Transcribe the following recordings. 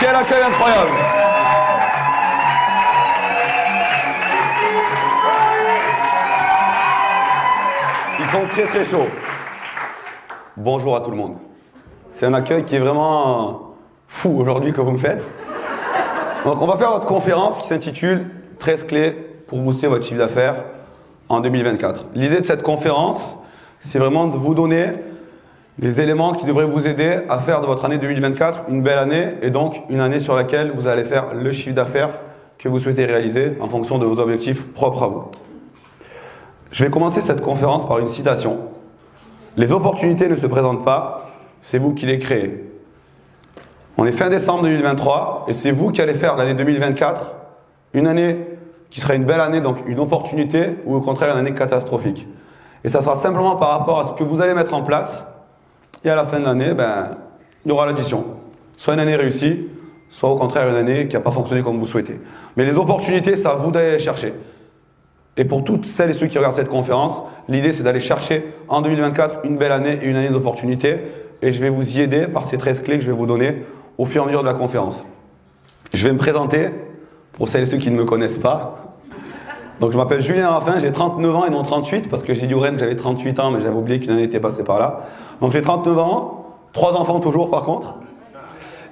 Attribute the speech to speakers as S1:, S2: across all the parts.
S1: Quel accueil incroyable! Ils sont très très chauds. Bonjour à tout le monde. C'est un accueil qui est vraiment fou aujourd'hui que vous me faites. Donc on va faire notre conférence qui s'intitule 13 clés pour booster votre chiffre d'affaires en 2024. L'idée de cette conférence, c'est vraiment de vous donner des éléments qui devraient vous aider à faire de votre année 2024 une belle année et donc une année sur laquelle vous allez faire le chiffre d'affaires que vous souhaitez réaliser en fonction de vos objectifs propres à vous. Je vais commencer cette conférence par une citation. Les opportunités ne se présentent pas, c'est vous qui les créez. On est fin décembre 2023 et c'est vous qui allez faire l'année 2024 une année qui sera une belle année, donc une opportunité ou au contraire une année catastrophique. Et ça sera simplement par rapport à ce que vous allez mettre en place. Et à la fin de l'année, il y aura l'addition. Soit une année réussie, soit au contraire une année qui n'a pas fonctionné comme vous souhaitez. Mais les opportunités, c'est à vous d'aller les chercher. Et pour toutes celles et ceux qui regardent cette conférence, l'idée c'est d'aller chercher en 2024 une belle année et une année d'opportunités. Et je vais vous y aider par ces 13 clés que je vais vous donner au fur et à mesure de la conférence. Je vais me présenter pour celles et ceux qui ne me connaissent pas. Donc je m'appelle Julien Raffin, j'ai 39 ans et non 38 parce que j'ai dit au Rennes que j'avais 38 ans mais j'avais oublié qu'une année était passée par là. Donc j'ai 39 ans, 3 enfants toujours par contre.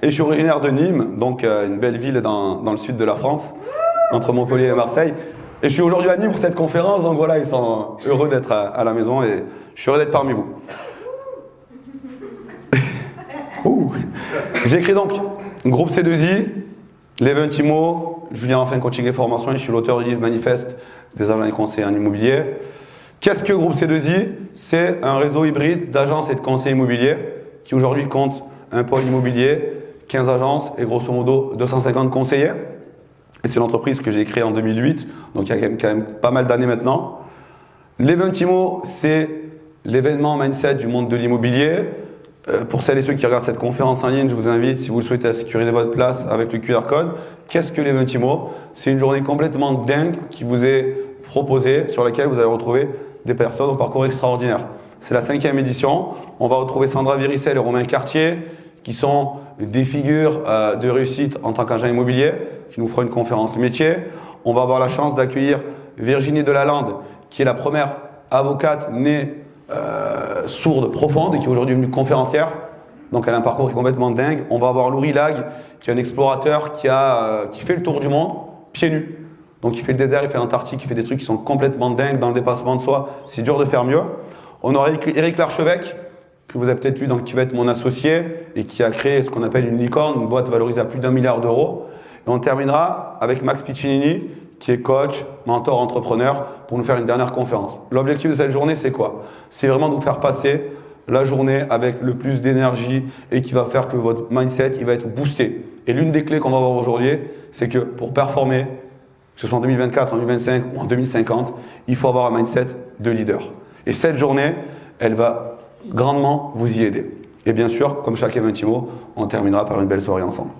S1: Et je suis originaire de Nîmes, donc une belle ville dans le sud de la France, entre Montpellier et Marseille. Et je suis aujourd'hui à Nîmes pour cette conférence, donc voilà, ils sont heureux d'être à la maison et je suis heureux d'être parmi vous. J'ai écrit donc Groupe C2I, l'Event IMO, Julien Raffin Coaching et Formation, et je suis l'auteur du livre Manifeste des agents et conseillers en immobilier. Qu'est-ce que Groupe C2I? C'est un réseau hybride d'agences et de conseillers immobiliers qui aujourd'hui compte un pôle immobilier, 15 agences et grosso modo 250 conseillers. Et c'est l'entreprise que j'ai créée en 2008, donc il y a quand même pas mal d'années maintenant. L'Event IMO, c'est l'événement mindset du monde de l'immobilier. Pour celles et ceux qui regardent cette conférence en ligne, je vous invite, si vous le souhaitez, à sécuriser votre place avec le QR code. Qu'est-ce que l'Event IMO? C'est une journée complètement dingue qui vous est proposée, sur laquelle vous allez retrouver des personnes au parcours extraordinaire. C'est la 5e édition. On va retrouver Sandra Viricel et Romain Cartier, qui sont des figures de réussite en tant qu'agent immobilier, qui nous feront une conférence métier. On va avoir la chance d'accueillir Virginie Delalande, qui est la première avocate née sourde profonde et qui est aujourd'hui une conférencière. Donc elle a un parcours qui est complètement dingue. On va avoir Louis Lag, qui est un explorateur qui fait le tour du monde pieds nus. Donc il fait le désert, il fait l'Antarctique, il fait des trucs qui sont complètement dingues dans le dépassement de soi. C'est dur de faire mieux. On aura Éric Larchevêque, que vous avez peut-être vu, donc qui va être mon associé et qui a créé ce qu'on appelle une licorne, une boîte valorisée à plus d'1 milliard d'euros. Et on terminera avec Max Piccinini, qui est coach, mentor, entrepreneur, pour nous faire une dernière conférence. L'objectif de cette journée, c'est quoi? C'est vraiment de vous faire passer la journée avec le plus d'énergie et qui va faire que votre mindset, il va être boosté. Et l'une des clés qu'on va voir aujourd'hui, c'est que pour performer, que ce soit en 2024, en 2025 ou en 2050, il faut avoir un mindset de leader. Et cette journée, elle va grandement vous y aider. Et bien sûr, comme chaque Event IMO, on terminera par une belle soirée ensemble.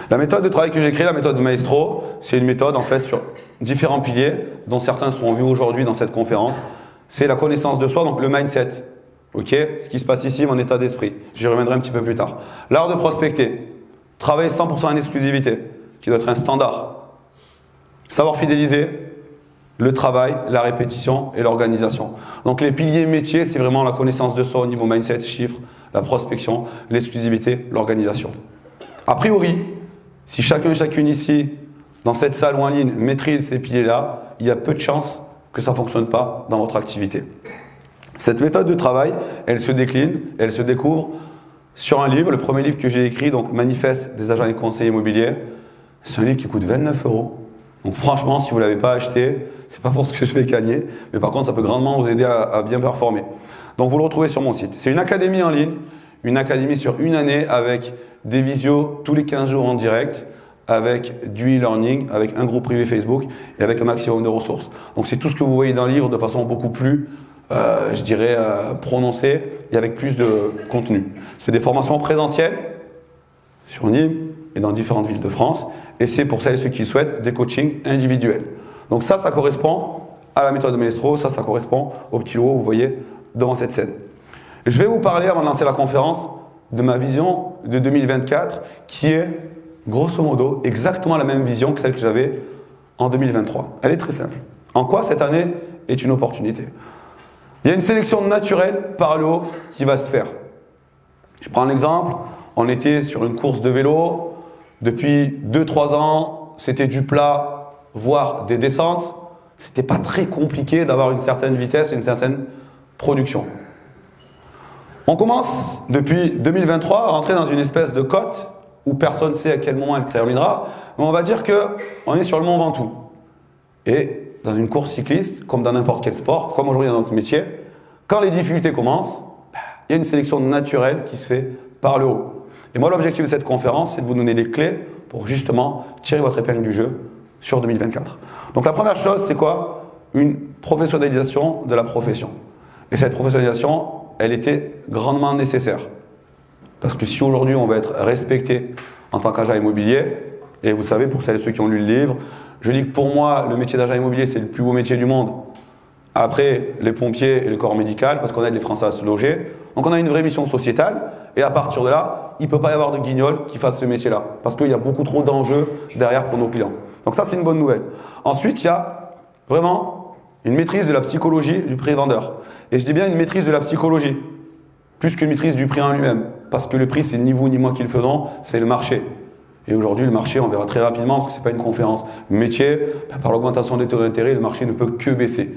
S1: La méthode de travail que j'ai créée, la méthode Maestro, c'est une méthode en fait sur différents piliers, dont certains seront vus aujourd'hui dans cette conférence. C'est la connaissance de soi, donc le mindset. Ok, ce qui se passe ici, mon état d'esprit. J'y reviendrai un petit peu plus tard. L'art de prospecter, travailler 100% en exclusivité, qui doit être un standard. Savoir fidéliser, le travail, la répétition et l'organisation. Donc les piliers métiers, c'est vraiment la connaissance de soi au niveau mindset, chiffres, la prospection, l'exclusivité, l'organisation. A priori, si chacun et chacune ici, dans cette salle ou en ligne, maîtrise ces piliers-là, il y a peu de chances que ça ne fonctionne pas dans votre activité. Cette méthode de travail, elle se décline, elle se découvre sur un livre, le premier livre que j'ai écrit, donc Manifeste des agents et conseillers immobiliers. C'est un livre qui coûte 29 euros. Donc franchement, si vous ne l'avez pas acheté, c'est pas pour ce que je vais gagner, mais par contre, ça peut grandement vous aider à bien performer. Donc vous le retrouvez sur mon site. C'est une académie en ligne, une académie sur une année avec des visios tous les 15 jours en direct, avec du e-learning, avec un groupe privé Facebook et avec un maximum de ressources. Donc c'est tout ce que vous voyez dans le livre de façon beaucoup plus, prononcée et avec plus de contenu. C'est des formations présentielles sur Nîmes et dans différentes villes de France. Et c'est pour celles et ceux qui le souhaitent, des coachings individuels. Donc ça correspond à la méthode Maestro, ça correspond au petit lot, vous voyez, devant cette scène. Je vais vous parler, avant de lancer la conférence, de ma vision de 2024 qui est, grosso modo, exactement la même vision que celle que j'avais en 2023. Elle est très simple. En quoi cette année est une opportunité? Il y a une sélection naturelle par le haut qui va se faire. Je prends l'exemple, on était sur une course de vélo, depuis 2-3 ans, c'était du plat, voire des descentes. C'était pas très compliqué d'avoir une certaine vitesse et une certaine production. On commence depuis 2023 à rentrer dans une espèce de cote où personne ne sait à quel moment elle terminera, mais on va dire qu'on est sur le Mont Ventoux. Et dans une course cycliste, comme dans n'importe quel sport, comme aujourd'hui dans notre métier, quand les difficultés commencent, il y a une sélection naturelle qui se fait par le haut. Et moi, l'objectif de cette conférence, c'est de vous donner des clés pour justement tirer votre épingle du jeu sur 2024. Donc la première chose, c'est quoi? Une professionnalisation de la profession. Et cette professionnalisation, elle était grandement nécessaire. Parce que si aujourd'hui on va être respecté en tant qu'agent immobilier, et vous savez, pour celles et ceux qui ont lu le livre, je dis que pour moi, le métier d'agent immobilier, c'est le plus beau métier du monde. Après, les pompiers et le corps médical, parce qu'on aide les Français à se loger. Donc on a une vraie mission sociétale, et à partir de là, il ne peut pas y avoir de guignol qui fasse ce métier-là, parce qu'il y a beaucoup trop d'enjeux derrière pour nos clients. Donc ça, c'est une bonne nouvelle. Ensuite, il y a vraiment une maîtrise de la psychologie du prix vendeur. Et je dis bien une maîtrise de la psychologie, plus qu'une maîtrise du prix en lui-même. Parce que le prix, c'est ni vous ni moi qui le faisons, c'est le marché. Et aujourd'hui, le marché, on verra très rapidement, parce que ce n'est pas une conférence métier, par l'augmentation des taux d'intérêt, le marché ne peut que baisser.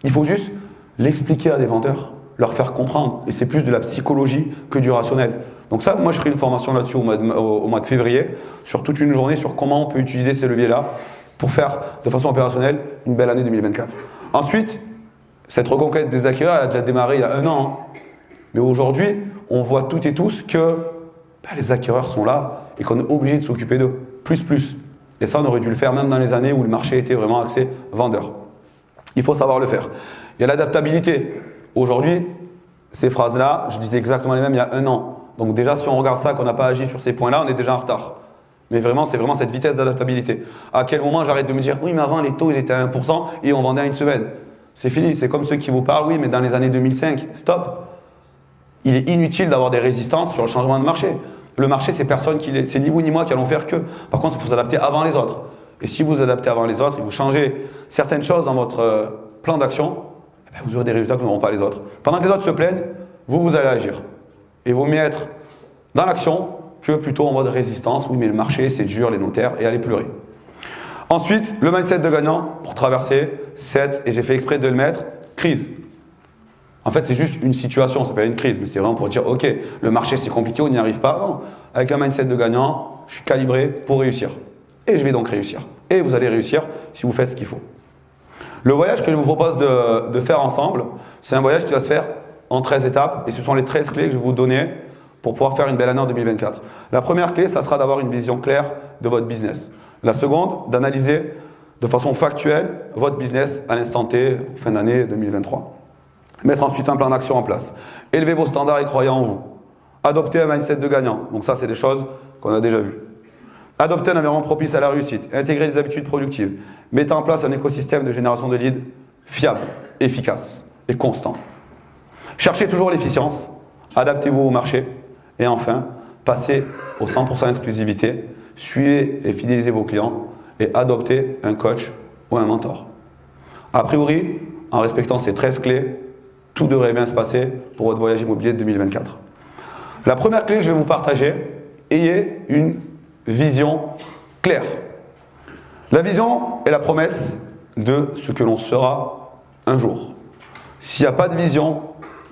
S1: Il faut juste l'expliquer à des vendeurs, leur faire comprendre. Et c'est plus de la psychologie que du rationnel. Donc ça, moi, je ferai une formation là-dessus au mois de février, sur toute une journée, sur comment on peut utiliser ces leviers-là pour faire de façon opérationnelle une belle année 2024. Ensuite, cette reconquête des acquéreurs, elle a déjà démarré il y a 1 an. Mais aujourd'hui, on voit toutes et tous que les acquéreurs sont là et qu'on est obligé de s'occuper d'eux. Plus. Et ça, on aurait dû le faire même dans les années où le marché était vraiment axé vendeur. Il faut savoir le faire. Il y a l'adaptabilité. Aujourd'hui, ces phrases-là, je disais exactement les mêmes il y a 1 an. Donc déjà, si on regarde ça, qu'on n'a pas agi sur ces points-là, on est déjà en retard. Mais vraiment, c'est vraiment cette vitesse d'adaptabilité. À quel moment j'arrête de me dire, oui, mais avant, les taux, ils étaient à 1% et on vendait à une semaine. C'est fini. C'est comme ceux qui vous parlent, oui, mais dans les années 2005, stop. Il est inutile d'avoir des résistances sur le changement de marché. Le marché, c'est ni vous ni moi qui allons faire que. Par contre, il faut s'adapter avant les autres. Et si vous vous adaptez avant les autres et vous changez certaines choses dans votre plan d'action, vous aurez des résultats que n'auront pas les autres. Pendant que les autres se plaignent, vous allez agir. Et il vaut mieux être dans l'action que plutôt en mode résistance. Oui, mais le marché, c'est dur, les notaires, et aller pleurer. Ensuite, le mindset de gagnant pour traverser cette, et j'ai fait exprès de le mettre, crise. En fait, c'est juste une situation, ça peut être une crise, mais c'était vraiment pour dire, ok, le marché c'est compliqué, on n'y arrive pas. Non. Avec un mindset de gagnant, je suis calibré pour réussir. Et je vais donc réussir. Et vous allez réussir si vous faites ce qu'il faut. Le voyage que je vous propose de faire ensemble, c'est un voyage qui va se faire en 13 étapes, et ce sont les 13 clés que je vais vous donner pour pouvoir faire une belle année en 2024. La première clé, ça sera d'avoir une vision claire de votre business. La seconde, d'analyser de façon factuelle votre business à l'instant T, fin d'année 2023. Mettre ensuite un plan d'action en place. Élever vos standards et croyez en vous. Adopter un mindset de gagnant. Donc ça, c'est des choses qu'on a déjà vues. Adopter un environnement propice à la réussite. Intégrer des habitudes productives. Mettre en place un écosystème de génération de leads fiable, efficace et constant. Cherchez toujours l'efficience. Adaptez-vous au marché. Et enfin, passez au 100% exclusivité. Suivez et fidélisez vos clients. Et adoptez un coach ou un mentor. A priori, en respectant ces 13 clés, tout devrait bien se passer pour votre voyage immobilier de 2024. La première clé que je vais vous partager, ayez une vision claire. La vision est la promesse de ce que l'on sera un jour. S'il n'y a pas de vision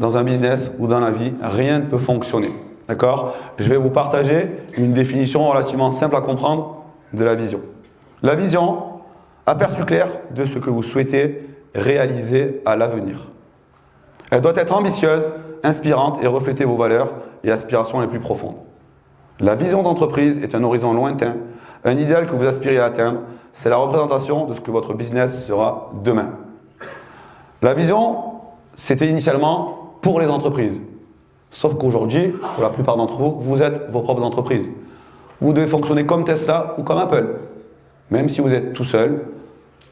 S1: dans un business ou dans la vie, rien ne peut fonctionner. D'accord ? Je vais vous partager une définition relativement simple à comprendre de la vision. La vision, aperçu clair de ce que vous souhaitez réaliser à l'avenir. Elle doit être ambitieuse, inspirante et refléter vos valeurs et aspirations les plus profondes. La vision d'entreprise est un horizon lointain, un idéal que vous aspirez à atteindre. C'est la représentation de ce que votre business sera demain. La vision, c'était initialement pour les entreprises. Sauf qu'aujourd'hui, pour la plupart d'entre vous, vous êtes vos propres entreprises. Vous devez fonctionner comme Tesla ou comme Apple. Même si vous êtes tout seul,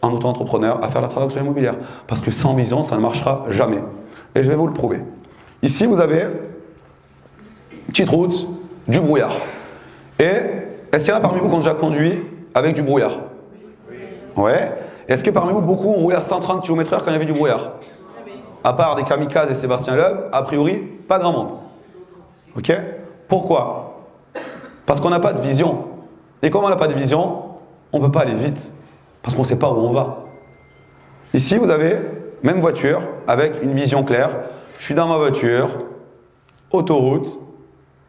S1: en auto-entrepreneur, à faire la transaction immobilière. Parce que sans vision, ça ne marchera jamais. Et je vais vous le prouver. Ici, vous avez petite route, du brouillard. Et est-ce qu'il y en a parmi vous qui ont déjà conduit avec du brouillard? Ouais. Est-ce que parmi vous, beaucoup ont roulé à 130 km/h quand il y avait du brouillard? À part des kamikazes et Sébastien Loeb, a priori, pas grand monde. Ok? Pourquoi? Parce qu'on n'a pas de vision. Et comme on n'a pas de vision, on ne peut pas aller vite. Parce qu'on ne sait pas où on va. Ici, vous avez même voiture avec une vision claire. Je suis dans ma voiture, autoroute,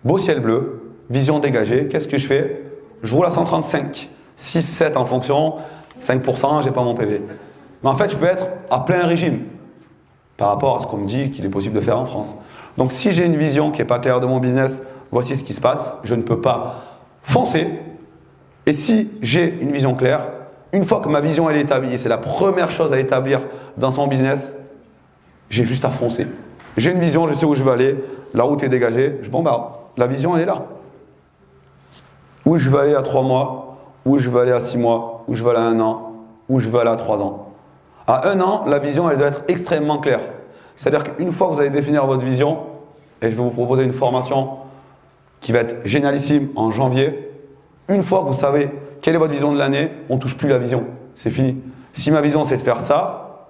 S1: beau ciel bleu, vision dégagée. Qu'est-ce que je fais? Je roule à 135, 6, 7 en fonction, 5%, j'ai pas mon PV. Mais en fait, je peux être à plein régime par rapport à ce qu'on me dit qu'il est possible de faire en France. Donc si j'ai une vision qui n'est pas claire de mon business, voici ce qui se passe, je ne peux pas foncer. Et si j'ai une vision claire, une fois que ma vision elle est établie, et c'est la première chose à établir dans son business, j'ai juste à foncer. J'ai une vision, je sais où je veux aller, la route est dégagée, je bombarde. La vision elle est là. Où je veux aller à 3 mois, où je veux aller à 6 mois, où je veux aller à 1 an, où je veux aller à 3 ans. À 1 an, la vision elle doit être extrêmement claire. C'est-à-dire qu'une fois que vous allez définir votre vision, et je vais vous proposer une formation qui va être génialissime en janvier, une fois que vous savez quelle est votre vision de l'année, on ne touche plus la vision. C'est fini. Si ma vision c'est de faire ça,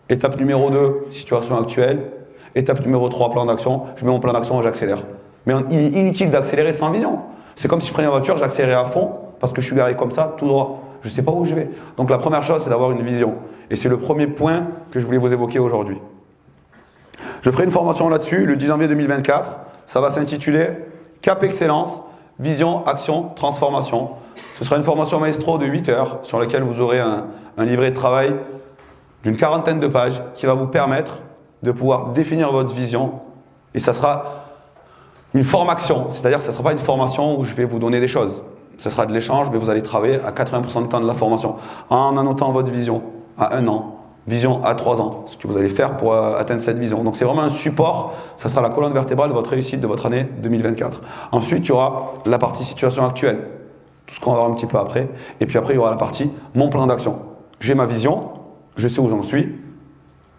S1: étape numéro 2, situation actuelle, étape numéro 3, plan d'action, je mets mon plan d'action et j'accélère. Mais il est inutile d'accélérer sans vision. C'est comme si je prenais ma voiture, j'accélérais à fond, parce que je suis garé comme ça, tout droit. Je ne sais pas où je vais. Donc la première chose, c'est d'avoir une vision. Et c'est le premier point que je voulais vous évoquer aujourd'hui. Je ferai une formation là-dessus le 10 janvier 2024. Ça va s'intituler Cap Excellence, Vision, Action, Transformation. Ce sera une formation maestro de 8 heures sur laquelle vous aurez un livret de travail d'une 40aine de pages qui va vous permettre de pouvoir définir votre vision. Et ça sera une formation, c'est-à-dire que ce ne sera pas une formation où je vais vous donner des choses. Ce sera de l'échange, mais vous allez travailler à 80% du temps de la formation en annotant votre vision à 1 an, vision à 3 ans, ce que vous allez faire pour atteindre cette vision. Donc c'est vraiment un support, ça sera la colonne vertébrale de votre réussite de votre année 2024. Ensuite, il y aura la partie situation actuelle, tout ce qu'on va voir un petit peu après. Et puis après, il y aura la partie mon plan d'action. J'ai ma vision, je sais où j'en suis,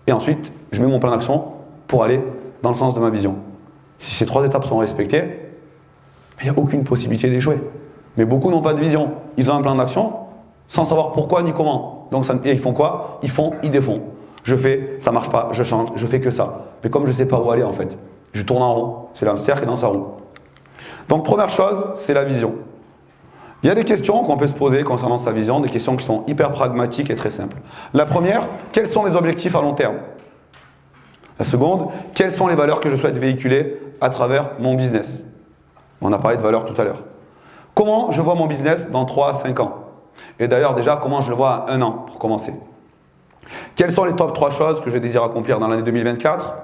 S1: et ensuite, je mets mon plan d'action pour aller dans le sens de ma vision. Si ces 3 étapes sont respectées, il n'y a aucune possibilité d'échouer. Mais beaucoup n'ont pas de vision. Ils ont un plan d'action sans savoir pourquoi ni comment. Donc et ils font quoi? Ils défont. Je fais, ça marche pas, je change, je fais que ça. Mais comme je ne sais pas où aller en fait, je tourne en rond. C'est l'hamster qui est dans sa roue. Donc première chose, c'est la vision. Il y a des questions qu'on peut se poser concernant sa vision, des questions qui sont hyper pragmatiques et très simples. La première, quels sont mes objectifs à long terme? La seconde, quelles sont les valeurs que je souhaite véhiculer à travers mon business? On a parlé de valeurs tout à l'heure. Comment je vois mon business dans 3 à 5 ans? Et d'ailleurs, déjà, comment je le vois à 1 an, pour commencer? Quelles sont les top 3 choses que je désire accomplir dans l'année 2024?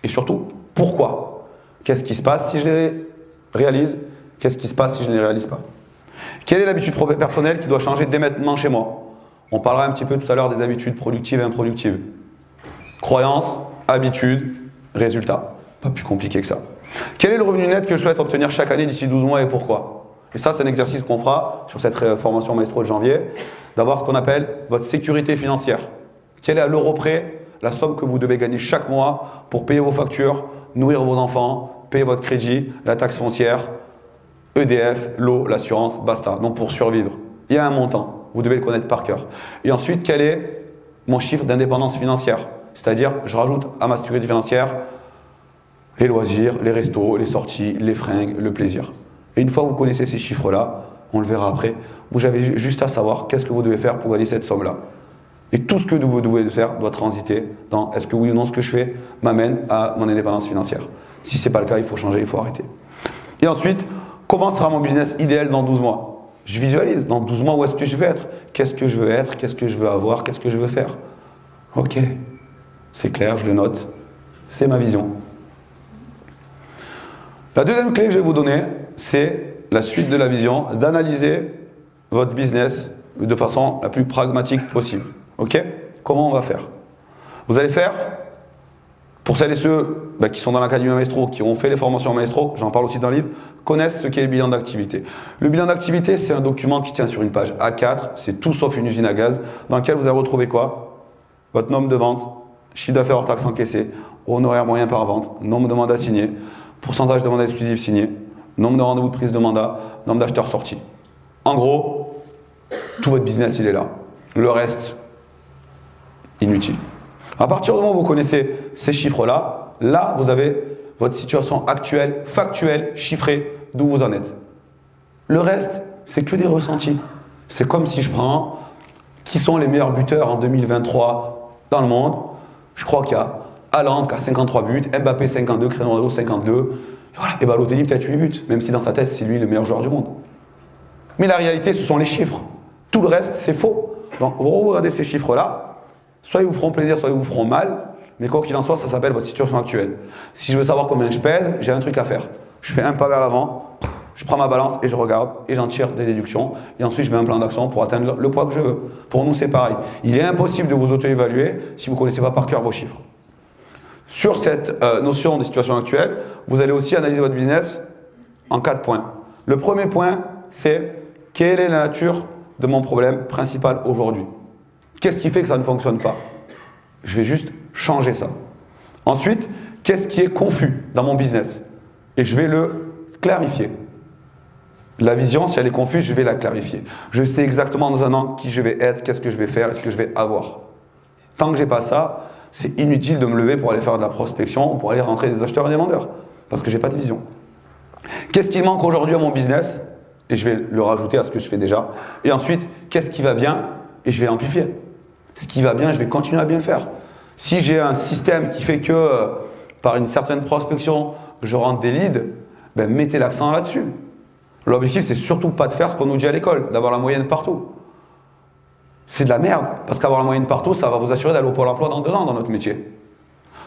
S1: Et surtout, pourquoi? Qu'est-ce qui se passe si je les réalise? Qu'est-ce qui se passe si je ne les réalise pas? Quelle est l'habitude personnelle qui doit changer dès maintenant chez moi? On parlera un petit peu tout à l'heure des habitudes productives et improductives. Croyances, habitudes, résultats. Pas plus compliqué que ça. Quel est le revenu net que je souhaite obtenir chaque année d'ici 12 mois et pourquoi? Et ça, c'est un exercice qu'on fera sur cette formation maestro de janvier, d'avoir ce qu'on appelle votre sécurité financière. Quelle est à l'euro près la somme que vous devez gagner chaque mois pour payer vos factures, nourrir vos enfants, payer votre crédit, la taxe foncière, EDF, l'eau, l'assurance, basta. Donc pour survivre, il y a un montant, vous devez le connaître par cœur. Et ensuite, quel est mon chiffre d'indépendance financière? C'est-à-dire, je rajoute à ma sécurité financière les loisirs, les restos, les sorties, les fringues, le plaisir. Et une fois que vous connaissez ces chiffres-là, on le verra après, vous avez juste à savoir qu'est-ce que vous devez faire pour gagner cette somme-là. Et tout ce que vous devez faire doit transiter dans est-ce que oui ou non ce que je fais m'amène à mon indépendance financière. Si ce n'est pas le cas, il faut changer, il faut arrêter. Et ensuite, comment sera mon business idéal dans 12 mois? Je visualise, dans 12 mois, où est-ce que je vais être? Qu'est-ce que je veux être? Qu'est-ce que je veux avoir? Qu'est-ce que je veux faire? Ok, c'est clair, je le note. C'est ma vision. La deuxième clé que je vais vous donner, c'est la suite de la vision, d'analyser votre business de façon la plus pragmatique possible. Ok? Comment on va faire? Vous allez faire, pour celles et ceux qui sont dans l'Académie Maestro, qui ont fait les formations Maestro, j'en parle aussi dans le livre, connaissent ce qu'est le bilan d'activité. Le bilan d'activité, c'est un document qui tient sur une page A4, c'est tout sauf une usine à gaz, dans lequel vous allez retrouver quoi? Votre nombre de ventes, chiffre d'affaires hors taxes encaissées, honoraire moyen par vente, nombre de mandats signés, pourcentage de mandats exclusifs signés, nombre de rendez-vous de prise de mandat, nombre d'acheteurs sortis. En gros, tout votre business, il est là. Le reste, inutile. À partir du moment où vous connaissez ces chiffres-là, là, vous avez votre situation actuelle, factuelle, chiffrée, d'où vous en êtes. Le reste, c'est que des ressentis. C'est comme si je prends qui sont les meilleurs buteurs en 2023 dans le monde. Je crois qu'il y a Haaland qui a 53 buts, Mbappé 52, Cristiano Ronaldo 52, et Balotelli peut-être 8 buts, même si dans sa tête, c'est lui le meilleur joueur du monde. Mais la réalité, ce sont les chiffres. Tout le reste, c'est faux. Donc, vous regardez ces chiffres-là, soit ils vous feront plaisir, soit ils vous feront mal, mais quoi qu'il en soit, ça s'appelle votre situation actuelle. Si je veux savoir combien je pèse, j'ai un truc à faire. Je fais un pas vers l'avant, je prends ma balance et je regarde et j'en tire des déductions. Et ensuite, je mets un plan d'action pour atteindre le poids que je veux. Pour nous, c'est pareil. Il est impossible de vous auto-évaluer si vous ne connaissez pas par cœur vos chiffres. Sur cette notion de situation actuelle, vous allez aussi analyser votre business en 4 points. Le premier point, c'est quelle est la nature de mon problème principal aujourd'hui? Qu'est-ce qui fait que ça ne fonctionne pas? Je vais juste changer ça. Ensuite, qu'est-ce qui est confus dans mon business? Et je vais le clarifier. La vision, si elle est confuse, je vais la clarifier. Je sais exactement dans un an qui je vais être, qu'est-ce que je vais faire, est-ce que je vais avoir. Tant que je n'ai pas ça, c'est inutile de me lever pour aller faire de la prospection ou pour aller rentrer des acheteurs et des vendeurs. Parce que je n'ai pas de vision. Qu'est-ce qui manque aujourd'hui à mon business? Et je vais le rajouter à ce que je fais déjà. Et ensuite, qu'est-ce qui va bien? Et je vais l'amplifier. Ce qui va bien, je vais continuer à bien le faire. Si j'ai un système qui fait que par une certaine prospection, je rentre des leads, ben mettez l'accent là-dessus. L'objectif, c'est surtout pas de faire ce qu'on nous dit à l'école, d'avoir la moyenne partout. C'est de la merde, parce qu'avoir la moyenne partout, ça va vous assurer d'aller au Pôle emploi dans 2 ans dans notre métier.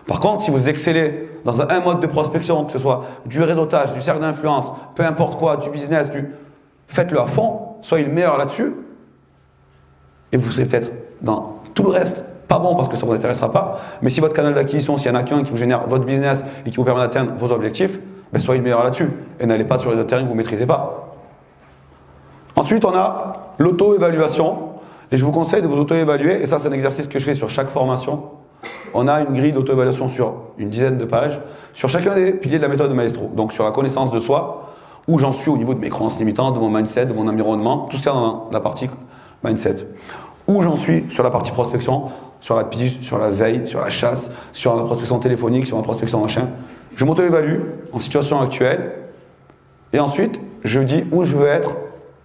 S1: Par contre, si vous excellez dans un mode de prospection, que ce soit du réseautage, du cercle d'influence, peu importe quoi, du business, faites-le à fond, soyez le meilleur là-dessus, et vous serez peut-être dans tout le reste pas bon parce que ça ne vous intéressera pas, mais si votre canal d'acquisition, s'il y en a qu'un qui vous génère votre business et qui vous permet d'atteindre vos objectifs, ben soyez le meilleur là-dessus et n'allez pas sur les autres terrains que vous ne maîtrisez pas. Ensuite, on a l'auto-évaluation et je vous conseille de vous auto-évaluer, et ça c'est un exercice que je fais sur chaque formation. On a une grille d'auto-évaluation sur une dizaine de pages sur chacun des piliers de la méthode de Maestro, donc sur la connaissance de soi, où j'en suis au niveau de mes croyances limitantes, de mon mindset, de mon environnement, tout ça dans la partie mindset. Où j'en suis sur la partie prospection, sur la pige, sur la veille, sur la chasse, sur la prospection téléphonique, sur la prospection machin. Je m'auto-évalue en situation actuelle et ensuite je dis où je veux être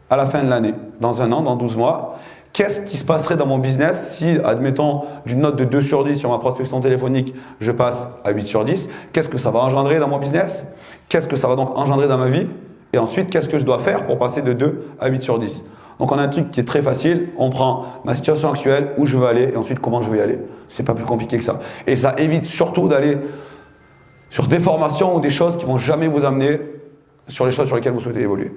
S1: à la fin de l'année, dans 1 an, dans 12 mois. Qu'est-ce qui se passerait dans mon business si, admettons, d'une note de 2 sur 10 sur ma prospection téléphonique, je passe à 8 sur 10? Qu'est-ce que ça va engendrer dans mon business? Qu'est-ce que ça va donc engendrer dans ma vie? Et ensuite, qu'est-ce que je dois faire pour passer de 2 à 8 sur 10? Donc on a un truc qui est très facile, on prend ma situation actuelle, où je veux aller, et ensuite comment je vais y aller. C'est pas plus compliqué que ça. Et ça évite surtout d'aller sur des formations ou des choses qui vont jamais vous amener sur les choses sur lesquelles vous souhaitez évoluer.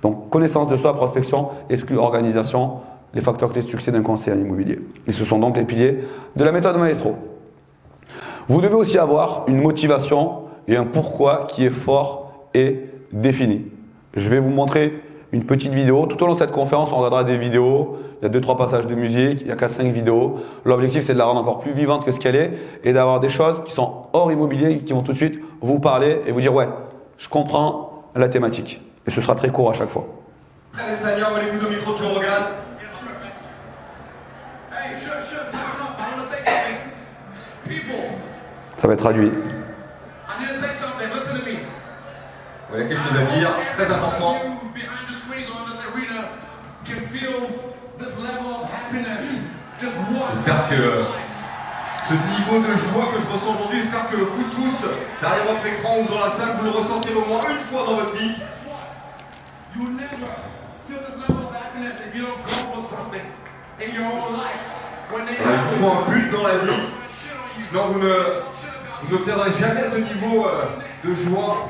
S1: Donc connaissance de soi, prospection, exclu organisation, les facteurs clés de succès d'un conseiller en immobilier. Et ce sont donc les piliers de la méthode Maestro. Vous devez aussi avoir une motivation et un pourquoi qui est fort et défini. Je vais vous montrer une petite vidéo. Tout au long de cette conférence, on regardera des vidéos. Il y a 2-3 passages de musique, il y a 4-5 vidéos. L'objectif, c'est de la rendre encore plus vivante que ce qu'elle est et d'avoir des choses qui sont hors immobilier, qui vont tout de suite vous parler et vous dire « Ouais, je comprends la thématique ». Et ce sera très court à chaque fois.
S2: Allez, Sanya, on va l'écouter au micro de Joe Rogan.
S1: Ça va être traduit.
S2: Il y a quelque chose à dire, très important. J'espère que ce niveau de joie que je ressens aujourd'hui, j'espère que vous tous, derrière votre écran ou dans la salle, vous le ressentez au moins une fois dans votre vie. Il faut un but dans la vie, sinon vous n'obtiendrez jamais ce niveau de joie.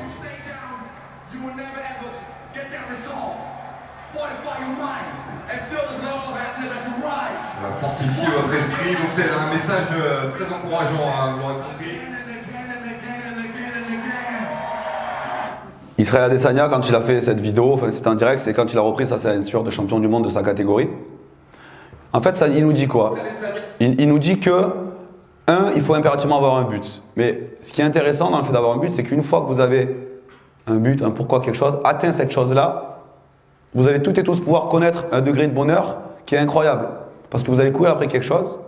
S2: Fortifier votre esprit, donc c'est un message très encourageant, hein, vous l'aurez compris.
S1: Israël Adesanya, quand il a fait cette vidéo, enfin, c'était en direct, c'est quand il a repris sa ceinture de champion du monde de sa catégorie. En fait, ça, il nous dit quoi? Il nous dit que, il faut impérativement avoir un but. Mais ce qui est intéressant dans le fait d'avoir un but, c'est qu'une fois que vous avez un but, un pourquoi quelque chose, atteint cette chose-là, vous allez toutes et tous pouvoir connaître un degré de bonheur qui est incroyable. Parce que vous allez courir après quelque chose,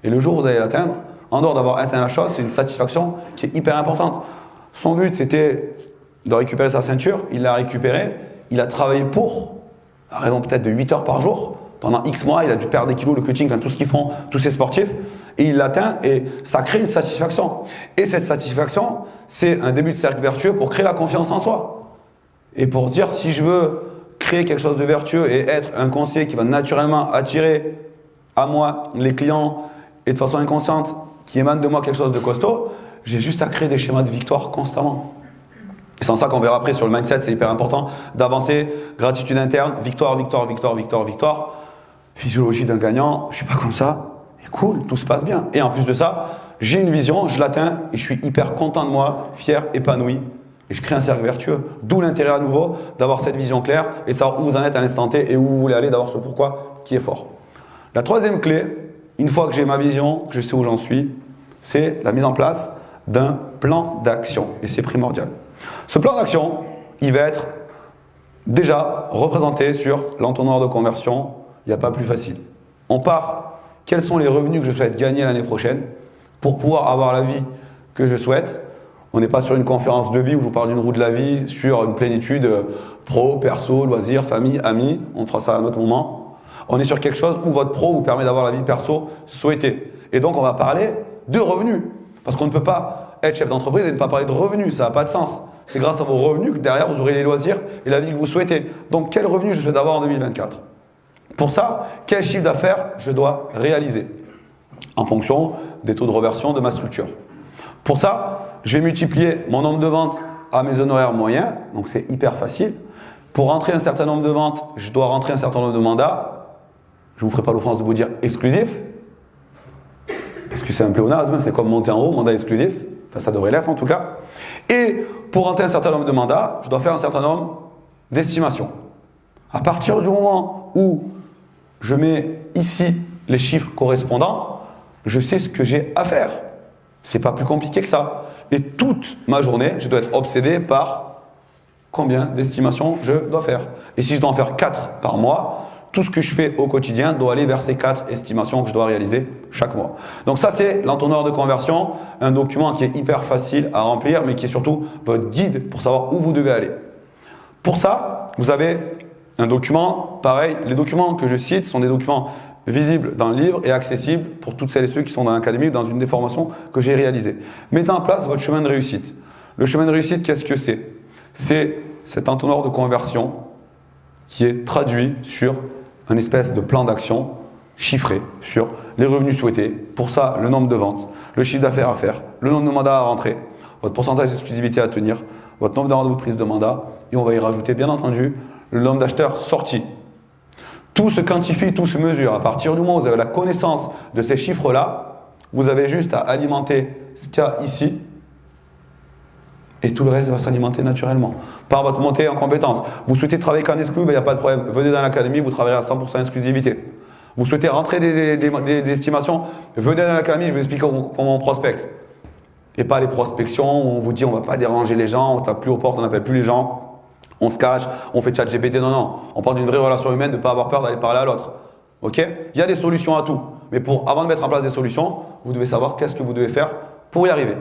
S1: et le jour où vous allez l'atteindre, en dehors d'avoir atteint la chose, c'est une satisfaction qui est hyper importante. Son but, c'était de récupérer sa ceinture, il l'a récupérée, il a travaillé pour, à raison peut-être de 8 heures par jour, pendant X mois, il a dû perdre des kilos, le coaching, tout ce qu'ils font, tous ces sportifs, et il l'atteint, et ça crée une satisfaction. Et cette satisfaction, c'est un début de cercle vertueux pour créer la confiance en soi. Et pour dire, si je veux créer quelque chose de vertueux et être un conseiller qui va naturellement attirer à moi les clients et de façon inconsciente qui émanent de moi quelque chose de costaud, j'ai juste à créer des schémas de victoire constamment. Et c'est en ça qu'on verra après sur le mindset, c'est hyper important d'avancer, gratitude interne, victoire, victoire, victoire, victoire, victoire, physiologie d'un gagnant, je suis pas comme ça, et cool, tout se passe bien. Et en plus de ça, j'ai une vision, je l'atteins et je suis hyper content de moi, fier, épanoui. Et je crée un cercle vertueux. D'où l'intérêt à nouveau d'avoir cette vision claire et de savoir où vous en êtes à l'instant T et où vous voulez aller, d'avoir ce pourquoi qui est fort. La troisième clé, une fois que j'ai ma vision, que je sais où j'en suis, c'est la mise en place d'un plan d'action. Et c'est primordial. Ce plan d'action, il va être déjà représenté sur l'entonnoir de conversion. Il n'y a pas plus facile. On part, quels sont les revenus que je souhaite gagner l'année prochaine pour pouvoir avoir la vie que je souhaite. On n'est pas sur une conférence de vie où je vous parle d'une roue de la vie, sur une plénitude pro, perso, loisirs, famille, amis. On fera ça à un autre moment. On est sur quelque chose où votre pro vous permet d'avoir la vie perso souhaitée. Et donc, on va parler de revenus. Parce qu'on ne peut pas être chef d'entreprise et ne pas parler de revenus. Ça n'a pas de sens. C'est grâce à vos revenus que derrière, vous aurez les loisirs et la vie que vous souhaitez. Donc, quel revenu je souhaite avoir en 2024 ? Pour ça, quel chiffre d'affaires je dois réaliser en fonction des taux de reversion de ma structure. Pour ça, je vais multiplier mon nombre de ventes à mes honoraires moyens, donc c'est hyper facile. Pour rentrer un certain nombre de ventes, je dois rentrer un certain nombre de mandats. Je ne vous ferai pas l'offense de vous dire exclusif, parce que c'est un pléonasme, c'est comme monter en haut, mandat exclusif, enfin ça devrait l'être en tout cas. Et pour rentrer un certain nombre de mandats, je dois faire un certain nombre d'estimations. À partir du moment où je mets ici les chiffres correspondants, je sais ce que j'ai à faire. C'est pas plus compliqué que ça. Et toute ma journée, je dois être obsédé par combien d'estimations je dois faire. Et si je dois en faire 4 par mois, tout ce que je fais au quotidien doit aller vers ces 4 estimations que je dois réaliser chaque mois. Donc ça, c'est l'entonnoir de conversion, un document qui est hyper facile à remplir, mais qui est surtout votre guide pour savoir où vous devez aller. Pour ça, vous avez un document, pareil, les documents que je cite sont des documents visibles dans le livre et accessibles pour toutes celles et ceux qui sont dans l'académie ou dans une des formations que j'ai réalisées. Mettez en place votre chemin de réussite. Le chemin de réussite, qu'est-ce que c'est ? C'est cet entonnoir de conversion qui est traduit sur un espèce de plan d'action chiffré sur les revenus souhaités. Pour ça, le nombre de ventes, le chiffre d'affaires à faire, le nombre de mandats à rentrer, votre pourcentage d'exclusivité à tenir, votre nombre de rendez-vous de prise de mandat et on va y rajouter bien entendu le nombre d'acheteurs sortis. Tout se quantifie, tout se mesure. À partir du moment où vous avez la connaissance de ces chiffres-là, vous avez juste à alimenter ce qu'il y a ici et tout le reste va s'alimenter naturellement. Par votre montée en compétences. Vous souhaitez travailler qu'en exclu, il n'y a pas de problème. Venez dans l'académie, vous travaillerez à 100% exclusivité. Vous souhaitez rentrer des estimations, venez dans l'académie, je vous explique comment on prospecte. Et pas les prospections où on vous dit on ne va pas déranger les gens, on ne tape plus aux portes, on n'appelle plus les gens. On se cache, on fait chat GPT, non. On parle d'une vraie relation humaine, de ne pas avoir peur d'aller parler à l'autre. Ok ? Il y a des solutions à tout. Mais avant de mettre en place des solutions, vous devez savoir qu'est-ce que vous devez faire pour y arriver.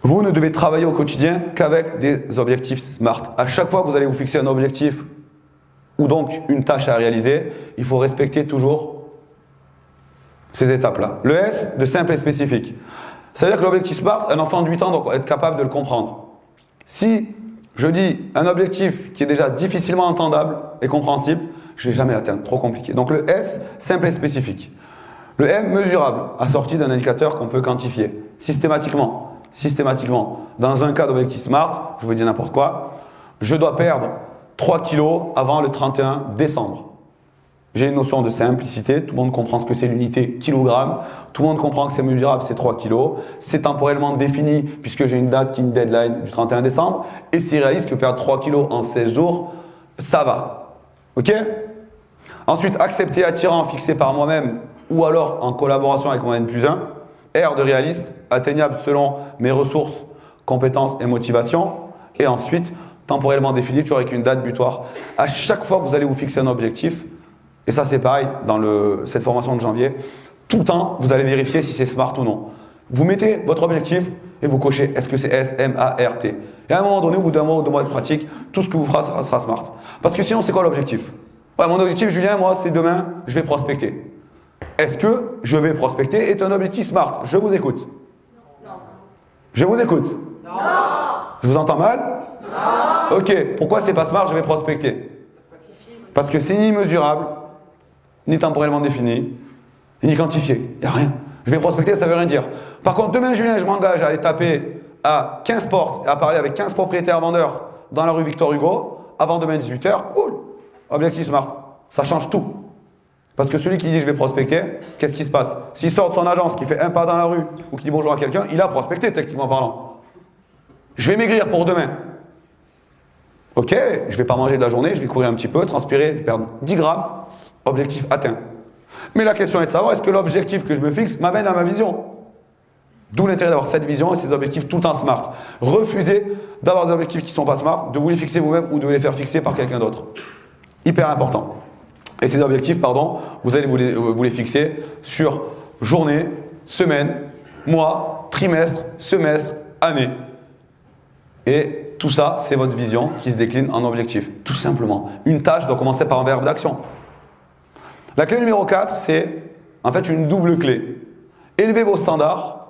S1: Vous ne devez travailler au quotidien qu'avec des objectifs SMART. À chaque fois que vous allez vous fixer un objectif ou donc une tâche à réaliser, il faut respecter toujours ces étapes-là. Le S, de simple et spécifique. Ça veut dire que l'objectif SMART, un enfant de 8 ans doit être capable de le comprendre. Si je dis un objectif qui est déjà difficilement entendable et compréhensible, je ne vais jamais l'atteindre, trop compliqué. Donc le S, simple et spécifique. Le M, mesurable, assorti d'un indicateur qu'on peut quantifier systématiquement. Dans un cas d'objectif SMART, je vous dis n'importe quoi, je dois perdre 3 kilos avant le 31 décembre. J'ai une notion de simplicité, tout le monde comprend ce que c'est l'unité kilogramme, tout le monde comprend que c'est mesurable, c'est 3 kilos, c'est temporellement défini puisque j'ai une date qui est une deadline du 31 décembre et c'est réaliste que perdre 3 kilos en 16 jours, ça va. Ok ? Ensuite, accepter, attirant, fixé par moi-même ou alors en collaboration avec mon N+1, R de réaliste, atteignable selon mes ressources, compétences et motivation. Et ensuite, temporellement défini, toujours avec une date butoir. À chaque fois que vous allez vous fixer un objectif, et ça c'est pareil dans cette formation de janvier, tout le temps, vous allez vérifier si c'est SMART ou non. Vous mettez votre objectif et vous cochez est-ce que c'est S, M, A, R, T. Et à un moment donné, au bout d'un mois ou 2 mois de pratique, tout ce que vous ferez sera SMART. Parce que sinon, c'est quoi l'objectif? Ouais, mon objectif, Julien, moi, c'est demain, je vais prospecter. Est-ce que je vais prospecter est un objectif SMART? Je vous écoute. Non. Je vous écoute. Non. Je vous entends mal? Non. Ok, pourquoi c'est pas SMART, je vais prospecter? Parce que c'est ni mesurable, ni temporellement défini, ni quantifié. Il n'y a rien. Je vais prospecter, ça ne veut rien dire. Par contre, demain, Julien, je m'engage à aller taper à 15 portes, à parler avec 15 propriétaires vendeurs dans la rue Victor Hugo, avant demain 18h, cool. Objectif SMART. Ça change tout. Parce que celui qui dit je vais prospecter, qu'est-ce qui se passe? S'il sort de son agence, qui fait un pas dans la rue, ou qui dit bonjour à quelqu'un, il a prospecté, techniquement parlant. Je vais maigrir pour demain. Ok, je ne vais pas manger de la journée, je vais courir un petit peu, transpirer, perdre 10 grammes, objectif atteint. Mais la question est de savoir, est-ce que l'objectif que je me fixe m'amène à ma vision? D'où l'intérêt d'avoir cette vision et ces objectifs tout le temps SMART. Refusez d'avoir des objectifs qui ne sont pas SMART, de vous les fixer vous-même ou de les faire fixer par quelqu'un d'autre. Hyper important. Et ces objectifs, vous allez vous les fixer sur journée, semaine, mois, trimestre, semestre, année. Et tout ça, c'est votre vision qui se décline en objectif. Tout simplement. Une tâche doit commencer par un verbe d'action. La clé numéro 4, c'est en fait une double clé. Élevez vos standards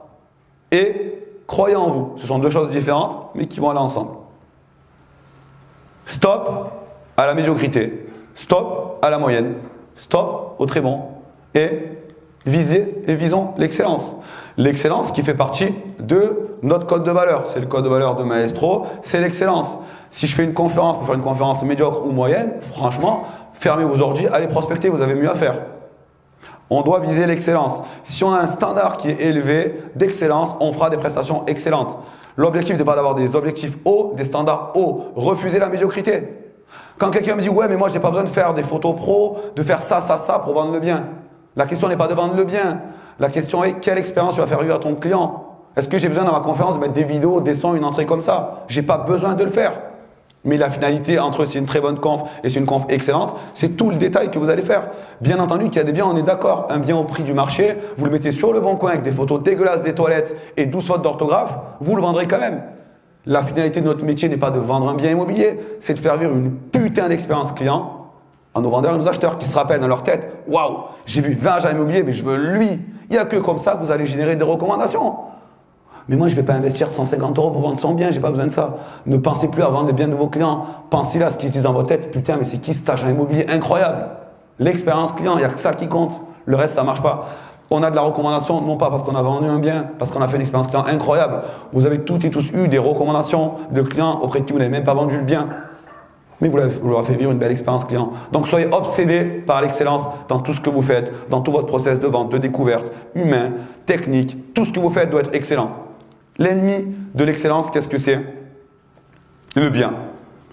S1: et croyez en vous. Ce sont deux choses différentes, mais qui vont aller ensemble. Stop à la médiocrité. Stop à la moyenne. Stop au très bon. Et visons l'excellence. L'excellence qui fait partie de notre code de valeur. C'est le code de valeur de Maestro, c'est l'excellence. Si je fais une conférence pour faire une conférence médiocre ou moyenne, franchement, fermez vos ordi, allez prospecter, vous avez mieux à faire. On doit viser l'excellence. Si on a un standard qui est élevé d'excellence, on fera des prestations excellentes. L'objectif n'est pas d'avoir des objectifs hauts, des standards hauts. Refusez la médiocrité. Quand quelqu'un me dit « Ouais, mais moi, je n'ai pas besoin de faire des photos pro, de faire ça, ça, ça pour vendre le bien. » La question n'est pas de vendre le bien. La question est quelle expérience tu vas faire vivre à ton client. Est-ce que j'ai besoin dans ma conférence de mettre des vidéos, des sons, une entrée comme ça? Je n'ai pas besoin de le faire. Mais la finalité entre c'est une très bonne conf et c'est une conf excellente, c'est tout le détail que vous allez faire. Bien entendu qu'il y a des biens, on est d'accord. Un bien au prix du marché, vous le mettez sur le bon coin avec des photos dégueulasses des toilettes et 12 fautes d'orthographe, vous le vendrez quand même. La finalité de notre métier n'est pas de vendre un bien immobilier, c'est de faire vivre une putain d'expérience client à nos vendeurs et nos acheteurs qui se rappellent dans leur tête « Waouh, j'ai vu 20 agents immobiliers, mais je veux lui !» Il n'y a que comme ça que vous allez générer des recommandations. Mais moi, je ne vais pas investir 150 € pour vendre son bien, je n'ai pas besoin de ça. Ne pensez plus à vendre des biens de vos clients. Pensez là à ce qui se dit dans votre tête. Putain, mais c'est qui cet agent immobilier incroyable? L'expérience client, il n'y a que ça qui compte. Le reste, ça ne marche pas. On a de la recommandation, non pas parce qu'on a vendu un bien, parce qu'on a fait une expérience client incroyable. Vous avez toutes et tous eu des recommandations de clients auprès de qui vous n'avez même pas vendu le bien. Mais vous leur avez fait vivre une belle expérience client. Donc soyez obsédés par l'excellence dans tout ce que vous faites, dans tout votre process de vente, de découverte, humain, technique. Tout ce que vous faites doit être excellent. L'ennemi de l'excellence, qu'est-ce que c'est? Le bien.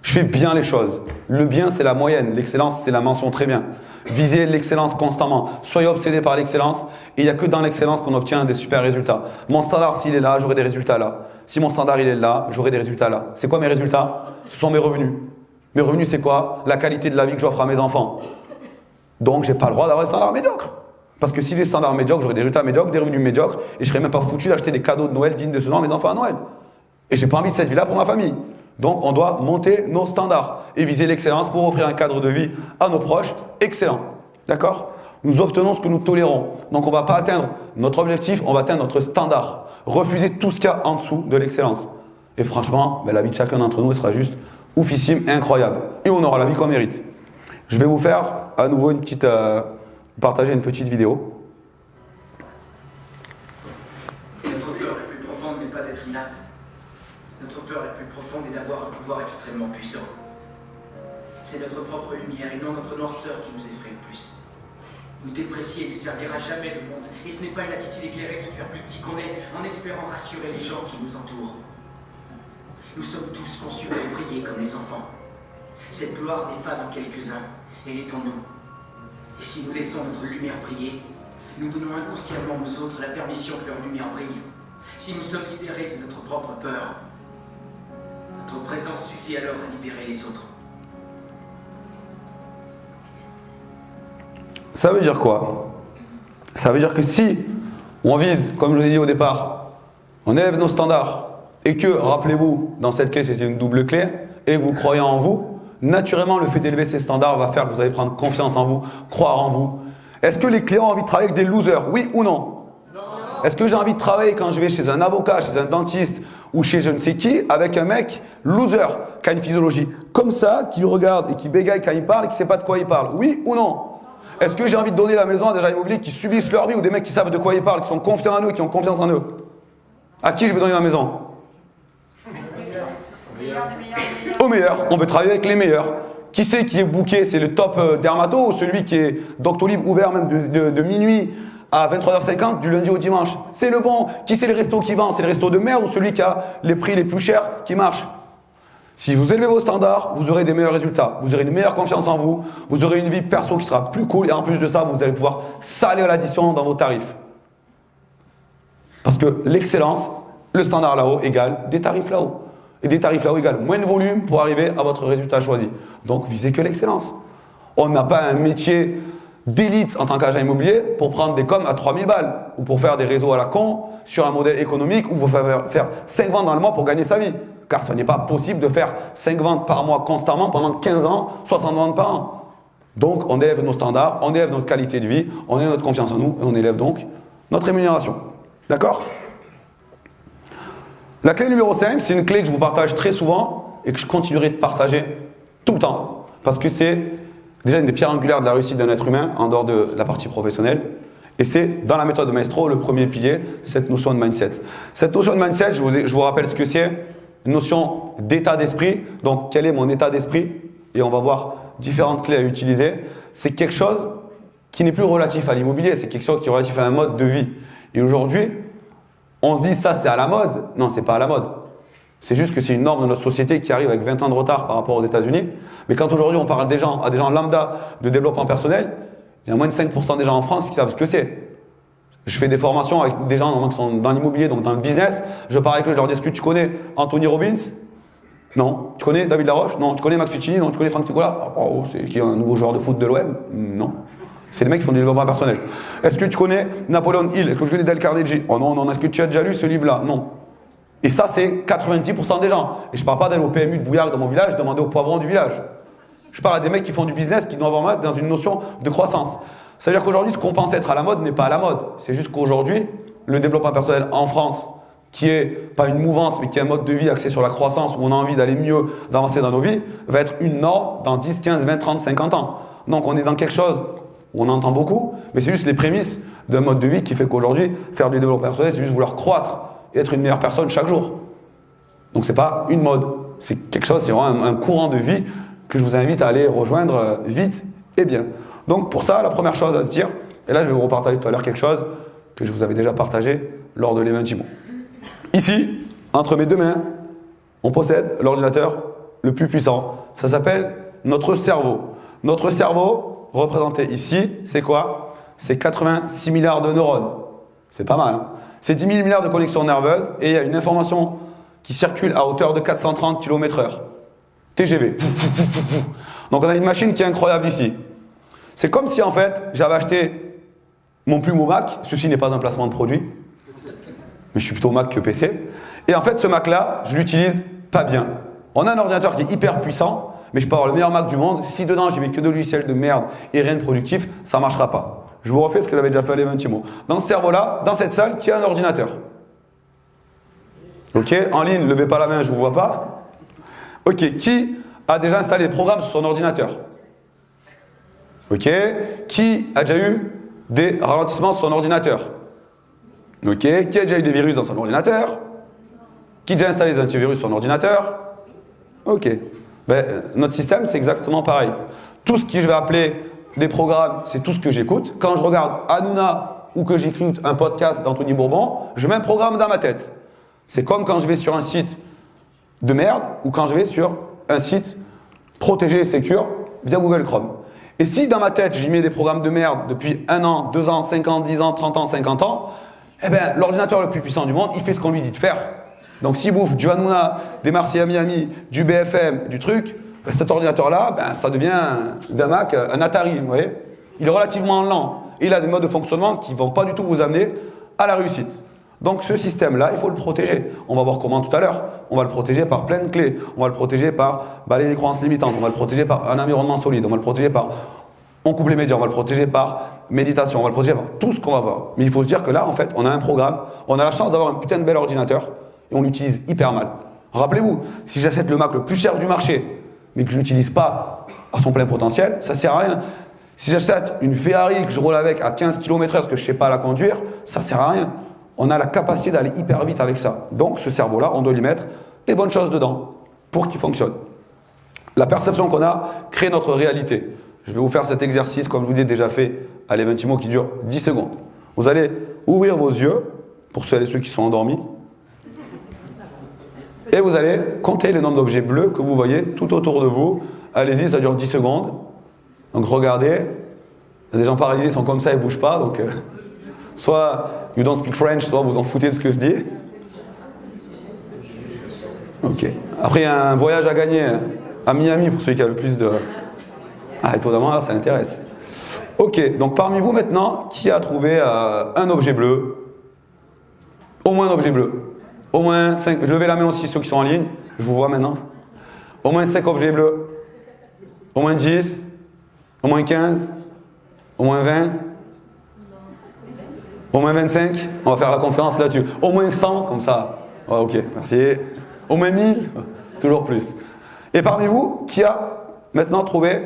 S1: Je fais bien les choses. Le bien, c'est la moyenne. L'excellence, c'est la mention très bien. Visez l'excellence constamment. Soyez obsédés par l'excellence. Et il n'y a que dans l'excellence qu'on obtient des super résultats. Mon standard, s'il est là, j'aurai des résultats là. Si mon standard, il est là, j'aurai des résultats là. C'est quoi mes résultats? Ce sont mes revenus. Mes revenus, c'est quoi? La qualité de la vie que j'offre à mes enfants. Donc, je n'ai pas le droit d'avoir des standards médiocres. Parce que si les standards médiocres, j'aurais des résultats médiocres, des revenus médiocres, et je ne serais même pas foutu d'acheter des cadeaux de Noël dignes de ce nom à mes enfants à Noël. Et je n'ai pas envie de cette vie-là pour ma famille. Donc, on doit monter nos standards et viser l'excellence pour offrir un cadre de vie à nos proches excellent. D'accord? Nous obtenons ce que nous tolérons. Donc, on ne va pas atteindre notre objectif, on va atteindre notre standard. Refusez tout ce qu'il y a en dessous de l'excellence. Et franchement, la vie de chacun d'entre nous sera juste oufissime et incroyable. Et on aura la vie qu'on mérite. Je vais vous faire à nouveau partager une petite vidéo.
S3: Notre peur la plus profonde n'est pas d'être inapte. Notre peur la plus profonde est d'avoir un pouvoir extrêmement puissant. C'est notre propre lumière et non notre noirceur qui nous effraie le plus. Nous déprécier ne servira jamais le monde. Et ce n'est pas une attitude éclairée de se faire plus petit qu'on est en espérant rassurer les gens qui nous entourent. Nous sommes tous conçus pour briller comme les enfants. Cette gloire n'est pas dans quelques-uns, elle est en nous. Et si nous laissons notre lumière briller, nous donnons inconsciemment aux autres la permission que leur lumière brille. Si nous sommes libérés de notre propre peur, suffit alors à libérer les autres.
S1: Ça veut dire quoi? Ça veut dire que si on vise, comme je vous ai dit au départ, on élève nos standards et que, rappelez-vous, dans cette clé, c'est une double clé et que vous croyez en vous, naturellement, le fait d'élever ces standards va faire que vous allez prendre confiance en vous, croire en vous. Est-ce que les clients ont envie de travailler avec des losers? Oui ou non? Est-ce que j'ai envie de travailler quand je vais chez un avocat, chez un dentiste ou chez je ne sais qui avec un mec loser qui a une physiologie comme ça, qui regarde et qui bégaye quand il parle et qui ne sait pas de quoi il parle? Oui ou non? Est-ce que j'ai envie de donner la maison à des agents immobiliers qui subissent leur vie ou des mecs qui savent de quoi ils parlent, qui sont confiants en eux, qui ont confiance en eux? À qui je vais donner ma maison? Au meilleur. On veut travailler avec les meilleurs. Qui c'est qui est booké? C'est le top dermato ou celui qui est Doctolib ouvert même de minuit à 23h50 du lundi au dimanche? C'est le bon. Qui c'est le resto qui vend? C'est le resto de merde ou celui qui a les prix les plus chers qui marche? Si vous élevez vos standards, vous aurez des meilleurs résultats, vous aurez une meilleure confiance en vous, vous aurez une vie perso qui sera plus cool et en plus de ça, vous allez pouvoir saler à l'addition dans vos tarifs. Parce que l'excellence, le standard là-haut égale des tarifs là-haut. Et des tarifs là-haut égale moins de volume pour arriver à votre résultat choisi. Donc visez que l'excellence. On n'a pas un métier d'élite en tant qu'agent immobilier pour prendre des coms à 3000 balles ou pour faire des réseaux à la con sur un modèle économique où vous faire 5 ventes dans le mois pour gagner sa vie. Car ce n'est pas possible de faire 5 ventes par mois constamment pendant 15 ans, 60 ventes par an. Donc on élève nos standards, on élève notre qualité de vie, on élève notre confiance en nous et on élève donc notre rémunération. D'accord? La clé numéro 5, c'est une clé que je vous partage très souvent et que je continuerai de partager tout le temps. Parce que c'est déjà une des pierres angulaires de la réussite d'un être humain en dehors de la partie professionnelle. Et c'est dans la méthode de Maestro, le premier pilier, cette notion de mindset. Cette notion de mindset, je vous rappelle ce que c'est. Une notion d'état d'esprit. Donc, quel est mon état d'esprit? Et on va voir différentes clés à utiliser. C'est quelque chose qui n'est plus relatif à l'immobilier, c'est quelque chose qui est relatif à un mode de vie. Et aujourd'hui, on se dit ça c'est à la mode. Non, c'est pas à la mode. C'est juste que c'est une norme de notre société qui arrive avec 20 ans de retard par rapport aux États-Unis. Mais quand aujourd'hui on parle à des gens lambda de développement personnel, il y a moins de 5% des gens en France qui savent ce que c'est. Je fais des formations avec des gens qui sont dans l'immobilier, donc dans le business. Je parle avec eux, je leur dis, est-ce que tu connais Anthony Robbins? Non. Tu connais David Laroche? Non. Tu connais Max Piccini? Non. Tu connais Franck Nicolas? Oh, c'est qui, un nouveau joueur de foot de l'OM? Non. C'est les mecs qui font du développement personnel. Est-ce que tu connais Napoleon Hill? Est-ce que tu connais Dale Carnegie? Oh non, non. Est-ce que tu as déjà lu ce livre-là? Non. Et ça, c'est 90% des gens. Et je ne parle pas d'aller au PMU de Bouillard dans mon village, demander aux poivrons du village. Je parle à des mecs qui font du business, qui doivent en mettre dans une notion de croissance. C'est-à-dire qu'aujourd'hui, ce qu'on pense être à la mode n'est pas à la mode. C'est juste qu'aujourd'hui, le développement personnel en France, qui est pas une mouvance, mais qui est un mode de vie axé sur la croissance, où on a envie d'aller mieux, d'avancer dans nos vies, va être une norme dans 10, 15, 20, 30, 50 ans. Donc on est dans quelque chose où on entend beaucoup, mais c'est juste les prémices d'un mode de vie qui fait qu'aujourd'hui, faire du développement personnel, c'est juste vouloir croître et être une meilleure personne chaque jour. Donc c'est pas une mode, c'est quelque chose, c'est vraiment un courant de vie que je vous invite à aller rejoindre vite et bien. Donc pour ça, la première chose à se dire, et là je vais vous repartager tout à l'heure quelque chose que je vous avais déjà partagé lors de l'événement Timo. Ici, entre mes deux mains, on possède l'ordinateur le plus puissant. Ça s'appelle notre cerveau. Notre cerveau, représenté ici, c'est quoi? C'est 86 milliards de neurones. C'est pas mal. Hein, c'est 10 000 milliards de connexions nerveuses et il y a une information qui circule à hauteur de 430 km/h. TGV. Donc on a une machine qui est incroyable ici. C'est comme si en fait j'avais acheté mon plus beau Mac. Ceci n'est pas un placement de produit. Mais je suis plutôt Mac que PC. Et en fait ce Mac là, je l'utilise pas bien. On a un ordinateur qui est hyper puissant, mais je peux avoir le meilleur Mac du monde. Si dedans j'y mets que de logiciels de merde et rien de productif, ça ne marchera pas. Je vous refais ce que j'avais déjà fait à l'événement. Dans ce cerveau là, dans cette salle, qui a un ordinateur? Ok, en ligne, levez pas la main, je ne vous vois pas. Ok, qui a déjà installé des programmes sur son ordinateur? Ok, qui a déjà eu des ralentissements sur son ordinateur? Ok, qui a déjà eu des virus dans son ordinateur? Qui a déjà installé des antivirus sur son ordinateur? Ok, ben, notre système c'est exactement pareil. Tout ce que je vais appeler des programmes, c'est tout ce que j'écoute. Quand je regarde Hanouna ou que j'écoute un podcast d'Anthony Bourbon, je mets un programme dans ma tête. C'est comme quand je vais sur un site de merde ou quand je vais sur un site protégé et sécure via Google Chrome. Et si dans ma tête, j'y mets des programmes de merde depuis 1 an, 2 ans, 5 ans, 10 ans, 30 ans, 50 ans, eh bien, l'ordinateur le plus puissant du monde, il fait ce qu'on lui dit de faire. Donc s'il bouffe du Hanouna, des Marseillais à Miami, du BFM, du truc, ben, cet ordinateur-là, ben, ça devient d'un Mac, un Atari, vous voyez. Il est relativement lent. Et il a des modes de fonctionnement qui ne vont pas du tout vous amener à la réussite. Donc ce système-là, il faut le protéger. On va voir comment tout à l'heure. On va le protéger par plein de clés. On va le protéger par balayer les croyances limitantes. On va le protéger par un environnement solide. On va le protéger par... On coupe les médias. On va le protéger par méditation. On va le protéger par tout ce qu'on va voir. Mais il faut se dire que là, en fait, on a un programme. On a la chance d'avoir un putain de bel ordinateur. Et on l'utilise hyper mal. Rappelez-vous, si j'achète le Mac le plus cher du marché, mais que je n'utilise pas à son plein potentiel, ça sert à rien. Si j'achète une Ferrari que je roule avec à 15 km/h parce que je ne sais pas la conduire, ça sert à rien. On a la capacité d'aller hyper vite avec ça. Donc ce cerveau-là, on doit lui mettre les bonnes choses dedans pour qu'il fonctionne. La perception qu'on a crée notre réalité. Je vais vous faire cet exercice, comme je vous ai déjà fait à l'Eventimo, qui dure 10 secondes. Vous allez ouvrir vos yeux, pour celles et ceux qui sont endormis, et vous allez compter le nombre d'objets bleus que vous voyez tout autour de vous. Allez-y, ça dure 10 secondes. Donc regardez, il y a des gens paralysés, ils sont comme ça, ils ne bougent pas. Donc soit you don't speak French, soit vous en foutez de ce que je dis. Ok. Après, il y a un voyage à gagner à Miami pour celui qui a le plus de... Ah, étonnamment, là, ça intéresse. Ok, donc parmi vous maintenant, qui a trouvé un objet bleu? Au moins un objet bleu. Au moins 5. Levez la main aussi ceux qui sont en ligne. Je vous vois maintenant. Au moins 5 objets bleus. Au moins 10. Au moins 15. Au moins 20. Au moins 25. On va faire la conférence là-dessus. Au moins 100, comme ça. Oh, ok, merci. Au moins 1000. Toujours plus. Et parmi vous, qui a maintenant trouvé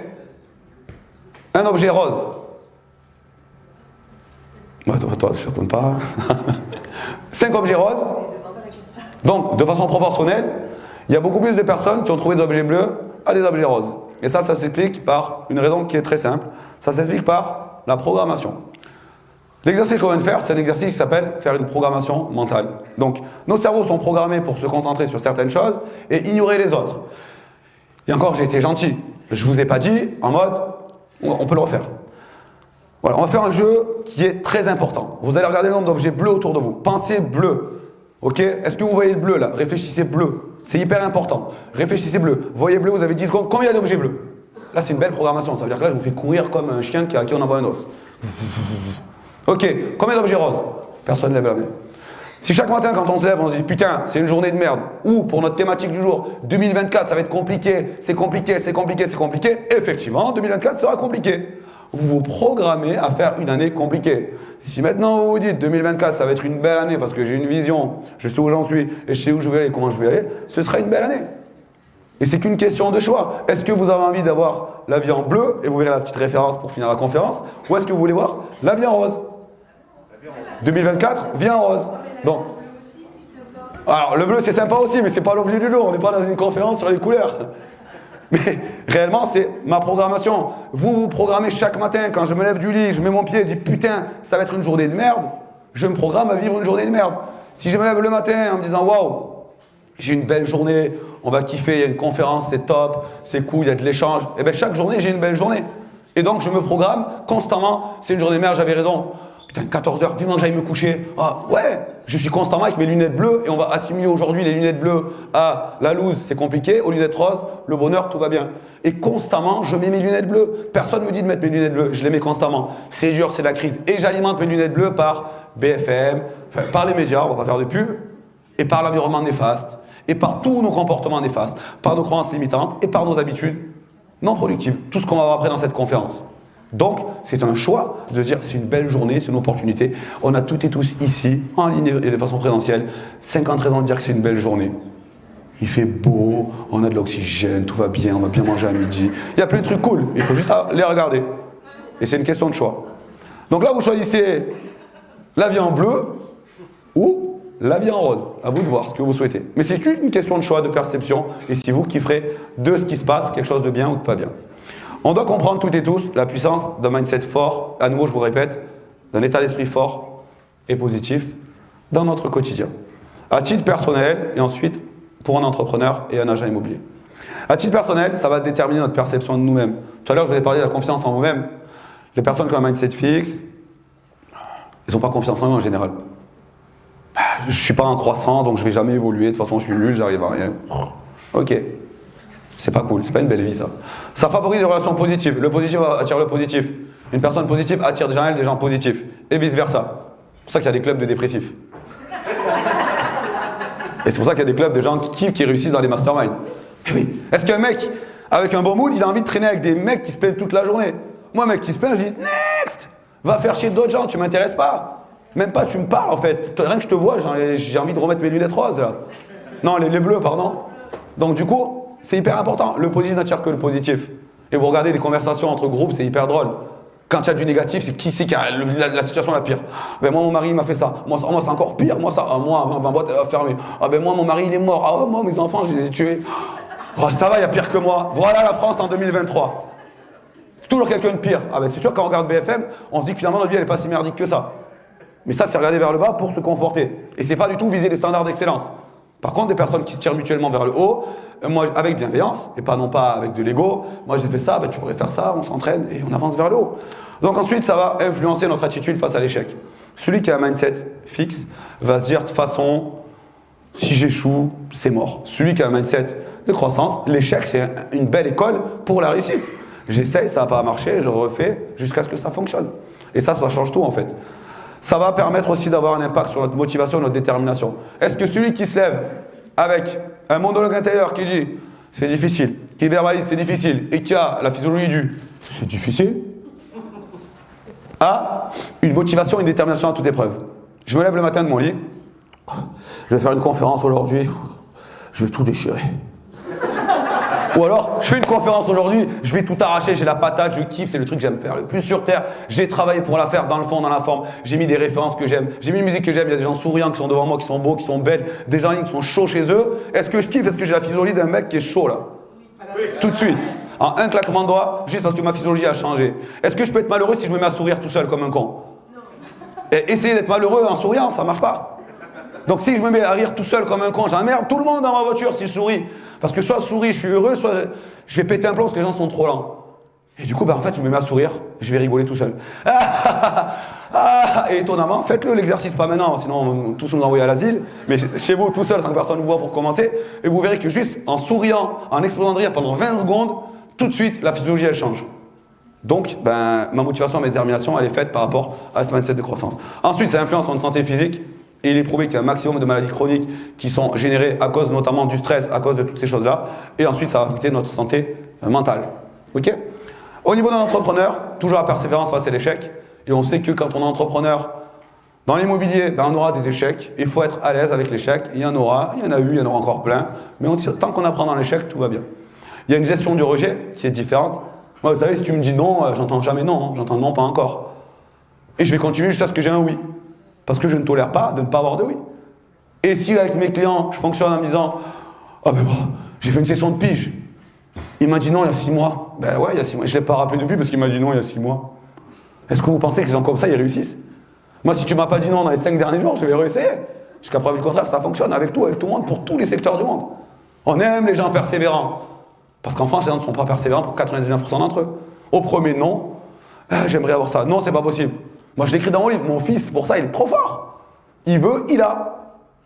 S1: un objet rose? Bah, toi, je ne compte pas. 5 objets roses. Donc, de façon proportionnelle, il y a beaucoup plus de personnes qui ont trouvé des objets bleus à des objets roses. Et ça s'explique par une raison qui est très simple. Ça s'explique par la programmation. L'exercice qu'on vient de faire, c'est un exercice qui s'appelle faire une programmation mentale. Donc, nos cerveaux sont programmés pour se concentrer sur certaines choses et ignorer les autres. Et encore, j'ai été gentil. Je ne vous ai pas dit en mode, on peut le refaire. Voilà, on va faire un jeu qui est très important. Vous allez regarder le nombre d'objets bleus autour de vous. Pensez bleu. Ok? Est-ce que vous voyez le bleu là? Réfléchissez bleu. C'est hyper important. Réfléchissez bleu. Voyez bleu, vous avez 10 secondes. Combien d'objets bleus? Là, c'est une belle programmation. Ça veut dire que là, je vous fais courir comme un chien à qui on envoie un os. Ok. Combien d'objets roses? Personne ne lève la main. Si chaque matin, quand on se lève, on se dit putain, c'est une journée de merde, ou pour notre thématique du jour, 2024, ça va être compliqué, c'est compliqué, c'est compliqué, c'est compliqué, effectivement, 2024 sera compliqué. Vous vous programmez à faire une année compliquée. Si maintenant vous vous dites 2024 ça va être une belle année parce que j'ai une vision, je sais où j'en suis et je sais où je vais aller et comment je vais aller, ce sera une belle année. Et c'est qu'une question de choix. Est-ce que vous avez envie d'avoir la vie en bleu, et vous verrez la petite référence pour finir la conférence, ou est-ce que vous voulez voir la vie en rose? 2024, vie en rose. Donc, alors le bleu c'est sympa aussi, mais c'est pas l'objet du jour, on n'est pas dans une conférence sur les couleurs. Mais réellement, c'est ma programmation. Vous vous programmez chaque matin, quand je me lève du lit, je mets mon pied et dis putain, ça va être une journée de merde. Je me programme à vivre une journée de merde. Si je me lève le matin en me disant waouh, j'ai une belle journée, on va kiffer, il y a une conférence, c'est top, c'est cool, il y a de l'échange, et bien chaque journée, j'ai une belle journée. Et donc, je me programme constamment, c'est une journée de merde, j'avais raison. Putain, 14h, vivement que j'aille me coucher. Ah ouais, je suis constamment avec mes lunettes bleues et on va assimiler aujourd'hui les lunettes bleues à la loose, c'est compliqué, aux lunettes roses, le bonheur, tout va bien. Et constamment, je mets mes lunettes bleues. Personne ne me dit de mettre mes lunettes bleues, je les mets constamment. C'est dur, c'est la crise. Et j'alimente mes lunettes bleues par BFM, enfin, par les médias, on va pas faire de pub, et par l'environnement néfaste, et par tous nos comportements néfastes, par nos croyances limitantes et par nos habitudes non productives. Tout ce qu'on va voir après dans cette conférence. Donc, c'est un choix de dire c'est une belle journée, c'est une opportunité. On a toutes et tous ici, en ligne et de façon présentielle, 50 raisons de dire que c'est une belle journée. Il fait beau, on a de l'oxygène, tout va bien, on va bien manger à midi. Il y a plein de trucs cool, il faut juste les regarder. Et c'est une question de choix. Donc là, vous choisissez la vie en bleu ou la vie en rose. À vous de voir ce que vous souhaitez. Mais c'est une question de choix, de perception, et c'est vous qui ferez de ce qui se passe quelque chose de bien ou de pas bien. On doit comprendre toutes et tous la puissance d'un mindset fort, à nouveau je vous répète, d'un état d'esprit fort et positif dans notre quotidien. À titre personnel et ensuite pour un entrepreneur et un agent immobilier. À titre personnel, ça va déterminer notre perception de nous-mêmes. Tout à l'heure je vous ai parlé de la confiance en vous-même. Les personnes qui ont un mindset fixe, ils n'ont pas confiance en eux en général. je suis pas un croissant, donc je vais jamais évoluer. De toute façon, je suis nul, j'arrive à rien. Ok. C'est pas cool, c'est pas une belle vie ça. Ça favorise les relations positives. Le positif attire le positif. Une personne positive attire déjà elle des gens positifs. Et vice versa. C'est pour ça qu'il y a des clubs de dépressifs. Et c'est pour ça qu'il y a des clubs de gens qui kiffent, qui réussissent dans les masterminds. Eh oui. Est-ce qu'un mec avec un bon mood, il a envie de traîner avec des mecs qui se plaignent toute la journée? Moi, un mec qui se plaint, je dis next. Va faire chier d'autres gens, tu m'intéresses pas. Même pas, tu me parles en fait. Rien que je te vois, j'ai envie de remettre mes lunettes roses là. Non, les bleus, pardon. Donc du coup, c'est hyper important. Le positif n'attire que le positif. Et vous regardez des conversations entre groupes, c'est hyper drôle. Quand il y a du négatif, c'est qui c'est qui a la situation la pire? Ben moi, mon mari m'a fait ça. Moi c'est encore pire. Moi, ma boîte elle va fermer. Ah ben moi, mon mari il est mort. Ah moi, mes enfants, je les ai tués. Oh, ça va, il y a pire que moi. Voilà la France en 2023. Toujours quelqu'un de pire. Ah ben c'est sûr, quand on regarde BFM, on se dit que finalement notre vie elle est pas si merdique que ça. Mais ça, c'est regarder vers le bas pour se conforter. Et c'est pas du tout viser les standards d'excellence. Par contre, des personnes qui se tirent mutuellement vers le haut, moi, avec bienveillance, et pas non pas avec de l'ego, moi j'ai fait ça, ben, tu pourrais faire ça, on s'entraîne et on avance vers le haut. Donc ensuite, ça va influencer notre attitude face à l'échec. Celui qui a un mindset fixe va se dire de toute façon, si j'échoue, c'est mort. Celui qui a un mindset de croissance, l'échec c'est une belle école pour la réussite. J'essaye, ça n'a pas marché, je refais jusqu'à ce que ça fonctionne. Et ça change tout en fait. Ça va permettre aussi d'avoir un impact sur notre motivation, notre détermination. Est-ce que celui qui se lève avec un monologue intérieur qui dit c'est difficile, qui verbalise c'est difficile et qui a la physiologie du c'est difficile, a une motivation et une détermination à toute épreuve? Je me lève le matin de mon lit, je vais faire une conférence aujourd'hui, je vais tout déchirer. Ou alors, je fais une conférence aujourd'hui, je vais tout arracher, j'ai la patate, je kiffe, c'est le truc que j'aime faire le plus sur terre. J'ai travaillé pour la faire dans le fond, dans la forme. J'ai mis des références que j'aime, j'ai mis une musique que j'aime, il y a des gens souriants qui sont devant moi, qui sont beaux, qui sont belles, des gens qui sont chauds chez eux. Est-ce que je kiffe? Est-ce que j'ai la physiologie d'un mec qui est chaud là? Tout de suite. En un claquement de doigts, juste parce que ma physiologie a changé. Est-ce que je peux être malheureux si je me mets à sourire tout seul comme un con? Et essayer d'être malheureux en souriant, ça marche pas. Donc si je me mets à rire tout seul comme un con, j'emmerde tout le monde dans ma voiture si je souris. Parce que soit je souris, je suis heureux, soit je vais péter un plomb parce que les gens sont trop lents. Et du coup, en fait, je me mets à sourire, je vais rigoler tout seul. Et étonnamment, faites-le l'exercice, pas maintenant, sinon on va tous nous envoyer à l'asile. Mais chez vous, tout seul, sans que personne vous voit pour commencer. Et vous verrez que juste en souriant, en explosant de rire pendant 20 secondes, tout de suite, la physiologie, elle change. Donc, ma motivation, ma détermination, elle est faite par rapport à ce mindset de croissance. Ensuite, ça influence notre santé physique. Et il est prouvé qu'il y a un maximum de maladies chroniques qui sont générées à cause notamment du stress, à cause de toutes ces choses-là. Et ensuite, ça va affecter notre santé mentale. Ok? Au niveau d'un entrepreneur, toujours la persévérance face à l'échec. Et on sait que quand on est entrepreneur, dans l'immobilier, on aura des échecs. Il faut être à l'aise avec l'échec. Il y en aura, il y en a eu, il y en aura encore plein. Mais tant qu'on apprend dans l'échec, tout va bien. Il y a une gestion du rejet qui est différente. Moi, vous savez, si tu me dis non, j'entends jamais non. Hein. J'entends non, pas encore. Et je vais continuer jusqu'à ce que j'ai un oui. Parce que je ne tolère pas de ne pas avoir de oui. Et si avec mes clients, je fonctionne en me disant « Ah ben bon, j'ai fait une session de pige. Il m'a dit non il y a 6 mois. » Ben ouais, il y a 6 mois. Je ne l'ai pas rappelé depuis parce qu'il m'a dit non il y a 6 mois. Est-ce que vous pensez que ces gens comme ça, ils réussissent? Moi, si tu ne m'as pas dit non dans les 5 derniers jours, je vais réessayer. Jusqu'à preuve du contraire, ça fonctionne avec tout le monde, pour tous les secteurs du monde. On aime les gens persévérants. Parce qu'en France, les gens ne sont pas persévérants pour 99% d'entre eux. Au premier non, j'aimerais avoir ça. Non, c'est pas possible. Moi, je l'écris dans mon livre. Mon fils, pour ça, il est trop fort. Il veut, il a.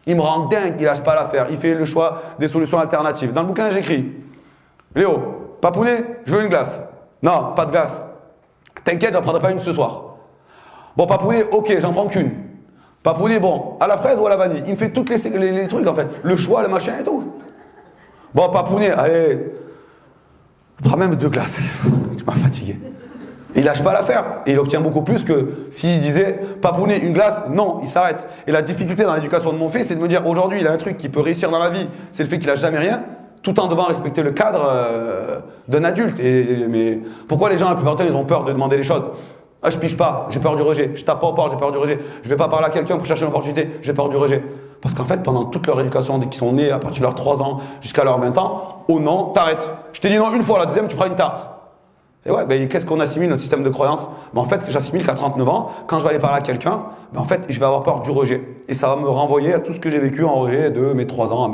S1: Il me rend dingue, il lâche pas l'affaire. Il fait le choix des solutions alternatives. Dans le bouquin, j'écris Léo, papounet, je veux une glace. Non, pas de glace. T'inquiète, j'en prendrai pas une ce soir. Bon, papounet, ok, j'en prends qu'une. Papounet, bon, à la fraise ou à la vanille. Il me fait tous les trucs en fait. Le choix, le machin et tout. Bon, papounet, allez. Je prends même 2 glaces. Tu m'as fatigué. Il lâche pas l'affaire. Et il obtient beaucoup plus que s'il disait papounet, une glace, non, il s'arrête. Et la difficulté dans l'éducation de mon fils, c'est de me dire aujourd'hui, il a un truc qui peut réussir dans la vie, c'est le fait qu'il a jamais rien, tout en devant respecter le cadre d'un adulte. Mais pourquoi les gens, la plupart du temps, ils ont peur de demander les choses? Ah, je pige pas, j'ai peur du rejet. Je tape pas aux portes, j'ai peur du rejet. Je vais pas parler à quelqu'un pour chercher une opportunité, j'ai peur du rejet. Parce qu'en fait, pendant toute leur éducation, dès qu'ils sont nés, à partir de leurs 3 ans jusqu'à leurs 20 ans, oh non, t'arrêtes. Je t'ai dit non une fois, la deuxième, tu prends une tarte. Et ouais, ben, qu'est-ce qu'on assimile notre système de croyance? Ben, en fait, j'assimile qu'à 39 ans, quand je vais aller parler à quelqu'un, ben, en fait, je vais avoir peur du rejet. Et ça va me renvoyer à tout ce que j'ai vécu en rejet de mes 3 ans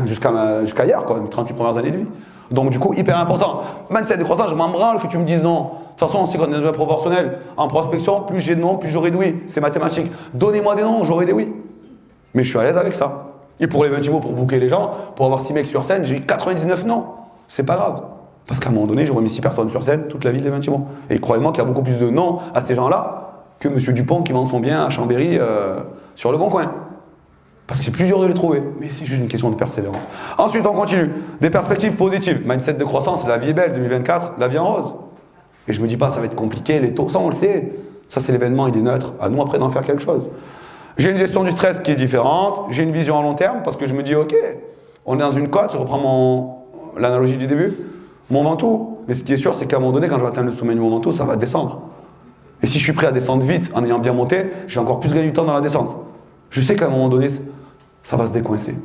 S1: jusqu'à hier, quoi, mes 38 premières années de vie. Donc, du coup, hyper important. Mindset de croissance, je m'en branle que tu me dises non. De toute façon, on sait qu'on est dans un proportionnel. En prospection, plus j'ai de non, plus j'aurai de oui. C'est mathématique. Donnez-moi des noms, j'aurai des oui. Mais je suis à l'aise avec ça. Et pour les 20 mots, pour booker les gens, pour avoir 6 mecs sur scène, j'ai 99 non. C'est pas grave. Parce qu'à un moment donné, j'aurais mis 6 personnes sur scène, toute la ville des 20 mots. Et croyez-moi qu'il y a beaucoup plus de non à ces gens-là que Monsieur Dupont qui vend son bien à Chambéry sur le bon coin. Parce que c'est plus dur de les trouver. Mais c'est juste une question de persévérance. Ensuite, on continue. Des perspectives positives. Mindset de croissance, la vie est belle, 2024, la vie en rose. Et je me dis pas, ça va être compliqué, les taux, ça on le sait. Ça c'est l'événement, il est neutre. À nous après d'en faire quelque chose. J'ai une gestion du stress qui est différente. J'ai une vision à long terme parce que je me dis, ok, on est dans une cote, je reprends l'analogie du début, mon Ventoux. Mais ce qui est sûr, c'est qu'à un moment donné, quand je vais atteindre le sommet du Mont Ventoux, ça va descendre. Et si je suis prêt à descendre vite en ayant bien monté, je vais encore plus gagner du temps dans la descente. Je sais qu'à un moment donné, ça va se décoincer.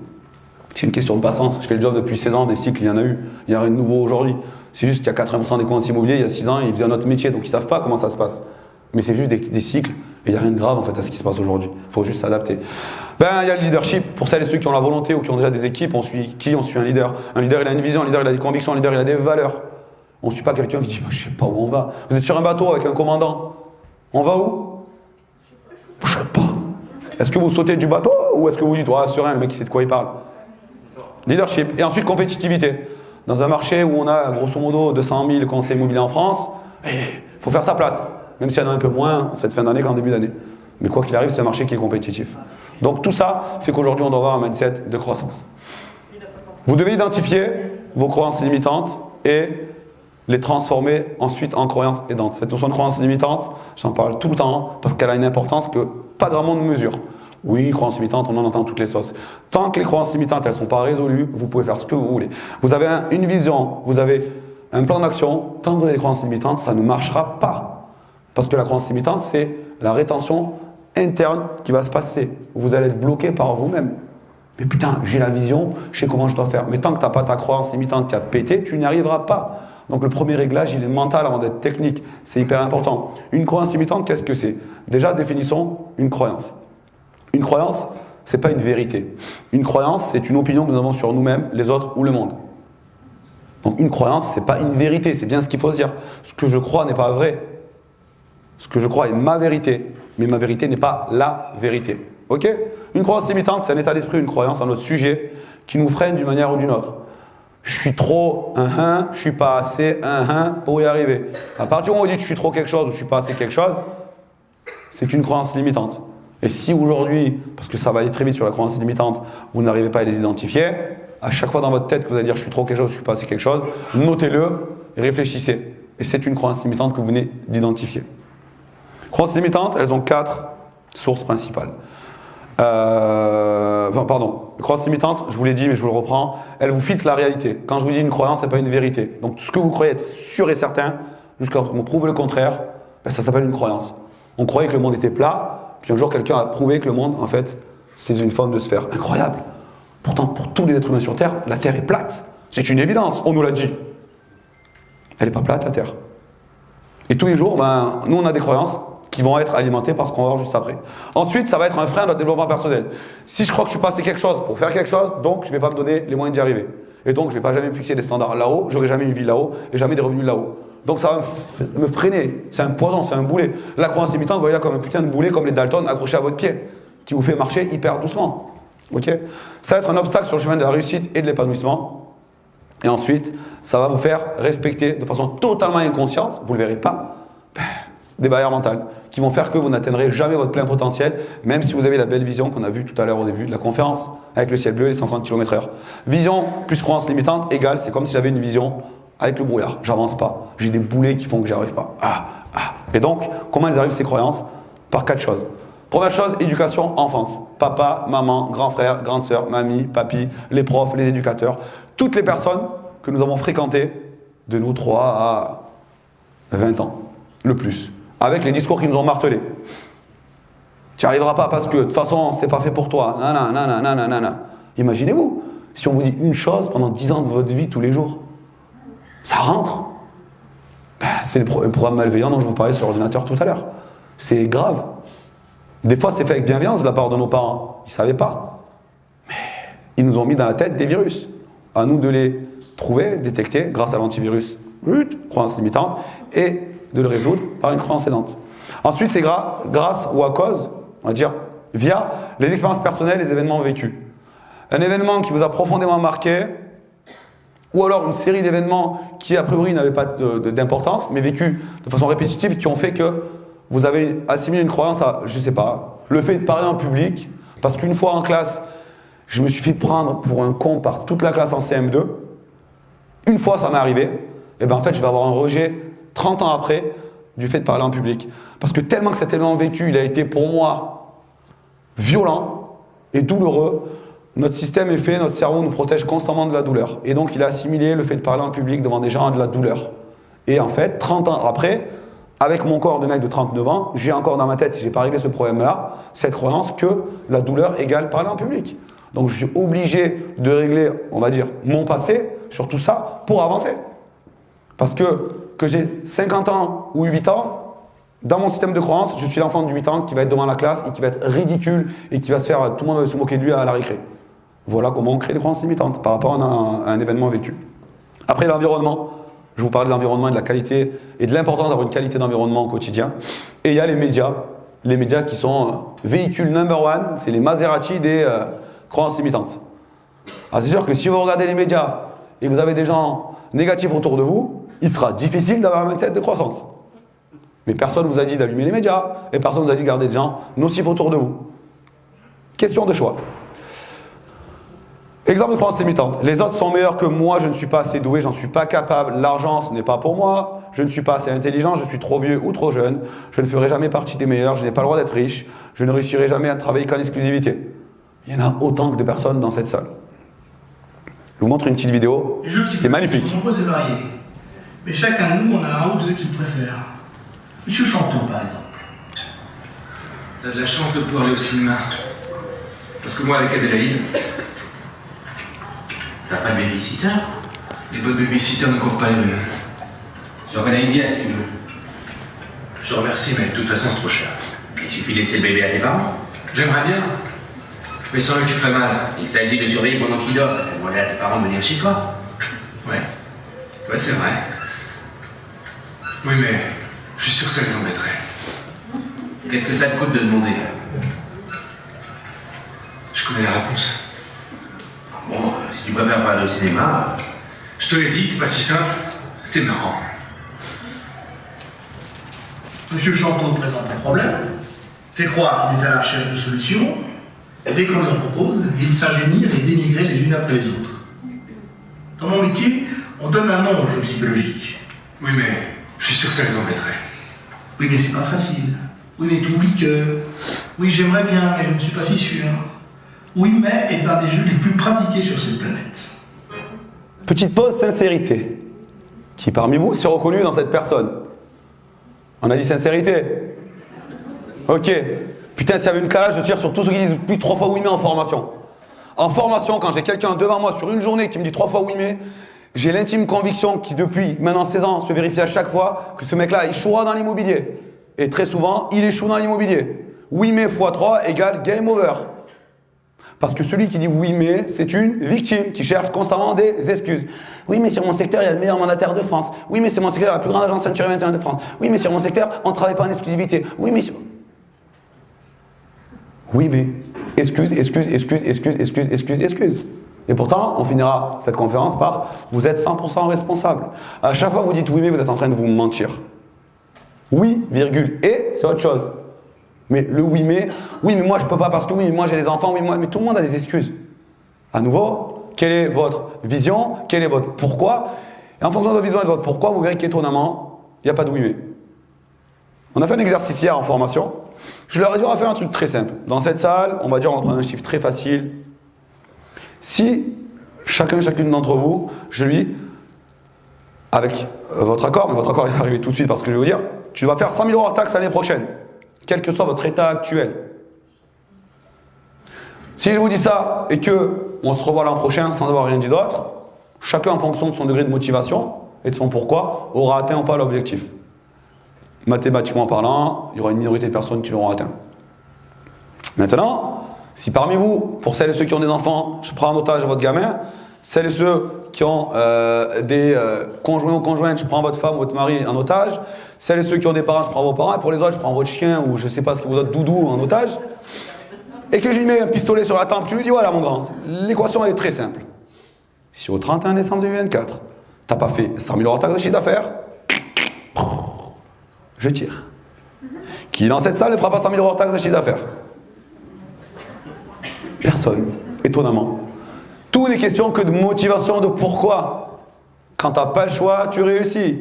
S1: C'est une question de patience. Je fais le job depuis 16 ans, des cycles, il y en a eu. Il y a rien de nouveau aujourd'hui. C'est juste qu'il y a 80% des conseillers immobiliers, il y a 6 ans, ils faisaient un autre métier, donc ils ne savent pas comment ça se passe. Mais c'est juste des cycles, et il n'y a rien de grave en fait à ce qui se passe aujourd'hui. Il faut juste s'adapter. Il y a le leadership. Pour celles et ceux qui ont la volonté ou qui ont déjà des équipes, on suit qui? On suit un leader. Un leader, il a une vision, un leader, il a des convictions, un leader, il a des valeurs. On ne suit pas quelqu'un qui dit je ne sais pas où on va. Vous êtes sur un bateau avec un commandant. On va où? Je ne sais pas. Est-ce que vous sautez du bateau ou est-ce que vous dites serein, le mec il sait de quoi il parle? Leadership. Et ensuite compétitivité. Dans un marché où on a grosso modo 200 000 conseillers immobiliers en France, il faut faire sa place. Même s'il y en a un peu moins en cette fin d'année qu'en début d'année. Mais quoi qu'il arrive, c'est un marché qui est compétitif. Donc tout ça fait qu'aujourd'hui, on doit avoir un mindset de croissance. Vous devez identifier vos croyances limitantes et les transformer ensuite en croyances aidantes. Cette notion de croyance limitante, j'en parle tout le temps parce qu'elle a une importance que pas grand monde mesure. Oui, croyances limitantes, on en entend toutes les sauces. Tant que les croyances limitantes, elles ne sont pas résolues, vous pouvez faire ce que vous voulez. Vous avez une vision, vous avez un plan d'action. Tant que vous avez des croyances limitantes, ça ne marchera pas. Parce que la croyance limitante, c'est la rétention interne qui va se passer. Vous allez être bloqué par vous-même. Mais putain, j'ai la vision, je sais comment je dois faire. Mais tant que tu n'as pas ta croyance limitante qui a pété, tu n'y arriveras pas. Donc le premier réglage, il est mental avant d'être technique. C'est hyper important. Une croyance limitante, qu'est-ce que c'est? Déjà, définissons une croyance. Une croyance, ce n'est pas une vérité. Une croyance, c'est une opinion que nous avons sur nous-mêmes, les autres ou le monde. Donc une croyance, ce n'est pas une vérité, c'est bien ce qu'il faut se dire. Ce que je crois n'est pas vrai. Ce que je crois est ma vérité, mais ma vérité n'est pas la vérité. Ok? Une croyance limitante, c'est un état d'esprit, une croyance à notre sujet qui nous freine d'une manière ou d'une autre. Je suis trop je suis pas assez pour y arriver. À partir du moment où on dit que je suis trop quelque chose ou je suis pas assez quelque chose, c'est une croyance limitante. Et si aujourd'hui, parce que ça va aller très vite sur la croyance limitante, vous n'arrivez pas à les identifier, à chaque fois dans votre tête que vous allez dire je suis trop quelque chose, je suis pas assez quelque chose, notez-le et réfléchissez. Et c'est une croyance limitante que vous venez d'identifier. Croyances limitantes, elles ont 4 sources principales. Croyances limitantes, je vous l'ai dit, mais je vous le reprends, elles vous filtrent la réalité. Quand je vous dis une croyance, ce n'est pas une vérité. Donc ce que vous croyez être sûr et certain, jusqu'à ce qu'on prouve le contraire, ça s'appelle une croyance. On croyait que le monde était plat, puis un jour quelqu'un a prouvé que le monde, en fait, c'était une forme de sphère. Incroyable. Pourtant, pour tous les êtres humains sur Terre, la Terre est plate. C'est une évidence, on nous l'a dit. Elle n'est pas plate, la Terre. Et tous les jours, nous on a des croyances qui vont être alimentés par ce qu'on va voir juste après. Ensuite, ça va être un frein à notre développement personnel. Si je crois que je suis pas assez quelque chose pour faire quelque chose, donc je ne vais pas me donner les moyens d'y arriver. Et donc, je ne vais pas jamais me fixer des standards là-haut, j'aurai jamais une vie là-haut et jamais des revenus là-haut. Donc ça va me freiner. C'est un poison, c'est un boulet. La croyance limitante, vous voyez là comme un putain de boulet, comme les Dalton accrochés à votre pied, qui vous fait marcher hyper doucement. Ok? Ça va être un obstacle sur le chemin de la réussite et de l'épanouissement. Et ensuite, ça va vous faire respecter de façon totalement inconsciente, vous ne le verrez pas, des barrières mentales qui vont faire que vous n'atteindrez jamais votre plein potentiel, même si vous avez la belle vision qu'on a vue tout à l'heure au début de la conférence, avec le ciel bleu et les 130 km/h. Vision plus croyance limitante égale, c'est comme si j'avais une vision avec le brouillard. J'avance pas. J'ai des boulets qui font que j'y arrive pas. Et donc, comment elles arrivent ces croyances? Par 4 choses. Première chose, éducation, enfance. Papa, maman, grand frère, grande sœur, mamie, papy, les profs, les éducateurs. Toutes les personnes que nous avons fréquentées de nous 3 à 20 ans, le plus. Avec les discours qui nous ont martelés. Tu n'y arriveras pas parce que de toute façon, c'est pas fait pour toi. Imaginez-vous, si on vous dit une chose pendant 10 ans de votre vie tous les jours, ça rentre. C'est le programme malveillant dont je vous parlais sur l'ordinateur tout à l'heure. C'est grave. Des fois, c'est fait avec bienveillance de la part de nos parents. Ils ne savaient pas. Mais ils nous ont mis dans la tête des virus. À nous de les trouver, détecter grâce à l'antivirus, croyance limitante, et de le résoudre par une croyance aidante. Ensuite, c'est grâce ou à cause, on va dire, via les expériences personnelles, les événements vécus. Un événement qui vous a profondément marqué, ou alors une série d'événements qui a priori n'avaient pas d'importance, mais vécus de façon répétitive, qui ont fait que vous avez assimilé une croyance à, je sais pas, le fait de parler en public, parce qu'une fois en classe, je me suis fait prendre pour un con par toute la classe en CM2. Une fois ça m'est arrivé, et bien en fait je vais avoir un rejet 30 ans après du fait de parler en public. Parce que tellement que cet événement vécu, il a été pour moi violent et douloureux, notre système est fait, notre cerveau nous protège constamment de la douleur. Et donc il a assimilé le fait de parler en public devant des gens à de la douleur. Et en fait, 30 ans après, avec mon corps de mec de 39 ans, j'ai encore dans ma tête, si j'ai pas réglé ce problème-là, cette croyance que la douleur égale parler en public. Donc je suis obligé de régler, on va dire, mon passé sur tout ça pour avancer. Parce que j'ai 50 ans ou 8 ans, dans mon système de croyance, je suis l'enfant de 8 ans qui va être devant la classe et qui va être ridicule et qui va se faire, tout le monde va se moquer de lui à la récré. Voilà comment on crée des croyances limitantes par rapport à un événement vécu. Après l'environnement, je vous parlais de l'environnement et de la qualité et de l'importance d'avoir une qualité d'environnement au quotidien. Et il y a les médias qui sont véhicules number one, c'est les Maserati des croyances limitantes. Alors c'est sûr que si vous regardez les médias et que vous avez des gens négatifs autour de vous, il sera difficile d'avoir un mindset de croissance. Mais personne ne vous a dit d'allumer les médias et personne ne vous a dit de garder des gens nocifs autour de vous. Question de choix. Exemple de croyance limitante. Les autres sont meilleurs que moi, je ne suis pas assez doué, j'en suis pas capable, l'argent ce n'est pas pour moi, je ne suis pas assez intelligent, je suis trop vieux ou trop jeune, je ne ferai jamais partie des meilleurs, je n'ai pas le droit d'être riche, je ne réussirai jamais à travailler qu'en exclusivité. Il y en a autant que de personnes dans cette salle. Je vous montre une petite vidéo qui est magnifique.
S4: Sont nombreux et variés. Mais chacun de nous, on a un ou deux qu'il préfère. Monsieur Chanton, par exemple.
S5: T'as de la chance de pouvoir aller au cinéma. Parce que moi, avec Adélaïde,
S3: T'as pas de babysitter?
S5: les bonnes babysitters ne courent pas les rues.
S3: J'en connais une dièse, si tu veux.
S5: Je remercie, mais de toute façon, c'est trop cher.
S3: Il suffit de laisser le bébé à tes parents.
S5: J'aimerais bien, mais sans lui, tu ferais mal.
S3: Il s'agit de surveiller pendant qu'il dort. T'as demandé à tes parents de venir chez toi.
S5: Ouais, c'est vrai. Oui, mais je suis sûr que ça les embêterait.
S3: Qu'est-ce que ça te coûte de demander?
S5: Je connais la réponse.
S3: Bon, si tu préfères pas aller au cinéma...
S5: Je te l'ai dit, c'est pas si simple. T'es marrant.
S4: Monsieur Chanton présente un problème, fait croire qu'il est à la recherche de solutions, et dès qu'on lui en propose, il s'ingénie à les dénigrer les unes après les autres. Dans mon métier, on donne un nom aux jeux psychologiques.
S5: Oui, mais je suis sûr que ça les embêterait.
S4: Oui, mais c'est pas facile. Oui, mais tu oublies que... Oui, j'aimerais bien, mais je ne suis pas si sûr. Oui, mais est un des jeux les plus pratiqués sur cette planète.
S1: Petite pause sincérité. Qui parmi vous s'est reconnu dans cette personne? On a dit sincérité. Ok. Putain, s'il y avait une cage, je tire sur tous ceux qui disent plus 3 fois oui mais en formation. En formation, quand j'ai quelqu'un devant moi sur une journée qui me dit 3 fois oui mais, j'ai l'intime conviction qui depuis maintenant 16 ans se vérifie à chaque fois que ce mec-là échouera dans l'immobilier. Et très souvent, il échoue dans l'immobilier. Oui mais x 3 égale game over. Parce que celui qui dit oui mais, c'est une victime qui cherche constamment des excuses. Oui mais sur mon secteur, il y a le meilleur mandataire de France. Oui mais sur mon secteur, la plus grande agence ceinture 21 de France. Oui mais sur mon secteur, on ne travaille pas en exclusivité. Oui mais sur... Oui mais, excuse. Et pourtant, on finira cette conférence par vous êtes 100% responsable. À chaque fois que vous dites oui mais, vous êtes en train de vous mentir. Oui, virgule, et c'est autre chose. Mais le oui mais moi je peux pas parce que oui mais moi j'ai des enfants, oui moi, mais tout le monde a des excuses. À nouveau, quelle est votre vision, quel est votre pourquoi? Et en fonction de votre vision et de votre pourquoi, vous verrez qu'étonnamment, il n'y a pas de oui mais. On a fait un exercice hier en formation. Je leur ai dit on va faire un truc très simple. Dans cette salle, on va dire on va prendre un chiffre très facile. Si chacune d'entre vous, je lui, avec votre accord, mais votre accord est arrivé tout de suite parce que je vais vous dire, tu vas faire 100 000 € en taxes l'année prochaine. Quel que soit votre état actuel. Si je vous dis ça et que on se revoit l'an prochain sans avoir rien dit d'autre, chacun en fonction de son degré de motivation et de son pourquoi aura atteint ou pas l'objectif. Mathématiquement parlant, il y aura une minorité de personnes qui l'auront atteint. Maintenant, si parmi vous, pour celles et ceux qui ont des enfants, je prends en otage votre gamin, celles et ceux qui ont des conjoints ou conjointes, je prends votre femme ou votre mari en otage. Celles et ceux qui ont des parents, je prends vos parents. Et pour les autres, je prends votre chien ou je ne sais pas ce que vous autres, doudou en otage. et que je lui mets un pistolet sur la tempe, je lui dis voilà mon grand, l'équation elle est très simple. Si au 31 décembre 2024, t'as pas fait 100 000 € de taxe de chiffre d'affaires, je tire. Qui dans cette salle ne fera pas 100 000 € de taxe de chiffre d'affaires? Personne, étonnamment. Tout des questions que de motivation, de pourquoi. Quand t'as pas le choix, tu réussis.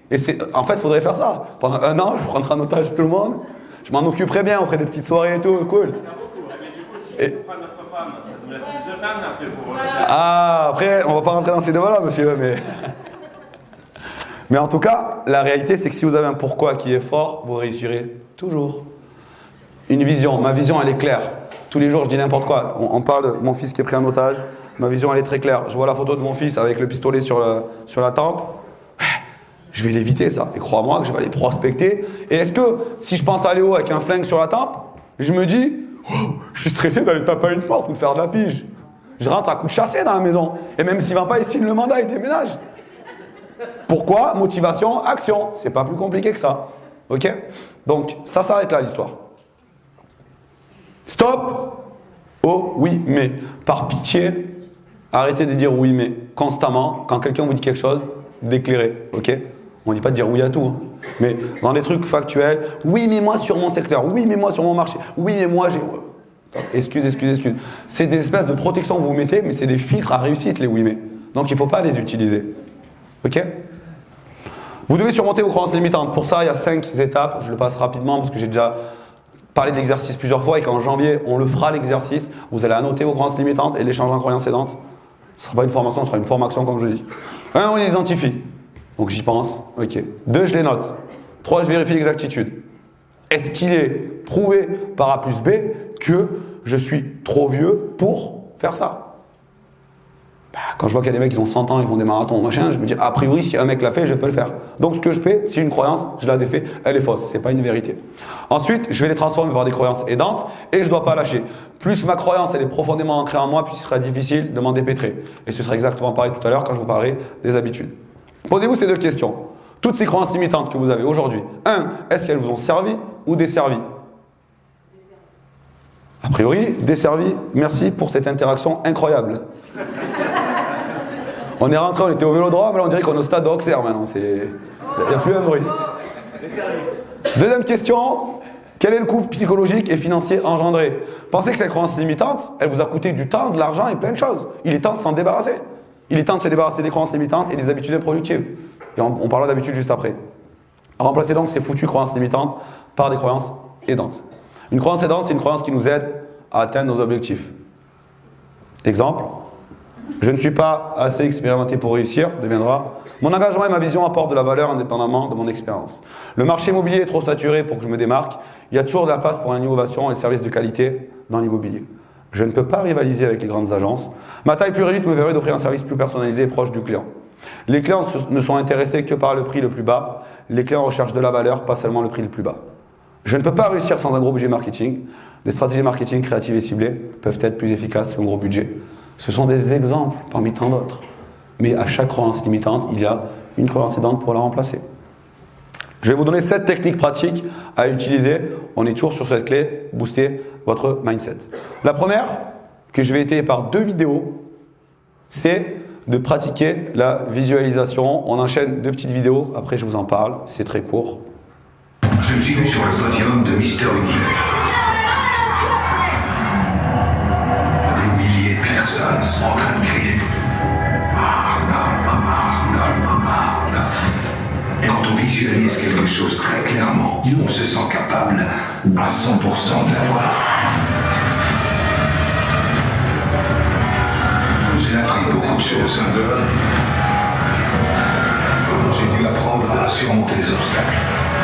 S1: Et en fait, il faudrait faire ça. Pendant 1 an, je prendrai en otage tout le monde. Je m'en occuperai bien, on ferait des petites soirées et tout, cool.
S6: Mais du coup, si on prend notre femme, ça nous laisse plus de temps après pour...
S1: Ah, après, on va pas rentrer dans ces débats-là, monsieur, mais... Mais en tout cas, la réalité, c'est que si vous avez un pourquoi qui est fort, vous réussirez toujours. Une vision. Ma vision, elle est claire. Tous les jours, je dis n'importe quoi. On parle de mon fils qui est pris en otage. Ma vision, elle est très claire. Je vois la photo de mon fils avec le pistolet sur la tempe. Je vais l'éviter, ça. Et crois-moi que je vais aller prospecter. Et est-ce que, si je pense à Léo avec un flingue sur la tempe, je me dis, oh, je suis stressé d'aller taper à une porte ou de faire de la pige. Je rentre à coup de chassé dans la maison. Et même s'il ne va pas, il signe le mandat, il déménage. Pourquoi? Motivation, action. C'est pas plus compliqué que ça. Ok? Donc, ça s'arrête là, l'histoire. Stop! Oh, oui, mais. Par pitié, arrêtez de dire oui, mais. Constamment, quand quelqu'un vous dit quelque chose, d'éclairer. Ok? On ne dit pas de dire oui à tout. Hein. Mais dans des trucs factuels, oui, mais moi sur mon secteur, oui, mais moi sur mon marché, oui, mais moi j'ai. Excuse. C'est des espèces de protection que vous mettez, mais c'est des filtres à réussite, les oui, mais. Donc il ne faut pas les utiliser. Ok? Vous devez surmonter vos croyances limitantes. Pour ça, il y a 5 étapes. Je le passe rapidement parce que j'ai déjà parlé de l'exercice plusieurs fois et qu'en janvier, on le fera l'exercice. Vous allez annoter vos croyances limitantes et les changer en croyances aidantes. Ce ne sera pas une formation, ce sera une formation comme je le dis. 1, on les identifie. Donc j'y pense. Ok. 2, je les note. 3, je vérifie l'exactitude. Est-ce qu'il est prouvé par A plus B que je suis trop vieux pour faire ça? Quand je vois qu'il y a des mecs qui ont 100 ans, ils font des marathons, machin, je me dis, a priori, si un mec l'a fait, je peux le faire. Donc ce que je fais, c'est une croyance, je la défais, elle est fausse, c'est pas une vérité. Ensuite, je vais les transformer par des croyances aidantes et je ne dois pas lâcher. Plus ma croyance, elle est profondément ancrée en moi, plus il sera difficile de m'en dépêtrer. Et ce sera exactement pareil tout à l'heure quand je vous parlerai des habitudes. Posez-vous ces 2 questions. Toutes ces croyances limitantes que vous avez aujourd'hui, 1, est-ce qu'elles vous ont servi ou desservi? A priori, desservi, merci pour cette interaction incroyable. On est rentré, on était au Vélodrome, là on dirait qu'on est au stade d'Auxerre maintenant. Il n'y a plus un bruit. Deuxième question, quel est le coût psychologique et financier engendré? Pensez que cette croyance limitante, elle vous a coûté du temps, de l'argent et plein de choses. Il est temps de s'en débarrasser. Il est temps de se débarrasser des croyances limitantes et des habitudes improductives. Et on parlera d'habitudes juste après. Remplacez donc ces foutues croyances limitantes par des croyances aidantes. Une croyance aidante, c'est une croyance qui nous aide à atteindre nos objectifs. Exemple, je ne suis pas assez expérimenté pour réussir, deviendra mon engagement et ma vision apportent de la valeur indépendamment de mon expérience. Le marché immobilier est trop saturé pour que je me démarque. Il y a toujours de la place pour l'innovation et les services de qualité dans l'immobilier. Je ne peux pas rivaliser avec les grandes agences. Ma taille plus réduite me permet d'offrir un service plus personnalisé et proche du client. Les clients ne sont intéressés que par le prix le plus bas. Les clients recherchent de la valeur, pas seulement le prix le plus bas. Je ne peux pas réussir sans un gros budget marketing. Des stratégies marketing créatives et ciblées peuvent être plus efficaces qu'un gros budget. Ce sont des exemples parmi tant d'autres. Mais à chaque croyance limitante, il y a une croyance aidante pour la remplacer. Je vais vous donner 7 techniques pratiques à utiliser. On est toujours sur cette clé, booster votre mindset. La première, que je vais étayer par 2 vidéos, c'est de pratiquer la visualisation. On enchaîne 2 petites vidéos, après je vous en parle, c'est très court.
S7: Je me suis vu sur le podium de Mister Univers. Des milliers de personnes sont en train de crier. Quand on visualise quelque chose très clairement, on se sent capable à 100% de l'avoir. J'ai appris beaucoup de choses. J'ai dû apprendre à surmonter les obstacles.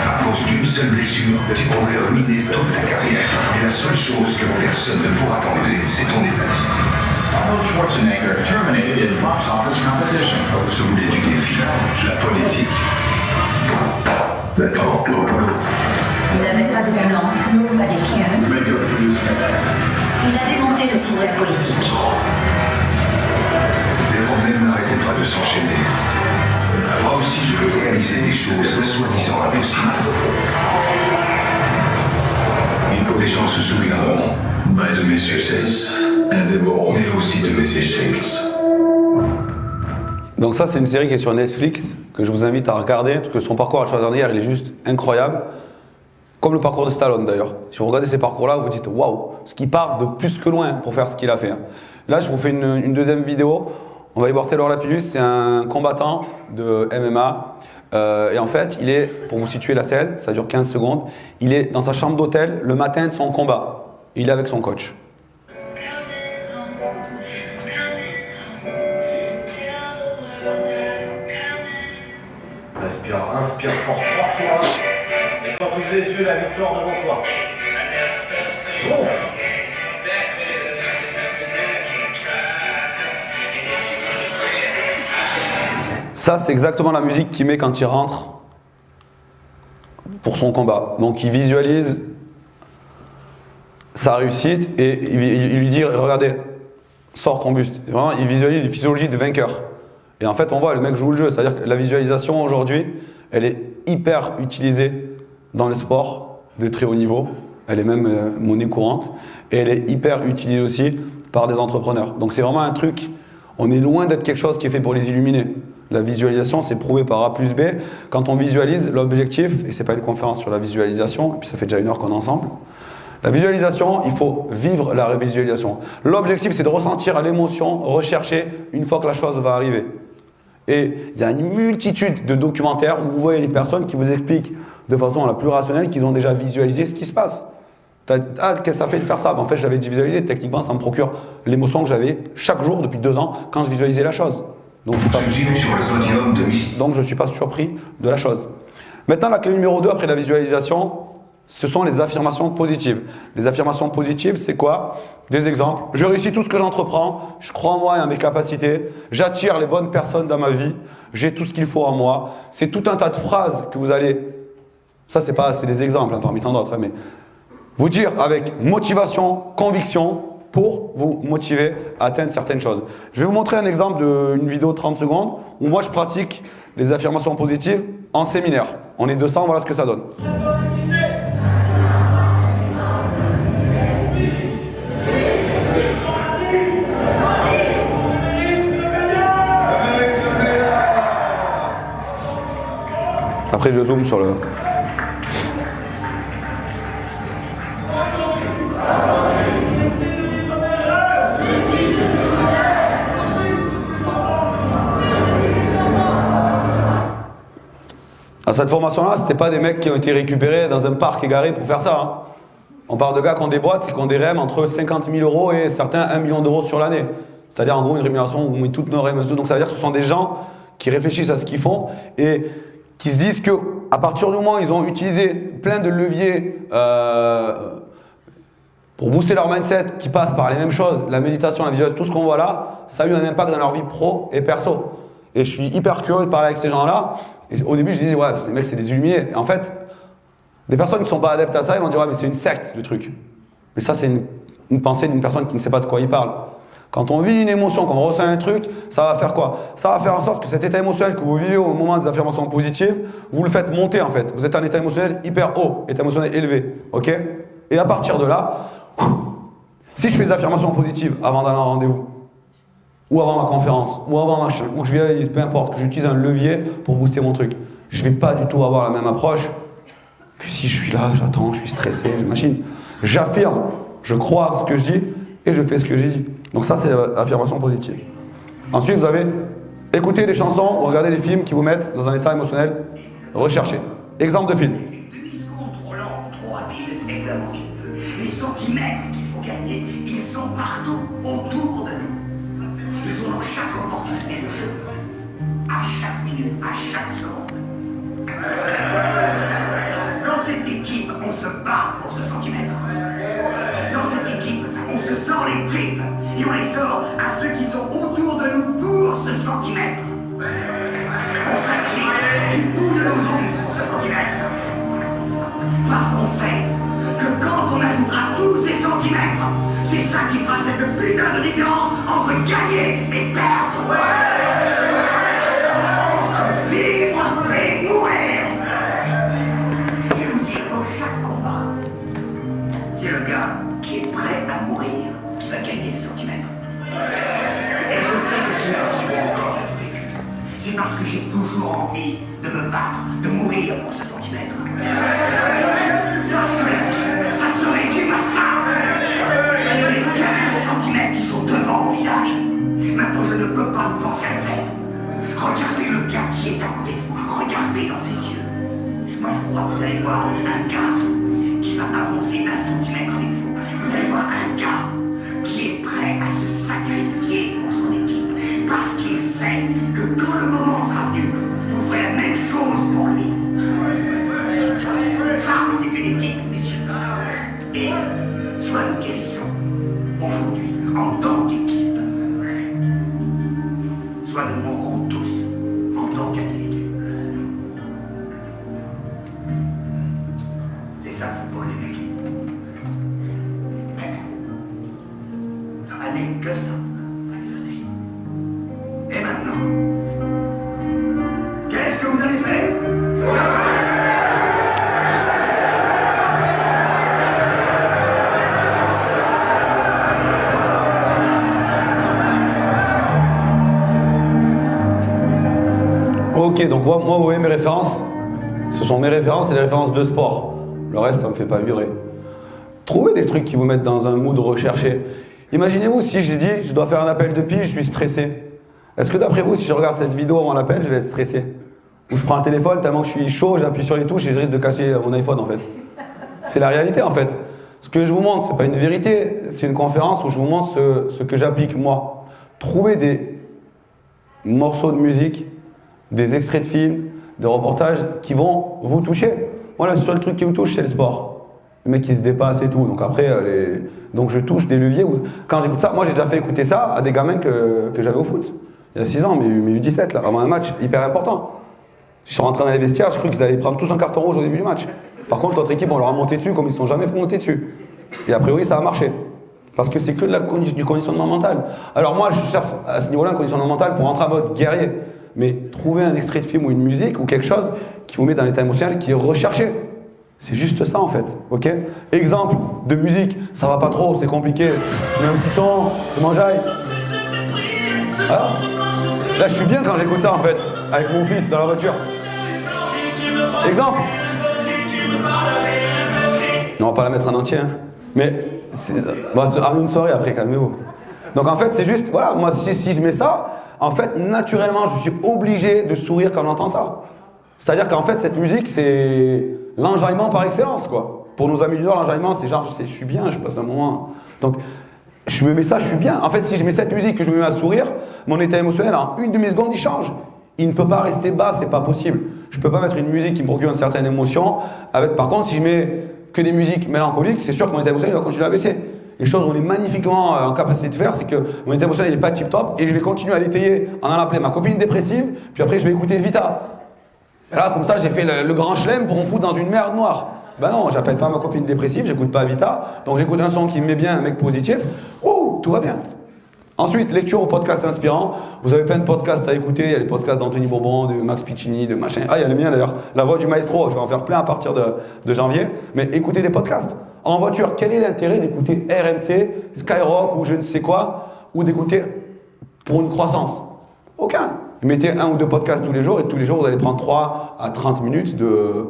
S7: À cause d'une seule blessure, tu pourrais ruiner toute ta carrière. Et la seule chose que personne ne pourra t'enlever, c'est ton épaisseur.
S8: Arnold Schwarzenegger terminated his box office competition.
S7: Je voulais du défi, de la politique. Maintenant, au boulot.
S9: Il n'avait pas de plan, pas d'équipe. Il a démonté le système politique.
S7: Les problèmes n'arrêtaient pas de s'enchaîner. Moi aussi, je veux réaliser des choses soi-disant impossibles. Une Les gens se souviendront de mes succès, mais aussi de mes échecs.
S1: Donc ça, c'est une série qui est sur Netflix, que je vous invite à regarder, parce que son parcours à Schwarzenegger, il est juste incroyable. Comme le parcours de Stallone d'ailleurs. Si vous regardez ces parcours-là, vous vous dites waouh, ce qui part de plus que loin pour faire ce qu'il a fait. Là, je vous fais une deuxième vidéo. On va y voir Taylor Lapillus, c'est un combattant de MMA. Et en fait, il est, pour vous situer la scène, ça dure 15 secondes, il est dans sa chambre d'hôtel le matin de son combat. Il est avec son coach.
S10: Respire, inspire fort 3 fois. Et quand tu ouvres les yeux, la victoire devant toi. Bon.
S1: Ça, c'est exactement la musique qu'il met quand il rentre pour son combat. Donc, il visualise sa réussite et il lui dit, regardez, sors ton buste. Et vraiment, il visualise une physiologie de vainqueur. Et en fait, on voit, le mec joue le jeu. C'est-à-dire que la visualisation, aujourd'hui, elle est hyper utilisée dans le sport de très haut niveau. Elle est même monnaie courante. Et elle est hyper utilisée aussi par des entrepreneurs. Donc, c'est vraiment un truc, on est loin d'être quelque chose qui est fait pour les illuminer. La visualisation, c'est prouvé par A plus B. Quand on visualise, l'objectif, et c'est pas une conférence sur la visualisation, et puis ça fait déjà 1 heure qu'on est ensemble, la visualisation, il faut vivre la visualisation. L'objectif, c'est de ressentir l'émotion recherchée une fois que la chose va arriver. Et il y a une multitude de documentaires où vous voyez des personnes qui vous expliquent de façon la plus rationnelle qu'ils ont déjà visualisé ce qui se passe. Ah, qu'est-ce que ça fait de faire ça? En fait, j'avais visualisé, techniquement, ça me procure l'émotion que j'avais chaque jour depuis 2 ans quand je visualisais la chose. Donc je ne suis pas surpris de la chose. Maintenant, la clé numéro 2 après la visualisation, ce sont les affirmations positives. Les affirmations positives, c'est quoi? Des exemples. Je réussis tout ce que j'entreprends, je crois en moi et en mes capacités, j'attire les bonnes personnes dans ma vie, j'ai tout ce qu'il faut en moi. C'est tout un tas de phrases que vous allez... Ça, c'est des exemples parmi tant d'autres, mais vous dire avec motivation, conviction, pour vous motiver à atteindre certaines choses. Je vais vous montrer un exemple d'une vidéo de 30 secondes où moi je pratique les affirmations positives en séminaire. On est 200, voilà ce que ça donne. Après je zoome sur le... À cette formation-là, c'était pas des mecs qui ont été récupérés dans un parc égaré pour faire ça. Hein. On parle de gars qui ont des boîtes et qui ont des REM entre 50 000 euros et certains 1 million d'euros sur l'année. C'est-à-dire en gros une rémunération où on met toutes nos REM. Donc ça veut dire que ce sont des gens qui réfléchissent à ce qu'ils font et qui se disent que à partir du moment où ils ont utilisé plein de leviers pour booster leur mindset, qui passent par les mêmes choses, la méditation, la visualisation, tout ce qu'on voit là, ça a eu un impact dans leur vie pro et perso. Et je suis hyper curieux de parler avec ces gens-là. Et au début, je disais, ouais, ces mecs, c'est des illuminés. Et en fait, des personnes qui ne sont pas adeptes à ça, ils vont dire, ouais, mais c'est une secte, le truc. Mais ça, c'est une pensée d'une personne qui ne sait pas de quoi il parle. Quand on vit une émotion, quand on ressent un truc, ça va faire quoi? Ça va faire en sorte que cet état émotionnel que vous vivez au moment des affirmations positives, vous le faites monter, en fait. Vous êtes en état émotionnel hyper haut, état émotionnel élevé. Ok? Et à partir de là, si je fais des affirmations positives avant d'aller en rendez-vous, ou avant ma conférence, ou avant machin, ou que je vais, peu importe, que j'utilise un levier pour booster mon truc, je vais pas du tout avoir la même approche que si je suis là, j'attends, je suis stressé, je machine. J'affirme, je crois à ce que je dis et je fais ce que j'ai dit. Donc ça, c'est l'affirmation positive. Ensuite, vous avez écouté des chansons ou regardé des films qui vous mettent dans un état émotionnel recherché. Exemple de film.
S11: Demi-seconde trop lent, trop rapide, et vraiment qu'il peut. Les centimètres qu'il faut gagner, ils sont partout autour de nous. Ils sont dans chaque opportunité de jeu, à chaque minute, à chaque seconde. Dans cette équipe, on se bat pour ce centimètre. Dans cette équipe, on se sort les tripes et on les sort à ceux qui sont autour de nous pour ce centimètre. On s'acquiert du bout de nos ongles pour ce centimètre. Parce qu'on sait que quand on ajoutera tous ces centimètres, c'est ça qui fera cette putain de différence entre gagner et perdre. Entre vivre et mourir. Je vais vous dire, dans chaque combat, Parce que j'ai toujours envie de me battre, de mourir pour ce centimètre. Parce que ça se résume à ça. Les 15 centimètres qui sont devant mon visage. Maintenant, je ne peux pas vous forcer à le faire. Regardez le gars qui est à côté de vous. Regardez dans ses yeux. Moi, je crois que vous allez voir un gars qui va avancer 1 centimètre avec vous. Vous allez voir un gars qui est prêt à se sacrifier pour son équipe. Parce qu'il sait que quand le moment sera venu, vous ferez la même chose pour lui. Ça, c'est une équipe, messieurs. Et soit nous guérissons aujourd'hui en tant qu'équipe, soit nous mourrons tous en tant qu'individus. C'est ça le football, les mecs. Mais ça n'est que ça. Et maintenant, qu'est-ce que vous allez faire?
S1: Ok, donc moi, vous voyez mes références, ce sont mes références et les références de sport. Le reste, ça me fait pas vibrer. Trouvez des trucs qui vous mettent dans un mood recherché. Imaginez-vous si j'ai dit, je dois faire un appel de pige, je suis stressé. Est-ce que d'après vous, si je regarde cette vidéo avant l'appel, je vais être stressé? Ou je prends un téléphone tellement que je suis chaud, j'appuie sur les touches et je risque de casser mon iPhone en fait. C'est la réalité en fait. Ce que je vous montre, c'est pas une vérité, c'est une conférence où je vous montre ce que j'applique moi. Trouvez des morceaux de musique, des extraits de films, des reportages qui vont vous toucher. Voilà, le seul truc qui me touche, c'est le sport. Le mec qui se dépasse et tout. Donc après, donc je touche des leviers. Quand j'écoute ça, moi j'ai déjà fait écouter ça à des gamins que j'avais au foot. Il y a 6 ans, mais U17, là, avant un match hyper important. Je suis rentré dans les vestiaires, j'ai cru qu'ils allaient prendre tous un carton rouge au début du match. Par contre, l'autre équipe, on leur a monté dessus comme ils ne sont jamais fait monter dessus. Et a priori, ça a marché. Parce que c'est que du conditionnement mental. Alors moi, je cherche à ce niveau-là un conditionnement mental pour rentrer en mode guerrier. Mais trouver un extrait de film ou une musique ou quelque chose qui vous met dans l'état émotionnel qui est recherché. C'est juste ça en fait, ok? Exemple de musique, ça va pas trop, c'est compliqué. Je mets un petit son, je m'enjaille. Ah. Là, je suis bien quand j'écoute ça en fait, avec mon fils dans la voiture. Exemple. Non, on va pas la mettre en entier, hein. Mais bon, amenez une soirée après, calmez-vous. Donc en fait, c'est juste, voilà, moi si je mets ça, en fait, naturellement, je suis obligé de sourire quand j'entends ça. C'est-à-dire qu'en fait, cette musique, c'est l'enjaillement par excellence, quoi. Pour nos amis du Nord, l'enjaillement, c'est genre, je suis bien, je passe un moment. Donc, je me mets ça, je suis bien. En fait, si je mets cette musique, que je me mets à sourire, mon état émotionnel, en 1 demi-seconde, il change. Il ne peut pas rester bas, c'est pas possible. Je peux pas mettre une musique qui me procure une certaine émotion. Par contre, si je mets que des musiques mélancoliques, c'est sûr que mon état émotionnel va continuer à baisser. Les choses qu'on est magnifiquement en capacité de faire, c'est que mon état émotionnel n'est pas tip-top et je vais continuer à l'étayer en allant appeler ma copine dépressive, puis après je vais écouter Vita. Et là, comme ça, j'ai fait le grand chelem pour me foutre dans une merde noire. Ben non, j'appelle pas ma copine dépressive, j'écoute pas Vita, donc j'écoute un son qui me met bien, un mec positif. Ouh, tout va bien. Ensuite, lecture au podcast inspirant. Vous avez plein de podcasts à écouter. Il y a les podcasts d'Anthony Bourbon, de Max Piccini, de machin. Ah, il y a les miens d'ailleurs. La voix du maestro, je vais en faire plein à partir de janvier. Mais écoutez des podcasts. En voiture, quel est l'intérêt d'écouter RMC, Skyrock ou je ne sais quoi, ou d'écouter pour une croissance? Aucun. Mettez 1 ou 2 podcasts tous les jours et tous les jours vous allez prendre 3 à 30 minutes de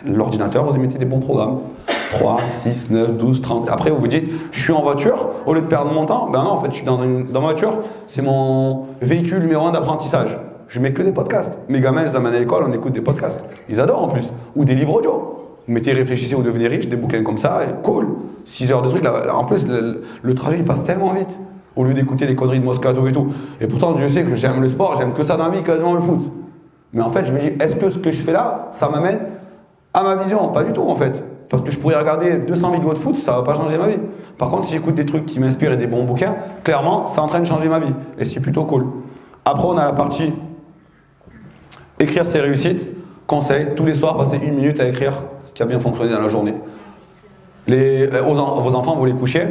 S1: l'ordinateur, vous y mettez des bons programmes. 3, 6, 9, 12, 30. Après vous vous dites, je suis en voiture, au lieu de perdre mon temps, ben non, en fait je suis dans ma voiture, c'est mon véhicule numéro 1 d'apprentissage. Je mets que des podcasts. Mes gamins, je les amène à l'école, on écoute des podcasts. Ils adorent en plus. Ou des livres audio. Vous mettez Réfléchissez ou devenez riche, des bouquins comme ça, et cool. 6 heures de trucs, là, en plus le trajet il passe tellement vite. Au lieu d'écouter les conneries de Moscato et tout. Et pourtant, Dieu sait que j'aime le sport, j'aime que ça dans la vie, quasiment le foot. Mais en fait, je me dis, est-ce que ce que je fais là, ça m'amène à ma vision? Pas du tout, en fait. Parce que je pourrais regarder 200 vidéos de foot, ça va pas changer ma vie. Par contre, si j'écoute des trucs qui m'inspirent et des bons bouquins, clairement, ça est en train de changer ma vie. Et c'est plutôt cool. Après, on a la partie écrire ses réussites. Conseil, tous les soirs, passez 1 minute à écrire ce qui a bien fonctionné dans la journée. Vos enfants, vous les couchez.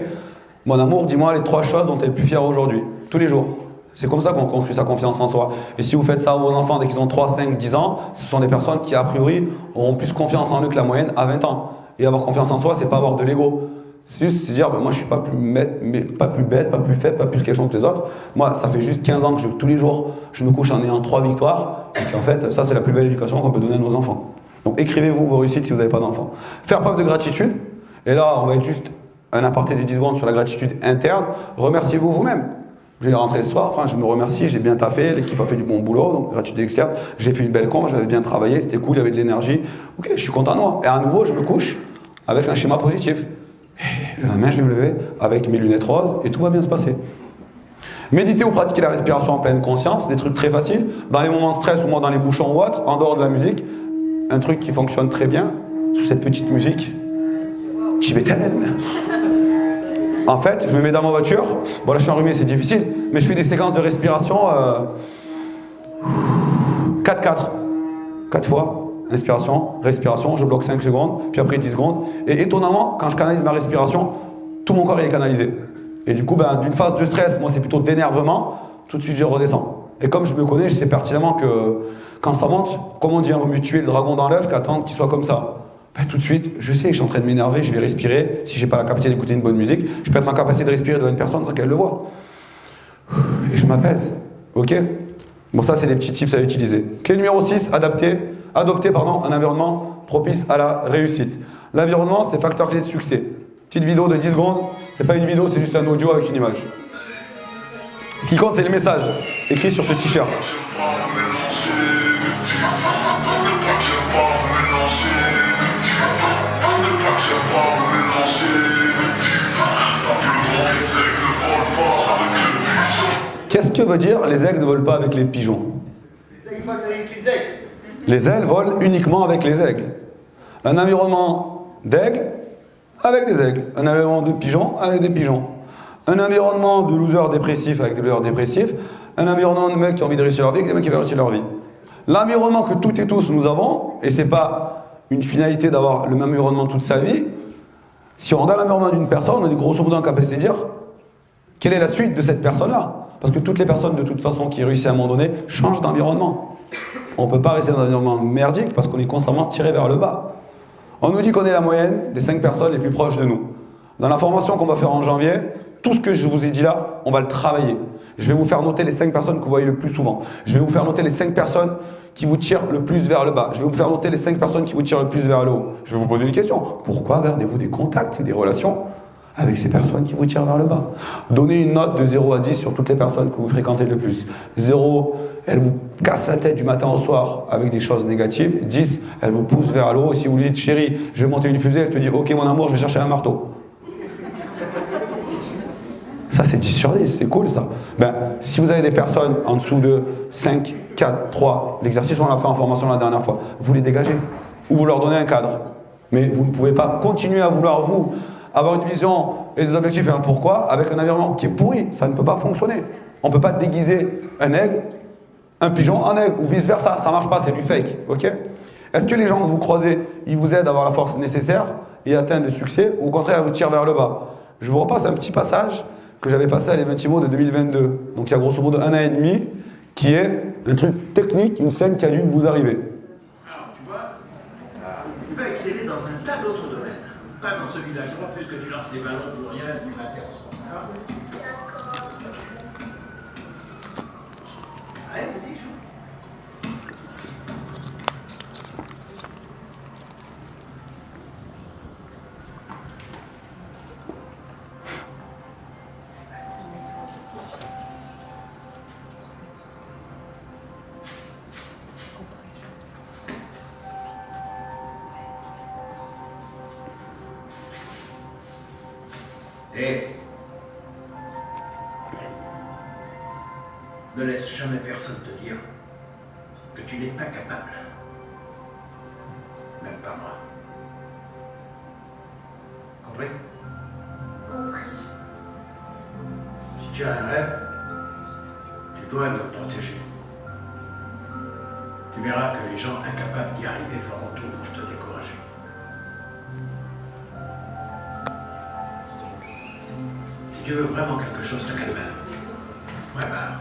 S1: Mon amour, dis-moi les 3 choses dont tu es le plus fier aujourd'hui, tous les jours. C'est comme ça qu'on construit sa confiance en soi. Et si vous faites ça à vos enfants dès qu'ils ont 3, 5, 10 ans, ce sont des personnes qui, a priori, auront plus confiance en eux que la moyenne à 20 ans. Et avoir confiance en soi, c'est pas avoir de l'ego. C'est juste se dire, ben, moi je suis pas plus bête, pas plus faible, pas plus quelque chose que les autres. Moi, ça fait juste 15 ans que tous les jours, je me couche en ayant 3 victoires. Et qu'en fait, ça c'est la plus belle éducation qu'on peut donner à nos enfants. Donc écrivez-vous vos réussites si vous n'avez pas d'enfants. Faire preuve de gratitude. Et là, on va être juste un aparté de 10 secondes sur la gratitude interne. Remerciez-vous vous-même. Je vais rentrer ce soir, enfin, je me remercie, j'ai bien taffé, l'équipe a fait du bon boulot, donc gratitude externe. J'ai fait une belle con, j'avais bien travaillé, c'était cool, il y avait de l'énergie. Ok, je suis content de moi. Et à nouveau, je me couche avec un schéma positif. Et le lendemain, je vais me lever avec mes lunettes roses et tout va bien se passer. Méditer ou pratiquer la respiration en pleine conscience, des trucs très faciles. Dans les moments de stress ou moi dans les bouchons ou autres, en dehors de la musique, un truc qui fonctionne très bien, sous cette petite musique tibétaine. En fait, je me mets dans ma voiture. Bon, là, je suis enrhumé, c'est difficile. Mais je fais des séquences de respiration 4-4. 4 fois. Inspiration, respiration. Je bloque 5 secondes. Puis après 10 secondes. Et étonnamment, quand je canalise ma respiration, tout mon corps il est canalisé. Et du coup, ben, d'une phase de stress, moi, c'est plutôt d'énervement. Tout de suite, je redescends. Et comme je me connais, je sais pertinemment que quand ça monte, comme on dit, on vaut mieux tuer le dragon dans l'œuf qu'attendre qu'il soit comme ça. Ben, tout de suite, je sais que je suis en train de m'énerver, je vais respirer. Si j'ai pas la capacité d'écouter une bonne musique, je peux être en capacité de respirer devant une personne sans qu'elle le voie. Et je m'apaise. Ok? Bon, ça, c'est des petits tips à utiliser. Clé numéro 6, adopter un environnement propice à la réussite. L'environnement, c'est facteur clé de succès. Petite vidéo de 10 secondes, c'est pas une vidéo, c'est juste un audio avec une image. Ce qui compte, c'est le message écrit sur ce t-shirt. Qu'est-ce que veut dire les aigles ne volent pas avec les pigeons?
S10: Les aigles volent avec les aigles.
S1: Les ailes volent uniquement avec les aigles. Un environnement d'aigles avec des aigles. Un environnement de pigeons avec des pigeons. Un environnement de losers dépressifs avec des losers dépressifs. Un environnement de mecs qui ont envie de réussir leur vie avec des mecs qui veulent réussir leur vie. L'environnement que toutes et tous nous avons, et c'est pas une finalité d'avoir le même environnement toute sa vie, si on regarde l'environnement d'une personne, on est grosso modo en capacité de dire quelle est la suite de cette personne-là. Parce que toutes les personnes, de toute façon, qui réussissent à un moment donné, changent d'environnement. On ne peut pas rester dans un environnement merdique parce qu'on est constamment tiré vers le bas. On nous dit qu'on est la moyenne des 5 personnes les plus proches de nous. Dans la formation qu'on va faire en janvier, tout ce que je vous ai dit là, on va le travailler. Je vais vous faire noter les 5 personnes que vous voyez le plus souvent. Je vais vous faire noter les 5 personnes qui vous tirent le plus vers le bas. Je vais vous faire noter les 5 personnes qui vous tirent le plus vers le haut. Je vais vous poser une question. Pourquoi gardez-vous des contacts et des relations avec ces personnes qui vous tirent vers le bas? Donnez une note de 0 à 10 sur toutes les personnes que vous fréquentez le plus. 0, elle vous casse la tête du matin au soir avec des choses négatives. 10, elle vous pousse vers le haut. Si vous lui dites, chérie, je vais monter une fusée, elle te dit, ok mon amour, je vais chercher un marteau. Ça c'est 10 sur 10, c'est cool ça. Ben, si vous avez des personnes en dessous de 5, 4, 3, l'exercice on l'a fait en formation la dernière fois, vous les dégagez. Ou vous leur donnez un cadre. Mais vous ne pouvez pas continuer à vouloir vous avoir une vision et des objectifs et un pourquoi avec un environnement qui est pourri. Ça ne peut pas fonctionner. On ne peut pas déguiser un aigle, un pigeon en aigle ou vice versa. Ça ne marche pas, c'est du fake. Ok? Est-ce que les gens que vous croisez, ils vous aident à avoir la force nécessaire et à atteindre le succès ou au contraire, ils vous tirent vers le bas? Je vous repasse un petit passage que j'avais passé à l'Eventimo de 2022. Donc il y a grosso modo 1 an et demi qui est un truc technique, une scène qui a dû vous arriver.
S10: Alors, tu vois, tu vas exceller dans un tas d'autres domaines. Pas dans celui-là, je refuse que tu lances des ballons pour rien du matin au soir. D'accord? Allez, vas-y, joue. Et ne laisse jamais personne te dire que tu n'es pas capable. Même pas moi. Compris? Si tu as un rêve, tu dois le protéger. Tu verras que les gens incapables d'y arriver feront tout pour te décourager. Si tu veux vraiment quelque chose de calme, prépare.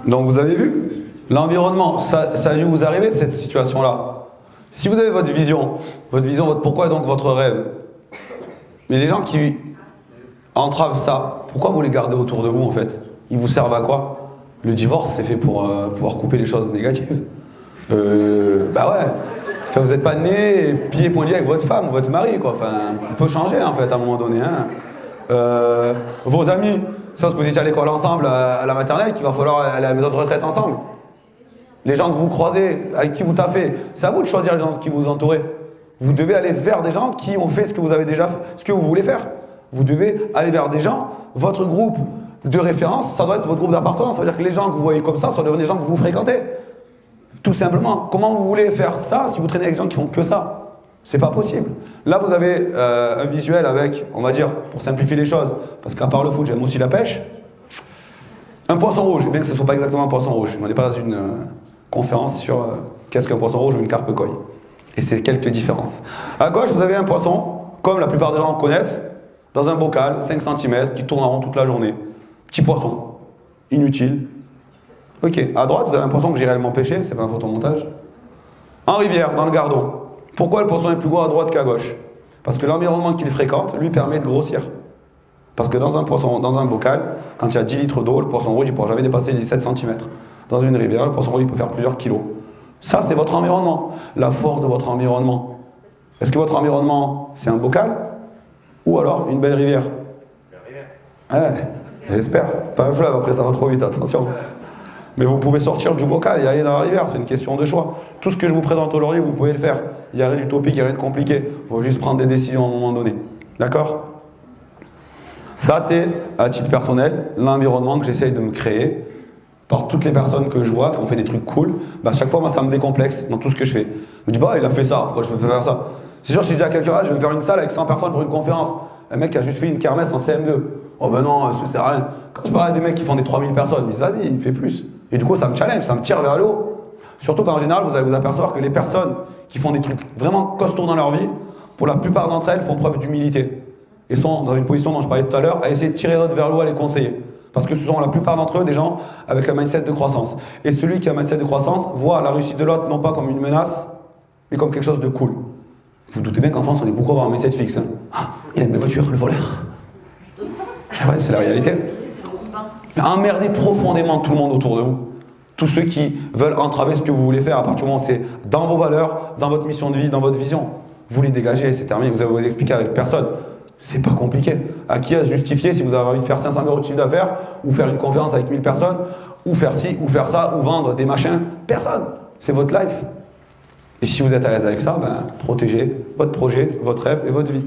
S1: Donc vous avez vu, l'environnement, ça a dû vous arriver cette situation-là. Si vous avez votre vision, votre pourquoi et donc votre rêve, mais les gens qui entravent ça, pourquoi vous les gardez autour de vous en fait? Ils vous servent à quoi? Le divorce, c'est fait pour pouvoir couper les choses négatives. Bah ouais. Enfin, vous n'êtes pas né pieds et poings liés avec votre femme ou votre mari, quoi. Enfin, on peut changer en fait à un moment donné. Hein. Vos amis, c'est parce que vous étiez à l'école ensemble, à la maternelle, qu'il va falloir aller à la maison de retraite ensemble. Les gens que vous croisez, avec qui vous taffez, c'est à vous de choisir les gens qui vous entourent. Vous devez aller vers des gens qui ont fait ce que vous avez déjà, ce que vous voulez faire. Vous devez aller vers des gens, votre groupe de référence, ça doit être votre groupe d'appartenance. Ça veut dire que les gens que vous voyez comme ça sont devenus des gens que vous fréquentez. Tout simplement. Comment vous voulez faire ça si vous traînez avec des gens qui font que ça? C'est pas possible. Là, vous avez un visuel avec, on va dire, pour simplifier les choses, parce qu'à part le foot, j'aime aussi la pêche. Un poisson rouge, bien que ce ne soit pas exactement un poisson rouge. On n'est pas dans une conférence sur qu'est-ce qu'un poisson rouge ou une carpe koi. Et c'est quelques différences. À gauche, vous avez un poisson, comme la plupart des gens connaissent, dans un bocal, 5 cm, qui tourne en rond toute la journée. Petit poisson, inutile. Ok, à droite, vous avez un poisson que j'ai réellement pêché, c'est pas un photomontage. En rivière, dans le Gardon. Pourquoi le poisson est plus gros à droite qu'à gauche? Parce que l'environnement qu'il fréquente lui permet de grossir. Parce que dans un poisson, dans un bocal, quand il y a 10 litres d'eau, le poisson rouge il ne pourra jamais dépasser les 7 cm. Dans une rivière, le poisson rouge il peut faire plusieurs kilos. Ça, c'est votre environnement. La force de votre environnement. Est-ce que votre environnement, c'est un bocal? Ou alors une belle rivière? Ouais, j'espère. Pas un fleuve, après ça va trop vite, attention. Mais vous pouvez sortir du bocal et aller dans la rivière, c'est une question de choix. Tout ce que je vous présente aujourd'hui, vous pouvez le faire. Il n'y a rien d'utopique, il n'y a rien de compliqué. Il faut juste prendre des décisions à un moment donné. D'accord? Ça, c'est, à titre personnel, l'environnement que j'essaye de me créer par toutes les personnes que je vois qui ont fait des trucs cool. Bah, à chaque fois, moi, ça me décomplexe dans tout ce que je fais. Je me dis, bah, il a fait ça, pourquoi je peux pas faire ça? C'est sûr, si je dis à quelqu'un, je vais me faire une salle avec 100 personnes pour une conférence. Un mec qui a juste fait une kermesse en CM2. Oh ben non, ça sert à rien. Quand je parle à des mecs qui font des 3000 personnes, ils disent, vas-y, il fait plus. Et du coup, ça me challenge, ça me tire vers le haut. Surtout qu'en général, vous allez vous apercevoir que les personnes qui font des trucs vraiment costauds dans leur vie, pour la plupart d'entre elles, font preuve d'humilité. Et sont dans une position dont je parlais tout à l'heure, à essayer de tirer l'autre vers le haut, à les conseiller. Parce que ce sont la plupart d'entre eux des gens avec un mindset de croissance. Et celui qui a un mindset de croissance voit la réussite de l'autre non pas comme une menace, mais comme quelque chose de cool. Vous vous doutez bien qu'en France, on est beaucoup à avoir un mindset fixe. Hein. Ah, il a une belle voiture, le voleur. Ah ouais, c'est la réalité. Emmerdez profondément tout le monde autour de vous. Tous ceux qui veulent entraver ce que vous voulez faire, à partir du moment où c'est dans vos valeurs, dans votre mission de vie, dans votre vision, vous les dégagez, c'est terminé. Vous allez vous expliquer avec personne. C'est pas compliqué. À qui à se justifier si vous avez envie de faire 500 € de chiffre d'affaires, ou faire une conférence avec 1000 personnes, ou faire ci, ou faire ça, ou vendre des machins? Personne. C'est votre life. Et si vous êtes à l'aise avec ça, ben, protégez votre projet, votre rêve et votre vie.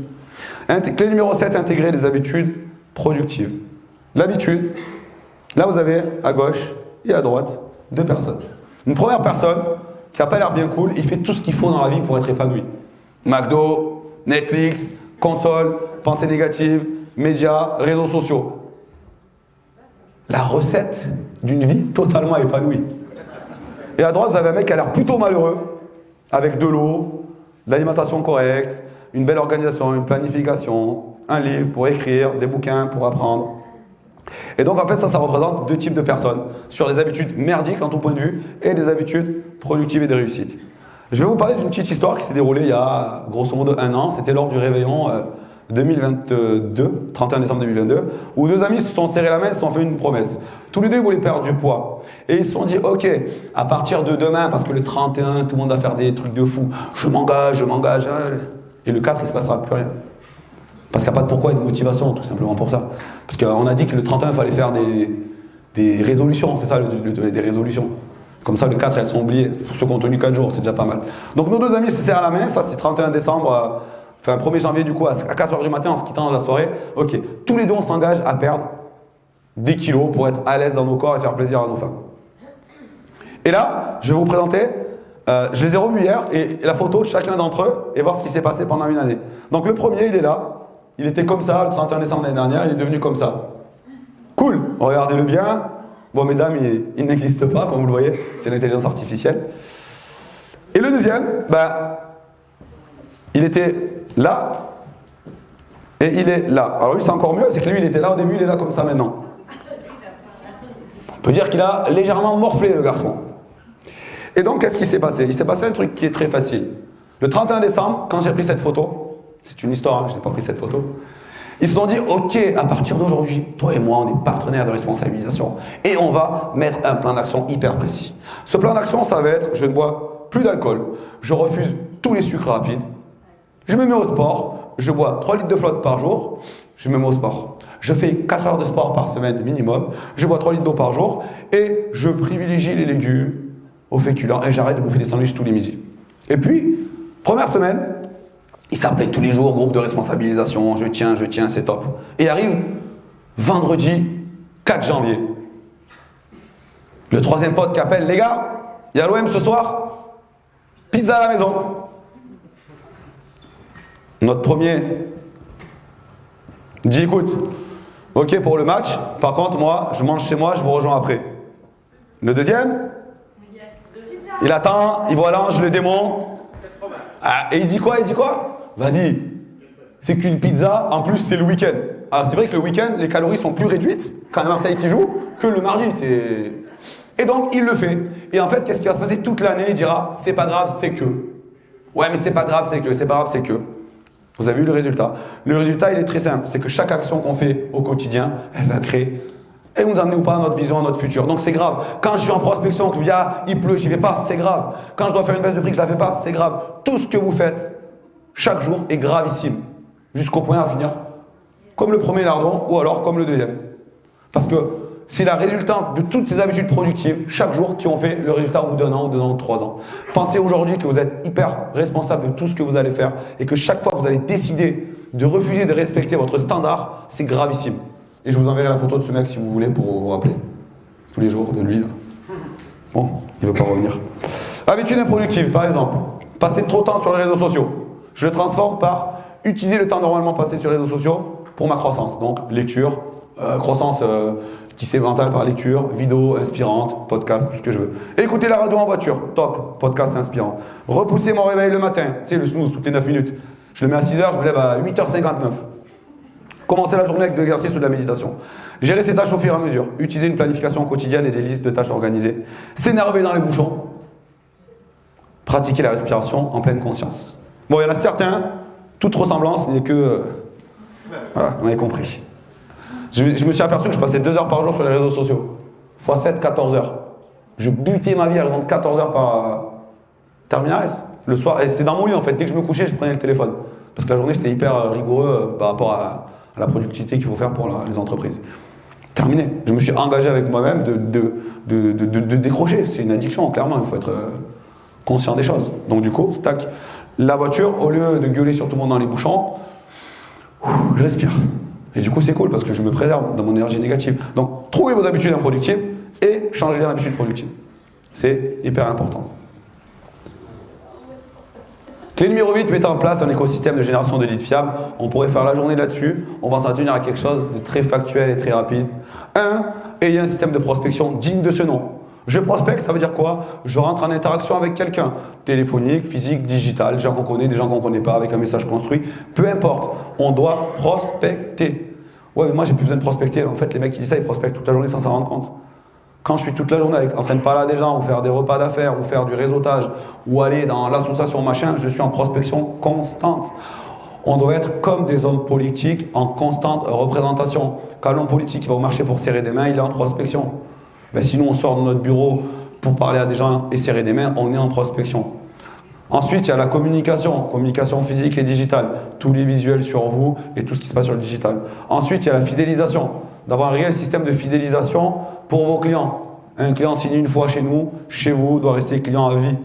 S1: Clé numéro 7, intégrer des habitudes productives. L'habitude, là vous avez à gauche et à droite 2 personnes. Une première personne qui n'a pas l'air bien cool, il fait tout ce qu'il faut dans la vie pour être épanoui. McDo, Netflix, console, pensée négative, médias, réseaux sociaux. La recette d'une vie totalement épanouie. Et à droite, vous avez un mec qui a l'air plutôt malheureux, avec de l'eau, de l'alimentation correcte, une belle organisation, une planification, un livre pour écrire, des bouquins pour apprendre. Et donc en fait ça représente 2 types de personnes, sur des habitudes merdiques en tout point de vue, et des habitudes productives et de réussite. Je vais vous parler d'une petite histoire qui s'est déroulée il y a grosso modo 1 an, c'était lors du réveillon 2022, 31 décembre 2022, où 2 amis se sont serrés la main et se sont fait une promesse. Tous les 2 voulaient perdre du poids. Et ils se sont dit, ok, à partir de demain, parce que le 31, tout le monde va faire des trucs de fou, je m'engage. Et le 4, il ne se passera plus rien. Parce qu'il n'y a pas de pourquoi et de motivation, tout simplement pour ça. Parce qu'on a dit que le 31, il fallait faire des résolutions, c'est ça, des résolutions. Comme ça, le 4, elles sont oubliées. Pour ceux qui ont tenu 4 jours, c'est déjà pas mal. Donc nos 2 amis se serrent la main, ça c'est 31 décembre, enfin 1er janvier du coup, à 4h du matin, en se quittant dans la soirée. Ok, tous les 2, on s'engage à perdre des kilos pour être à l'aise dans nos corps et faire plaisir à nos femmes. Et là, je vais vous présenter, je les ai revus hier, et la photo de chacun d'entre eux, et voir ce qui s'est passé pendant une année. Donc le premier, il est là. Il était comme ça le 31 décembre l'année dernière, il est devenu comme ça. Cool, regardez-le bien. Bon, mesdames, il n'existe pas, comme vous le voyez, c'est l'intelligence artificielle. Et le deuxième, il était là, et il est là. Alors lui, c'est encore mieux, c'est que lui, il était là au début, il est là comme ça maintenant. On peut dire qu'il a légèrement morflé, le garçon. Et donc, qu'est-ce qui s'est passé? Il s'est passé un truc qui est très facile. Le 31 décembre, quand j'ai pris cette photo, c'est une histoire, hein, je n'ai pas pris cette photo, ils se sont dit, ok, à partir d'aujourd'hui, toi et moi, on est partenaires de responsabilisation et on va mettre un plan d'action hyper précis. Ce plan d'action, ça va être, je ne bois plus d'alcool, je refuse tous les sucres rapides, je me mets au sport, je bois 3 litres de flotte par jour, je me mets au sport. Je fais 4 heures de sport par semaine minimum, je bois 3 litres d'eau par jour et je privilégie les légumes aux féculents et j'arrête de bouffer des sandwichs tous les midis. Et puis, première semaine, il s'appelait tous les jours, groupe de responsabilisation, je tiens, c'est top. Et arrive vendredi 4 janvier. Le troisième pote qui appelle, les gars, il y a l'OM ce soir, pizza à la maison. Notre premier dit, écoute, ok pour le match, par contre moi, je mange chez moi, je vous rejoins après. Le deuxième, il attend, il voit l'ange, le démon. Ah, et il dit quoi? Vas-y, c'est qu'une pizza, en plus c'est le week-end. Alors c'est vrai que le week-end, les calories sont plus réduites quand Marseille qui joue que le mardi. Et donc il le fait. Et en fait, qu'est-ce qui va se passer toute l'année? Il dira, c'est pas grave, c'est que. Ouais, mais c'est pas grave, c'est que. C'est pas grave, c'est que. Vous avez vu le résultat? Le résultat, il est très simple. C'est que chaque action qu'on fait au quotidien, elle va créer, elle nous amener ou pas à notre vision, à notre futur. Donc c'est grave. Quand je suis en prospection, que je me dis, ah, il pleut, j'y vais pas, c'est grave. Quand je dois faire une baisse de prix, que je la fais pas, c'est grave. Tout ce que vous faites, chaque jour, est gravissime. Jusqu'au point à finir comme le premier lardon ou alors comme le deuxième. Parce que c'est la résultante de toutes ces habitudes productives, chaque jour, qui ont fait le résultat au bout d'un an, ou 2 ans, ou 3 ans. Pensez aujourd'hui que vous êtes hyper responsable de tout ce que vous allez faire et que chaque fois que vous allez décider de refuser de respecter votre standard, c'est gravissime. Et je vous enverrai la photo de ce mec si vous voulez pour vous rappeler. Tous les jours de lui. Là. Bon, il ne veut pas revenir. Habitude improductive, par exemple. Passer trop de temps sur les réseaux sociaux. Je le transforme par utiliser le temps normalement passé sur les réseaux sociaux pour ma croissance. Donc, lecture, croissance qui s'éventale par lecture, vidéo inspirante, podcast, tout ce que je veux. Écouter la radio en voiture, top, podcast inspirant. Repousser mon réveil le matin, tu sais, le snooze, toutes les 9 minutes. Je le mets à 6h, je me lève à 8h59. Commencer la journée avec de l'exercice ou de la méditation. Gérer ses tâches au fur et à mesure. Utiliser une planification quotidienne et des listes de tâches organisées. S'énerver dans les bouchons. Pratiquer la respiration en pleine conscience. Bon, il y en a certains, toute ressemblance n'est que... Voilà, vous m'avez compris. Je me suis aperçu que je passais 2 heures par jour sur les réseaux sociaux. X 7, 14 heures. Je butais ma vie à raison de 14 heures par terminal. Le soir, et c'était dans mon lit en fait. Dès que je me couchais, je prenais le téléphone. Parce que la journée, j'étais hyper rigoureux par rapport à la productivité qu'il faut faire pour les entreprises. Terminé. Je me suis engagé avec moi-même de décrocher. C'est une addiction, clairement. Il faut être conscient des choses. Donc du coup, tac. La voiture, au lieu de gueuler sur tout le monde dans les bouchons, je respire. Et du coup, c'est cool parce que je me préserve dans mon énergie négative. Donc, trouvez vos habitudes improductives et changez les habitudes productives. C'est hyper important. Clé numéro 8, mettez en place un écosystème de génération de leads fiables. On pourrait faire la journée là-dessus. On va s'en tenir à quelque chose de très factuel et très rapide. 1. Ayez un système de prospection digne de ce nom. Je prospecte, ça veut dire quoi? Je rentre en interaction avec quelqu'un. Téléphonique, physique, digital, des gens qu'on connaît, des gens qu'on ne connaît pas, avec un message construit. Peu importe, on doit prospecter. Ouais, mais moi j'ai plus besoin de prospecter. En fait, les mecs qui disent ça, ils prospectent toute la journée sans s'en rendre compte. Quand je suis toute la journée en train de parler à des gens, ou faire des repas d'affaires, ou faire du réseautage, ou aller dans l'association machin, je suis en prospection constante. On doit être comme des hommes politiques en constante représentation. Quand l'homme politique va au marché pour serrer des mains, il est en prospection. Ben, sinon, on sort de notre bureau pour parler à des gens et serrer des mains, on est en prospection. Ensuite, il y a la communication physique et digitale, tous les visuels sur vous et tout ce qui se passe sur le digital. Ensuite, il y a la fidélisation, d'avoir un réel système de fidélisation pour vos clients. Un client signé une fois chez nous, chez vous, doit rester client à vie.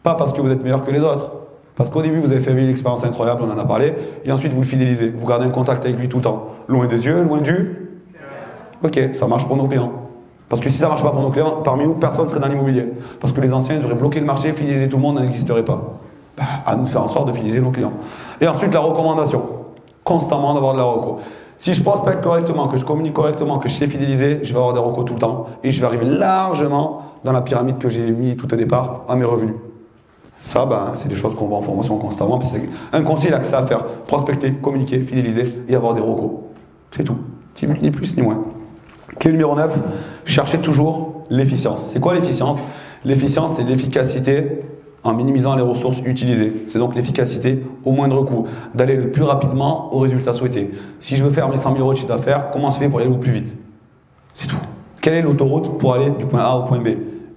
S1: Pas parce que vous êtes meilleur que les autres. Parce qu'au début, vous avez fait vivre l'expérience incroyable, on en a parlé, et ensuite vous le fidélisez. Vous gardez un contact avec lui tout le temps. Loin des yeux, loin du... Ok, ça marche pour nos clients. Parce que si ça ne marche pas pour nos clients, parmi nous, personne ne serait dans l'immobilier. Parce que les anciens, ils auraient bloqué le marché, fidéliser tout le monde, ça n'existerait pas. À nous de faire en sorte de fidéliser nos clients. Et ensuite, la recommandation. Constamment d'avoir de la reco. Si je prospecte correctement, que je communique correctement, que je sais fidéliser, je vais avoir des recos tout le temps. Et je vais arriver largement dans la pyramide que j'ai mis tout au départ à mes revenus. Ça, c'est des choses qu'on voit en formation constamment. Parce que un conseil, il a que ça à faire. Prospecter, communiquer, fidéliser et avoir des recos. C'est tout. Ni plus ni moins. Clé numéro 9, cherchez toujours l'efficience. C'est quoi l'efficience? L'efficience, c'est l'efficacité en minimisant les ressources utilisées. C'est donc l'efficacité au moindre coût, d'aller le plus rapidement au résultat souhaité. Si je veux faire mes 100 000 euros de chiffre d'affaires, comment se fait pour y aller au plus vite? C'est tout. Quelle est l'autoroute pour aller du point A au point B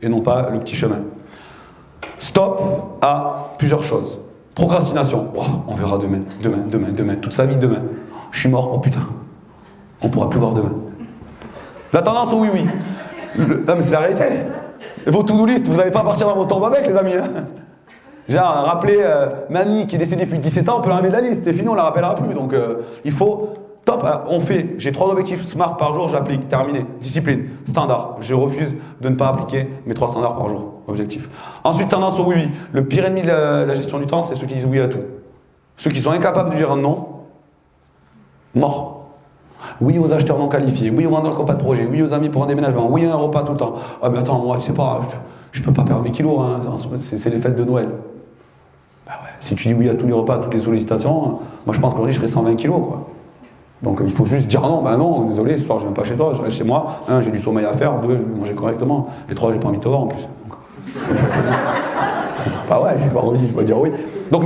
S1: et non pas le petit chemin? Stop à plusieurs choses. Procrastination. Oh, on verra demain. Toute sa vie demain. Je suis mort, oh putain. On pourra plus voir demain. La tendance au oui. Non mais c'est la réalité. Vos to-do list, vous n'allez pas partir dans vos tombes avec les amis. Hein. Genre, rappeler mamie qui est décédée depuis 17 ans, on peut l'enlever de la liste. C'est fini, on ne la rappellera plus. Donc il faut... Top, j'ai 3 objectifs SMART par jour, j'applique, terminé. Discipline, standard. Je refuse de ne pas appliquer mes 3 standards par jour, objectif. Ensuite, tendance au oui. Le pire ennemi de la gestion du temps, c'est ceux qui disent oui à tout. Ceux qui sont incapables de dire non, mort. Oui aux acheteurs non qualifiés, oui aux vendeurs qui n'ont pas de projet, oui aux amis pour un déménagement, oui à un repas tout le temps. Ah mais attends, moi je sais pas, je peux pas perdre mes kilos, hein. C'est les fêtes de Noël. Bah ouais. Si tu dis oui à tous les repas, à toutes les sollicitations, moi je pense qu'aujourd'hui je ferai 120 kilos quoi. Donc il faut juste dire non, ben non, désolé, ce soir je viens pas chez toi, je reste chez moi. 1, j'ai du sommeil à faire, 2, je vais manger correctement. Et 3, j'ai pas envie de te voir en plus. Bah ouais, je vais dire oui. Donc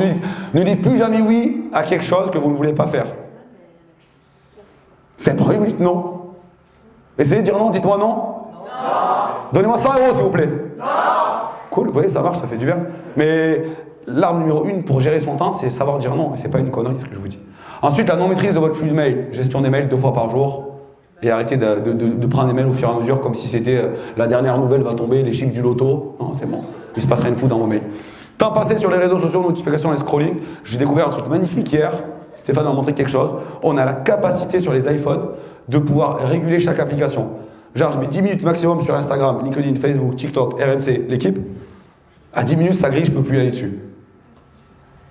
S1: ne dites plus jamais oui à quelque chose que vous ne voulez pas faire. C'est pareil, vous dites non. Essayez de dire non, dites-moi non. Non. Donnez-moi 100 € s'il vous plaît. Non. Cool, vous voyez, ça marche, ça fait du bien. Mais l'arme numéro 1 pour gérer son temps, c'est savoir dire non. Et c'est pas une connerie ce que je vous dis. Ensuite, la non-maîtrise de votre flux de mail. Gestion des mails 2 fois par jour. Et arrêtez de prendre les mails au fur et à mesure comme si c'était la dernière nouvelle va tomber, les chiffres du loto. Non, c'est bon. Il se passe rien de fou dans vos mails. Temps passé sur les réseaux sociaux, notifications et scrolling. J'ai découvert un truc magnifique hier. Stéphane m'a montré quelque chose. On a la capacité sur les iPhones de pouvoir réguler chaque application. Genre, je mets 10 minutes maximum sur Instagram, LinkedIn, Facebook, TikTok, RMC, l'équipe. À 10 minutes, ça grille, je ne peux plus y aller dessus.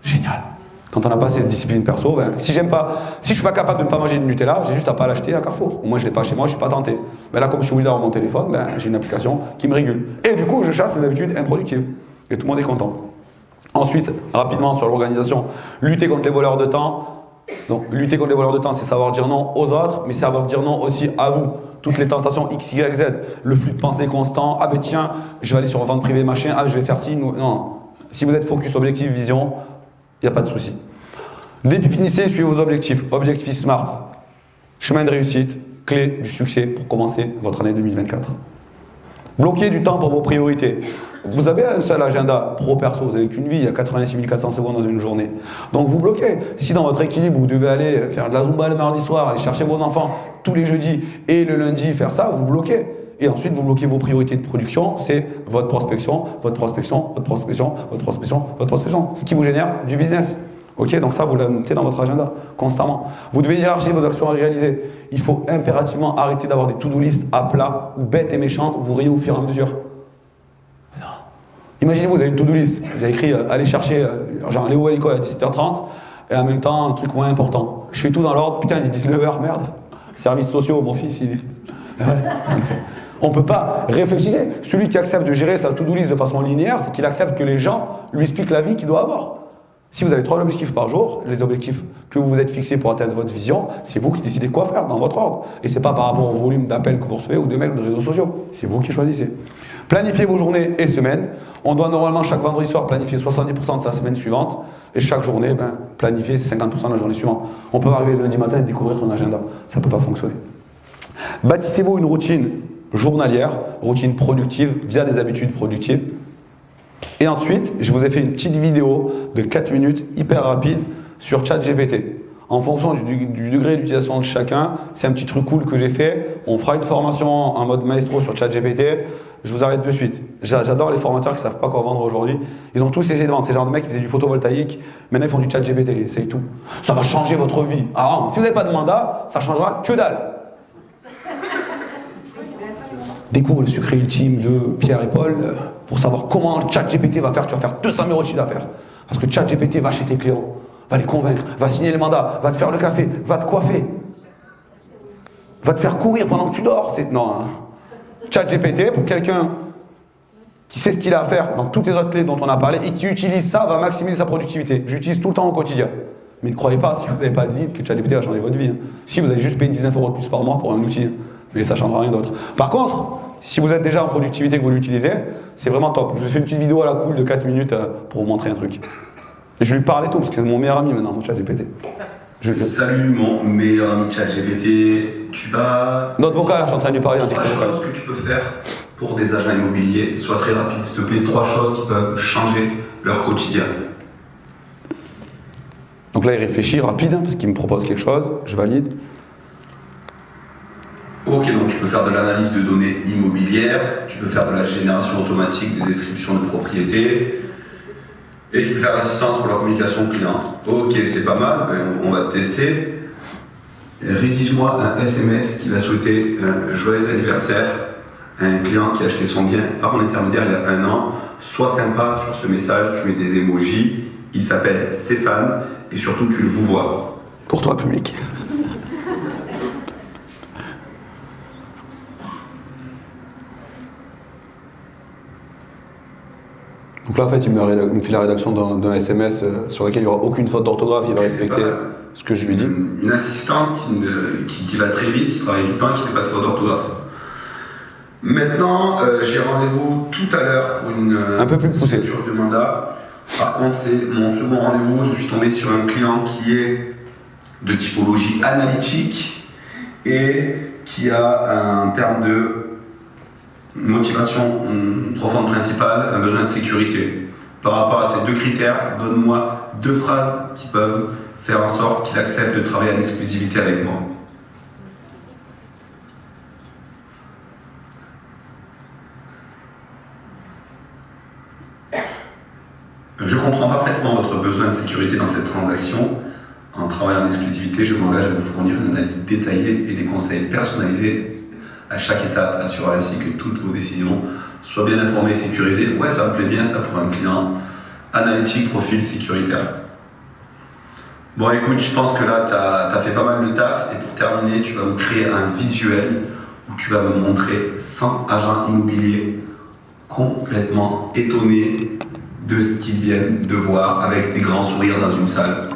S1: Génial. Quand on n'a pas cette discipline perso, ben, si je suis pas capable de ne pas manger de Nutella, j'ai juste à pas l'acheter à Carrefour. Au moins, je l'ai pas chez moi, je suis pas tenté. Ben là, comme je suis obligé d'avoir mon téléphone, ben, j'ai une application qui me régule. Et du coup, je chasse mes habitudes improductives. Et tout le monde est content. Ensuite, rapidement sur l'organisation, lutter contre les voleurs de temps. Donc, lutter contre les voleurs de temps, c'est savoir dire non aux autres, mais savoir dire non aussi à vous. Toutes les tentations X, Y, Z, le flux de pensée constant. Ah ben tiens, je vais aller sur vente privée, machin. Ah, je vais faire ci. Non. Si vous êtes focus, objectif, vision, il n'y a pas de souci. Définissez, suivez vos objectifs. Objectif SMART. Chemin de réussite, clé du succès pour commencer votre année 2024. Bloquez du temps pour vos priorités. Vous avez un seul agenda pro-perso, vous n'avez qu'une vie, il y a 86 400 secondes dans une journée. Donc vous bloquez. Si dans votre équilibre, vous devez aller faire de la Zumba le mardi soir, aller chercher vos enfants tous les jeudis et le lundi faire ça, vous bloquez. Et ensuite, vous bloquez vos priorités de production, c'est votre prospection, votre prospection, votre prospection, votre prospection, votre prospection. Ce qui vous génère du business. Ok, donc ça, vous le notez dans votre agenda, constamment. Vous devez hiérarchiser vos actions à réaliser. Il faut impérativement arrêter d'avoir des to-do list à plat, bêtes et méchantes, vous riez au fur et à mesure. Imaginez, vous avez une to-do list, vous avez écrit aller chercher genre Léo Hélico à 17h30, et en même temps, un truc moins important. Je fais tout dans l'ordre, putain, il est 19h, merde. Services sociaux, mon fils, il est... On ne peut pas. Réfléchissez. Celui qui accepte de gérer sa to-do list de façon linéaire, c'est qu'il accepte que les gens lui expliquent la vie qu'il doit avoir. Si vous avez 3 objectifs par jour, les objectifs que vous vous êtes fixés pour atteindre votre vision, c'est vous qui décidez quoi faire dans votre ordre. Et ce n'est pas par rapport au volume d'appels que vous recevez ou de mails ou de réseaux sociaux. C'est vous qui choisissez. Planifiez vos journées et semaines. On doit normalement chaque vendredi soir planifier 70% de sa semaine suivante. Et chaque journée, planifier 50% de la journée suivante. On peut arriver le lundi matin et découvrir son agenda. Ça ne peut pas fonctionner. Bâtissez-vous une routine journalière, routine productive via des habitudes productives. Et ensuite, je vous ai fait une petite vidéo de 4 minutes hyper rapide sur ChatGPT. En fonction du degré d'utilisation de chacun, c'est un petit truc cool que j'ai fait. On fera une formation en mode maestro sur ChatGPT. Je vous arrête de suite. J'adore les formateurs qui ne savent pas quoi vendre aujourd'hui. Ils ont tous essayé de vendre. Ces genres de mecs qui faisaient du photovoltaïque. Maintenant, ils font du ChatGPT. Ils essayent tout. Ça va changer votre vie. Alors, si vous n'avez pas de mandat, ça changera que dalle. Découvre le secret ultime de Pierre et Paul pour savoir comment ChatGPT va faire. Tu vas faire 200 000 € de chiffre d'affaires. Parce que ChatGPT va chez tes clients, va les convaincre, va signer le mandat, va te faire le café, va te coiffer, va te faire courir pendant que tu dors. Non. Hein. ChatGPT, pour quelqu'un qui sait ce qu'il a à faire dans toutes les autres clés dont on a parlé et qui utilise ça, va maximiser sa productivité. J'utilise tout le temps au quotidien. Mais ne croyez pas, si vous n'avez pas de lead, que ChatGPT va changer votre vie. Hein. Si vous allez juste payer 19 € de plus par mois pour un outil, mais ça ne changera rien d'autre. Par contre, Si vous êtes déjà en productivité que vous l'utilisez, c'est vraiment top. Je vous ai fait une petite vidéo à la cool de 4 minutes pour vous montrer un truc. Et je lui parle et tout, parce que c'est mon meilleur ami maintenant, mon ChatGPT.
S12: Salut mon meilleur ami ChatGPT, tu vas...
S1: Note vocale, je suis en train de lui parler en TikTok.
S12: 3 choses que tu peux faire pour des agents immobiliers, sois très rapide s'il te plaît, 3 choses qui peuvent changer leur quotidien.
S1: Donc là il réfléchit rapide, parce qu'il me propose quelque chose, je valide.
S12: Ok, donc tu peux faire de l'analyse de données immobilières, tu peux faire de la génération automatique des descriptions de propriétés, et tu peux faire l'assistance pour la communication client. Ok, c'est pas mal, on va tester. Rédige-moi un SMS qui va souhaiter un joyeux anniversaire à un client qui a acheté son bien par mon intermédiaire il y a 1 an. Sois sympa sur ce message, tu mets des emojis, il s'appelle Stéphane, et surtout tu le vous vois.
S1: Pour toi, public. Donc là, en fait, il me fait la rédaction d'un SMS sur lequel il n'y aura aucune faute d'orthographe, il va respecter ce que je lui dis.
S12: Une assistante qui va très vite, qui travaille du temps, qui ne fait pas de faute d'orthographe. Maintenant, j'ai rendez-vous tout à l'heure pour une
S1: un peu plus poussé
S12: de mandat. Par contre, c'est mon second rendez-vous. Je suis tombé sur un client qui est de typologie analytique et qui a un terme de motivation profonde principale, un besoin de sécurité. Par rapport à ces 2 critères, donne-moi 2 phrases qui peuvent faire en sorte qu'il accepte de travailler en exclusivité avec moi. Je comprends parfaitement votre besoin de sécurité dans cette transaction. En travaillant en exclusivité, je m'engage à vous fournir une analyse détaillée et des conseils personnalisés à chaque étape, assurant ainsi que toutes vos décisions soient bien informées et sécurisées. Ouais, ça me plaît bien ça pour un client analytique, profil sécuritaire. Bon écoute, je pense que là tu as fait pas mal de taf et pour terminer, tu vas me créer un visuel où tu vas me montrer 100 agents immobiliers complètement étonnés de ce qu'ils viennent de voir avec des grands sourires dans une salle.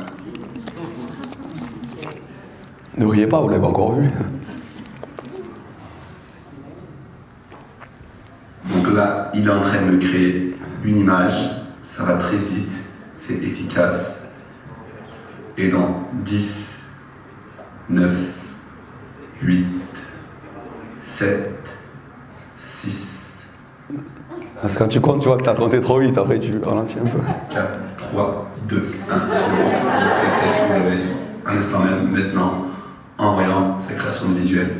S1: Ne riez pas, vous l'avez pas encore vu.
S12: Donc là, il est en train de me créer une image, ça va très vite, c'est efficace. Et dans 10, 9, 8, 7, 6...
S1: Parce que quand tu comptes, tu vois que tu as compté trop vite, après tu ralentis un peu.
S12: 4, 3, 2, 1, 0. Un instant même, maintenant, en voyant sa création de visuel.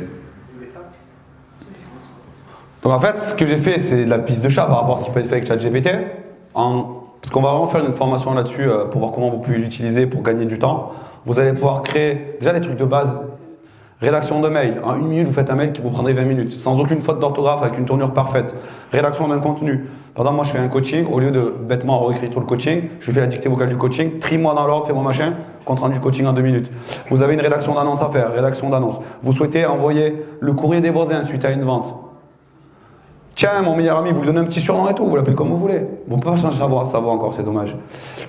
S1: Donc en fait, ce que j'ai fait, c'est de la piste de chat par rapport à ce qui peut être fait avec ChatGPT. Parce qu'on va vraiment faire une formation là-dessus pour voir comment vous pouvez l'utiliser pour gagner du temps. Vous allez pouvoir créer déjà des trucs de base. Rédaction de mail. En 1 minute, vous faites un mail qui vous prendrait 20 minutes. Sans aucune faute d'orthographe, avec une tournure parfaite. Rédaction d'un contenu. Par exemple, moi, je fais un coaching. Au lieu de bêtement réécrire tout le coaching, je lui fais la dictée vocale du coaching. Trie-moi dans l'ordre, fais mon machin. Compte rendu du coaching en 2 minutes. Vous avez une rédaction d'annonce à faire. Rédaction d'annonce. Vous souhaitez envoyer le courrier des voisins suite à une vente. Tiens, mon meilleur ami, vous lui donnez un petit surnom et tout, vous l'appelez comme vous voulez. Bon, on peut pas changer sa voix encore, c'est dommage.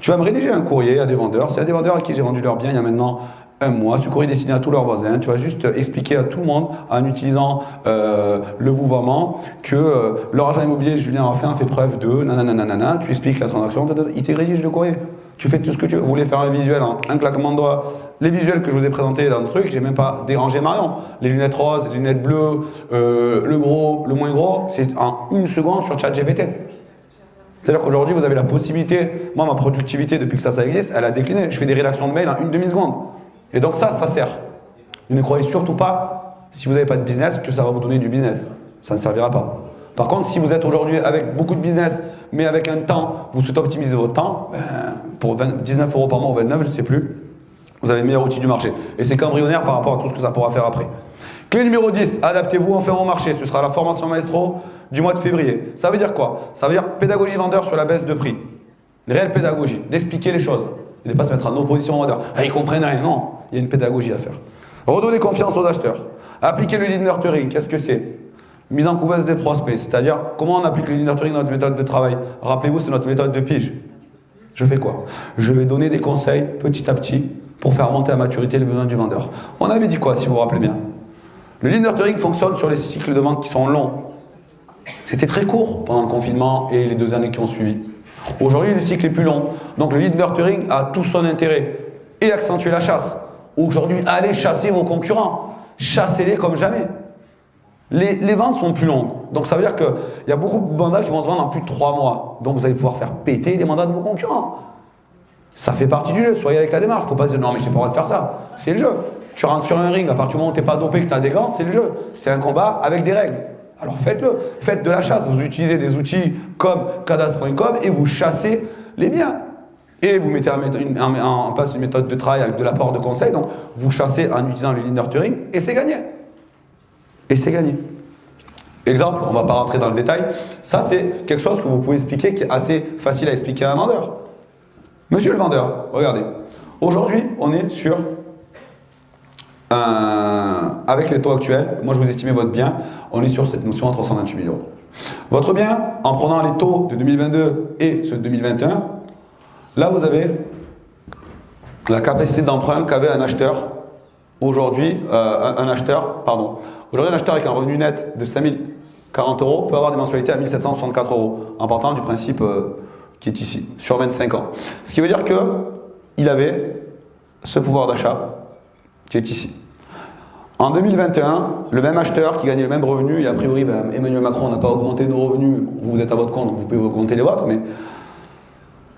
S1: Tu vas me rédiger un courrier à des vendeurs. C'est à des vendeurs à qui j'ai vendu leur bien il y a maintenant 1 mois. Ce courrier est destiné à tous leurs voisins. Tu vas juste expliquer à tout le monde, en utilisant le vouvoiement, que leur agent immobilier, Julien Raffin, fait preuve de nanana. Tu expliques la transaction, il te rédige le courrier. Tu fais tout ce que tu veux. Vous voulez faire un visuel en un claquement de doigts. Les visuels que je vous ai présentés dans le truc, j'ai même pas dérangé Marion. Les lunettes roses, les lunettes bleues, le gros, le moins gros, c'est en 1 seconde sur ChatGPT. C'est-à-dire qu'aujourd'hui, vous avez la possibilité, moi ma productivité depuis que ça existe, elle a décliné. Je fais des rédactions de mails en 1 demi-seconde. Et donc ça sert. Ne croyez surtout pas, si vous n'avez pas de business, que ça va vous donner du business. Ça ne servira pas. Par contre, si vous êtes aujourd'hui avec beaucoup de business, mais avec un temps, vous souhaitez optimiser votre temps, pour 19 € par mois ou 29, je ne sais plus, vous avez le meilleur outil du marché. Et c'est qu'embryonnaire par rapport à tout ce que ça pourra faire après. Clé numéro 10, adaptez-vous enfin au marché. Ce sera la formation maestro du mois de février. Ça veut dire quoi? Ça veut dire pédagogie vendeur sur la baisse de prix. Une réelle pédagogie, d'expliquer les choses. Et de ne pas se mettre en opposition aux vendeurs. Ah, ils comprennent rien. Non, il y a une pédagogie à faire. Redonner confiance aux acheteurs. Appliquer le lead nurturing, qu'est-ce que c'est? Mise en couveuse des prospects, c'est-à-dire comment on applique le lead nurturing dans notre méthode de travail. Rappelez-vous, c'est notre méthode de pige. Je fais quoi? Je vais donner des conseils petit à petit pour faire monter à maturité les besoins du vendeur. On avait dit quoi, si vous vous rappelez bien? Le lead nurturing fonctionne sur les cycles de vente qui sont longs. C'était très court pendant le confinement et les 2 années qui ont suivi. Aujourd'hui, le cycle est plus long. Donc le lead nurturing a tout son intérêt et accentuer la chasse. Aujourd'hui, allez chasser vos concurrents. Chassez-les comme jamais. Les ventes sont plus longues. Donc ça veut dire qu'il y a beaucoup de mandats qui vont se vendre en plus de 3 mois. Donc vous allez pouvoir faire péter les mandats de vos concurrents. Ça fait partie du jeu. Soyez avec la démarche. Faut pas se dire non mais j'ai pas le droit de faire ça. C'est le jeu. Tu rentres sur un ring, à partir du moment où t'es pas dopé, que tu as des gants, c'est le jeu. C'est un combat avec des règles. Alors faites-le. Faites de la chasse. Vous utilisez des outils comme cadastre.com et vous chassez les biens. Et vous mettez en place une méthode de travail avec de l'apport de conseils. Donc vous chassez en utilisant le lead nurturing et c'est gagné. Et c'est gagné. Exemple, on ne va pas rentrer dans le détail. Ça, c'est quelque chose que vous pouvez expliquer, qui est assez facile à expliquer à un vendeur. Monsieur le vendeur, regardez. Aujourd'hui, on est sur avec les taux actuels, moi je vous estimez votre bien, on est sur cette notion à 328 000 €. Votre bien, en prenant les taux de 2022 et ceux de 2021, là vous avez la capacité d'emprunt qu'avait un acheteur aujourd'hui, Aujourd'hui, un acheteur avec un revenu net de 5 040 € peut avoir des mensualités à 1 764 € en partant du principe qui est ici, sur 25 ans. Ce qui veut dire qu'il avait ce pouvoir d'achat qui est ici. En 2021, le même acheteur qui gagnait le même revenu, et a priori, Emmanuel Macron n'a pas augmenté nos revenus, vous êtes à votre compte, donc vous pouvez augmenter les vôtres, mais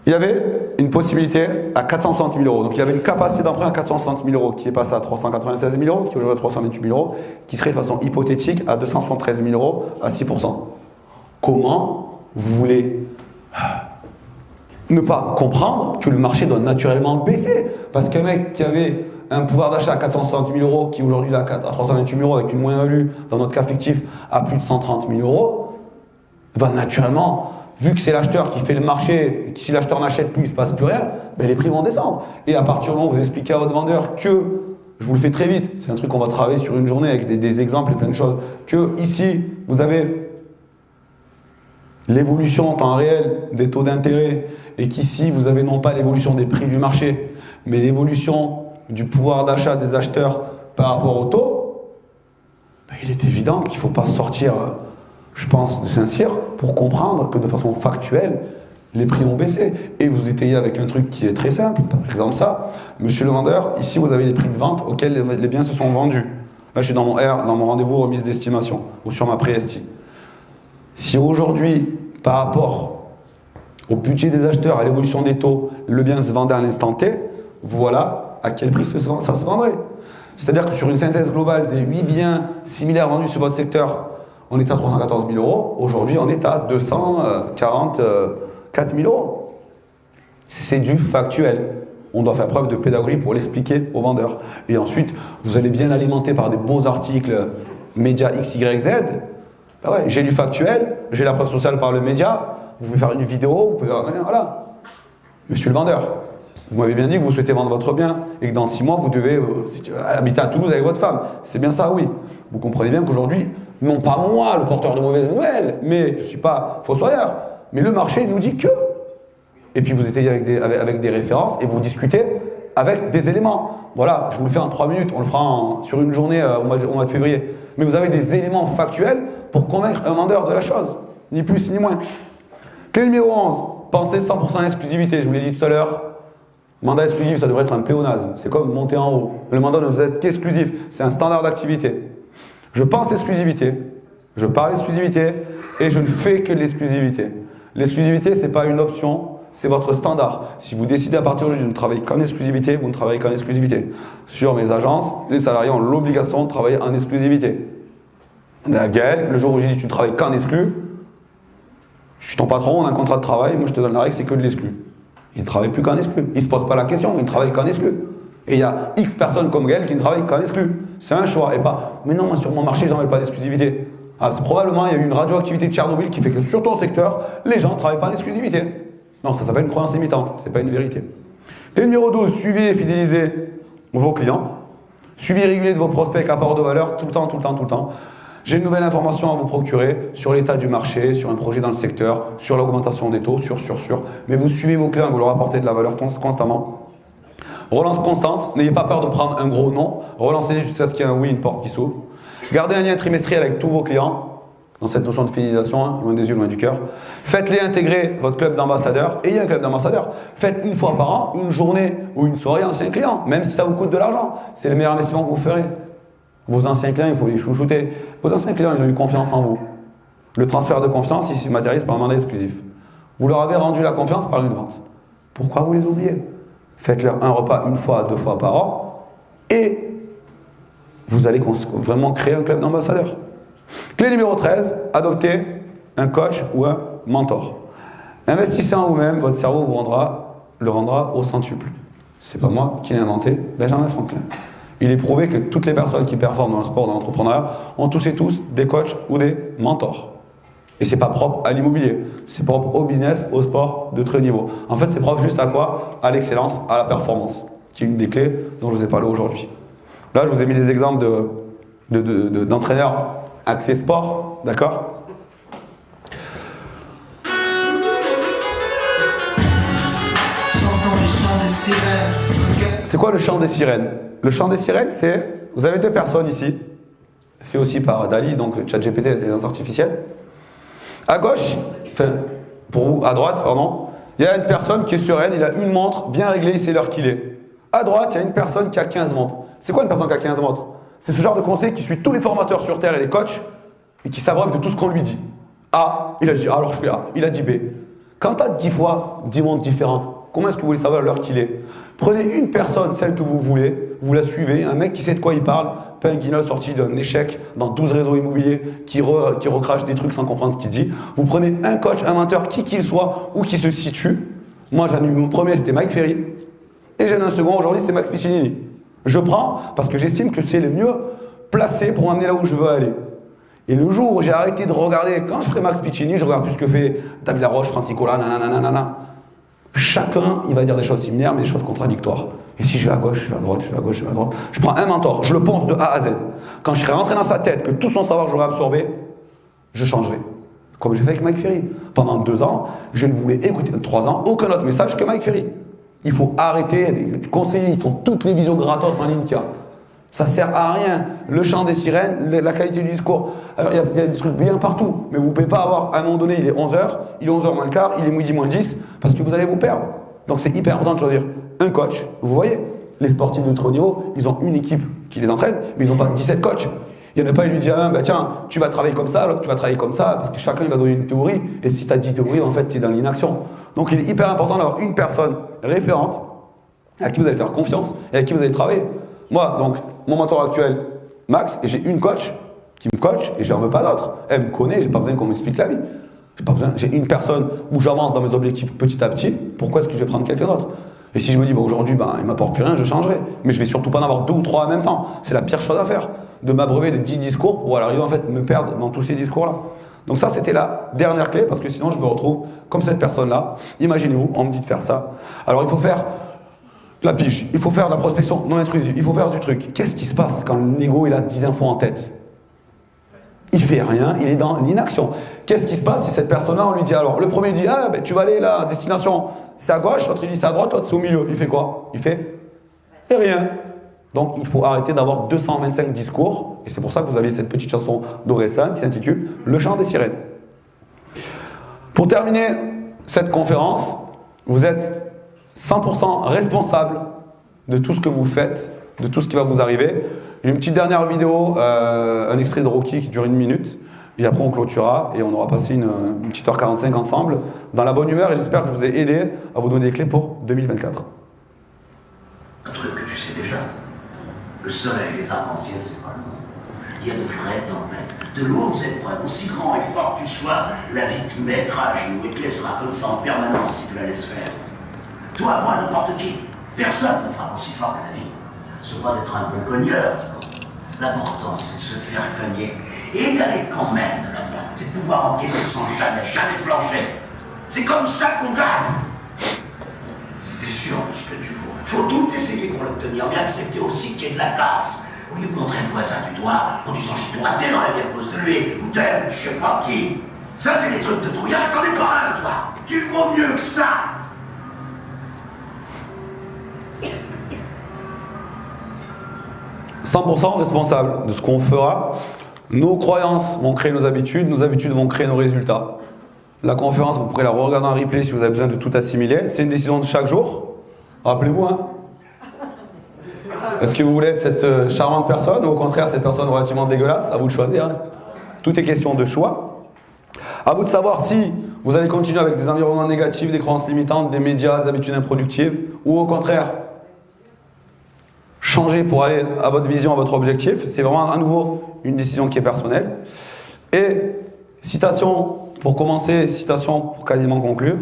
S1: il avait une possibilité à 460 000 €. Donc il y avait une capacité d'emprunt à 460 000 € qui est passée à 396 000 €, qui est aujourd'hui à 328 000 €, qui serait de façon hypothétique à 273 000 € à 6%. Comment vous voulez ne pas comprendre que le marché doit naturellement baisser? Parce qu'un mec qui avait un pouvoir d'achat à 460 000 € qui aujourd'hui est à 328 000 € avec une moins-value, dans notre cas fictif, à plus de 130 000 €, va naturellement, vu que c'est l'acheteur qui fait le marché, et que si l'acheteur n'achète plus, il ne se passe plus rien, les prix vont descendre. Et à partir du moment où vous expliquez à votre vendeur que, je vous le fais très vite, c'est un truc qu'on va travailler sur une journée avec des exemples et plein de choses, que ici, vous avez l'évolution en temps réel des taux d'intérêt et qu'ici, vous avez non pas l'évolution des prix du marché, mais l'évolution du pouvoir d'achat des acheteurs par rapport au taux, il est évident qu'il ne faut pas sortir, je pense, de Saint-Cyr pour comprendre que de façon factuelle, les prix vont baisser. Et vous étayez avec un truc qui est très simple, par exemple ça, monsieur le vendeur, ici vous avez les prix de vente auxquels les biens se sont vendus. Là je suis dans mon rendez-vous remise d'estimation, ou sur ma pré-esti. Si aujourd'hui, par rapport au budget des acheteurs, à l'évolution des taux, le bien se vendait à l'instant T, voilà à quel prix ça se vendrait. C'est-à-dire que sur une synthèse globale des 8 biens similaires vendus sur votre secteur, on est à 314 000 €. Aujourd'hui, on est à 244 000 €. C'est du factuel. On doit faire preuve de pédagogie pour l'expliquer aux vendeurs. Et ensuite, vous allez bien alimenter par des beaux articles médias X, Y, Z. Ah ouais, j'ai du factuel, j'ai la preuve sociale par le média, vous pouvez faire une vidéo, vous pouvez... Voilà. Monsieur le vendeur, vous m'avez bien dit que vous souhaitez vendre votre bien et que dans 6 mois, vous devez habiter à Toulouse avec votre femme. C'est bien ça, oui. Vous comprenez bien qu'aujourd'hui, non pas moi, le porteur de mauvaises nouvelles, mais je ne suis pas fossoyeur, mais le marché nous dit que. Et puis vous étayez avec des références et vous discutez avec des éléments. Voilà, je vous le fais en 3 minutes, on le fera sur une journée au mois de février. Mais vous avez des éléments factuels pour convaincre un vendeur de la chose. Ni plus ni moins. Clé numéro 11, pensez 100% exclusivité. Je vous l'ai dit tout à l'heure. Mandat exclusif, ça devrait être un pléonasme. C'est comme monter en haut. Le mandat ne doit être qu'exclusif. C'est un standard d'activité. Je pense exclusivité, je parle exclusivité et je ne fais que l'exclusivité. L'exclusivité, ce n'est pas une option, c'est votre standard. Si vous décidez à partir d'aujourd'hui de ne travailler qu'en exclusivité, vous ne travaillez qu'en exclusivité. Sur mes agences, les salariés ont l'obligation de travailler en exclusivité. Gaël, le jour où j'ai dit tu ne travailles qu'en exclu, je suis ton patron, on a un contrat de travail, moi je te donne la règle, c'est que de l'exclu. Il ne travaille plus qu'en exclu. Il ne se pose pas la question, il ne travaille qu'en exclu. Et il y a X personnes comme Gaël qui ne travaillent qu'en exclu. C'est un choix. Et pas, mais non, moi sur mon marché, j'en veux pas d'exclusivité. Ah, c'est probablement, il y a eu une radioactivité de Tchernobyl qui fait que sur ton secteur, les gens ne travaillent pas en exclusivité. Non, ça s'appelle une croyance limitante, c'est pas une vérité. Et numéro 12, suivez et fidélisez vos clients. Suivi régulier de vos prospects, apport de valeur, tout le temps. J'ai une nouvelle information à vous procurer sur l'état du marché, sur un projet dans le secteur, sur l'augmentation des taux, sur. Mais vous suivez vos clients, vous leur apportez de la valeur constamment. Relance constante, n'ayez pas peur de prendre un gros non, relancez-les jusqu'à ce qu'il y ait un oui, une porte qui s'ouvre. Gardez un lien trimestriel avec tous vos clients. dans cette notion de fidélisation, hein, loin des yeux, loin du cœur. Faites-les intégrer votre club d'ambassadeurs. Ayez un club d'ambassadeurs. Faites une fois par an une journée ou une soirée ancien client, même si ça vous coûte de l'argent. C'est le meilleur investissement que vous ferez. Vos anciens clients, il faut les chouchouter. Vos anciens clients, ils ont eu confiance en vous. Le transfert de confiance, il se matérialise par un mandat exclusif. Vous leur avez rendu la confiance par une vente. Pourquoi vous les oubliez? Faites-leur un repas une fois, 2 fois par an et vous allez vraiment créer un club d'ambassadeurs. Clé numéro 13, adoptez un coach ou un mentor. Investissez en vous-même, votre cerveau le rendra au centuple. C'est pas moi qui l'ai inventé, Benjamin Franklin. Il est prouvé que toutes les personnes qui performent dans le sport, dans l'entrepreneuriat, ont tous et tous des coachs ou des mentors. Et c'est pas propre à l'immobilier, c'est propre au business, au sport de très haut niveau. En fait, c'est propre juste à quoi? À l'excellence, à la performance, qui est une des clés dont je vous ai parlé aujourd'hui. Là, je vous ai mis des exemples d'entraîneurs axés sport, d'accord? C'est quoi le chant des sirènes? Le chant des sirènes, c'est... Vous avez 2 personnes ici, fait aussi par Dali, donc le ChatGPT, l'intelligence artificielle. À gauche, enfin, pour vous, à droite, pardon, il y a une personne qui est sereine, il a une montre bien réglée, il sait l'heure qu'il est. À droite, il y a une personne qui a 15 montres. C'est quoi une personne qui a 15 montres? C'est ce genre de conseil qui suit tous les formateurs sur Terre et les coachs et qui s'abreuve de tout ce qu'on lui dit. A, il a dit A, alors je fais A. Il a dit B. Quand tu as 10 fois 10 montres différentes, comment est-ce que vous voulez savoir l'heure qu'il est? Prenez une personne, celle que vous voulez, vous la suivez, un mec qui sait de quoi il parle, pas un guignol sorti d'un échec dans 12 réseaux immobiliers qui recrache des trucs sans comprendre ce qu'il dit. Vous prenez un coach, un menteur, qui qu'il soit, où qu'il se situe. Moi, j'en ai eu mon premier, c'était Mike Ferry. Et j'en ai un second, aujourd'hui, c'est Max Piccinini. Je prends parce que j'estime que c'est le mieux placé pour m'amener là où je veux aller. Et le jour où j'ai arrêté de regarder, quand je ferai Max Piccinini, je regarde plus ce que fait David Laroche, Franck Nicolas, nanana. Chacun, il va dire des choses similaires, mais des choses contradictoires. Et si je vais à gauche, je vais à droite, je vais à gauche, je vais à droite. Je prends un mentor, je le ponce de A à Z. Quand je serai rentré dans sa tête, que tout son savoir j'aurai absorbé, je changerai. Comme j'ai fait avec Mike Ferry. Pendant 2 ans, je ne voulais écouter, 3 ans, aucun autre message que Mike Ferry. Il faut arrêter, les conseillers, ils font toutes les visions gratos en ligne qu'il y a. Ça sert à rien. Le chant des sirènes, la qualité du discours. Alors, il y a des trucs bien partout, mais vous ne pouvez pas avoir, à un moment donné, il est 11h, il est 11h moins le quart, il est midi moins 10, parce que vous allez vous perdre. Donc c'est hyper important de choisir un coach. Vous voyez, les sportifs de très haut niveau, ils ont une équipe qui les entraîne, mais ils n'ont pas 17 coachs. Il n'y en a pas, il lui dit, ah, bah, tiens, tu vas travailler comme ça, l'autre tu vas travailler comme ça, parce que chacun il va donner une théorie, et si tu as 10 théories, en fait, tu es dans l'inaction. Donc il est hyper important d'avoir une personne référente, à qui vous allez faire confiance, et à qui vous allez travailler. Moi, donc, mon mentor actuel, Max, et j'ai une coach qui me coach, et je n'en veux pas d'autre. Elle me connaît, j'ai pas besoin qu'on m'explique la vie. J'ai une personne où j'avance dans mes objectifs petit à petit, pourquoi est-ce que je vais prendre quelqu'un d'autre? Et si je me dis, aujourd'hui, il ne m'apporte plus rien, je changerai. Mais je vais surtout pas en avoir 2 ou 3 en même temps. C'est la pire chose à faire, de m'abreuver de 10 discours pour arriver en fait me perdre dans tous ces discours-là. Donc ça, c'était la dernière clé, parce que sinon je me retrouve comme cette personne-là. Imaginez-vous, on me dit de faire ça. Alors il faut faire la pige, il faut faire de la prospection non intrusive, il faut faire du truc. Qu'est-ce qui se passe quand l'ego il a 10 infos en tête? Il fait rien, il est dans l'inaction. Qu'est-ce qui se passe si cette personne-là, on lui dit alors, le premier dit, ah ben tu vas aller là, destination, c'est à gauche, l'autre il dit c'est à droite, l'autre c'est au milieu. Il fait quoi? Il fait rien. Donc il faut arrêter d'avoir 225 discours, et c'est pour ça que vous avez cette petite chanson d'Orelsan qui s'intitule Le chant des sirènes. Pour terminer cette conférence, vous êtes 100% responsable de tout ce que vous faites, de tout ce qui va vous arriver. J'ai une petite dernière vidéo, un extrait de Rocky qui dure 1 minute, et après on clôturera et on aura passé une petite heure 45 ensemble, dans la bonne humeur, et j'espère que je vous ai aidé à vous donner des clés pour 2024.
S11: Un truc que tu sais déjà, le soleil, les arcs-en-ciel, c'est pas le monde. Il y a de vraies tempêtes, de lourdes épreuves, aussi grand et fort que tu sois, la vie te mettra à genoux et te laissera comme ça en permanence si tu la laisses faire. Toi, moi, n'importe qui, personne ne frappe aussi fort que la vie. Ce n'est pas d'être un bon cogneur, l'important c'est de se faire cogner et d'aller quand même de l'avant. C'est de pouvoir encaisser sans jamais flancher. C'est comme ça qu'on gagne. T'es sûr de ce que tu vaux. Faut tout essayer pour l'obtenir, mais accepter aussi qu'il y ait de la casse. Au lieu de montrer le voisin du doigt en disant j'ai tout raté dans la vie à cause de lui, ou d'elle, je sais pas qui. Ça c'est des trucs de trouillard, t'en es pas un, toi. Tu vaux mieux que ça. « 100% responsable de ce qu'on fera.
S1: Nos croyances vont créer nos habitudes vont créer nos résultats. La conférence, vous pourrez la regarder en replay si vous avez besoin de tout assimiler. C'est une décision de chaque jour. Rappelez-vous, hein. Est-ce que vous voulez être cette charmante personne ou au contraire cette personne relativement dégueulasse? À vous de choisir. Hein. Tout est question de choix. À vous de savoir si vous allez continuer avec des environnements négatifs, des croyances limitantes, des médias, des habitudes improductives, ou au contraire, changer pour aller à votre vision, à votre objectif. C'est vraiment à nouveau une décision qui est personnelle. Et citation pour commencer, citation pour quasiment conclure.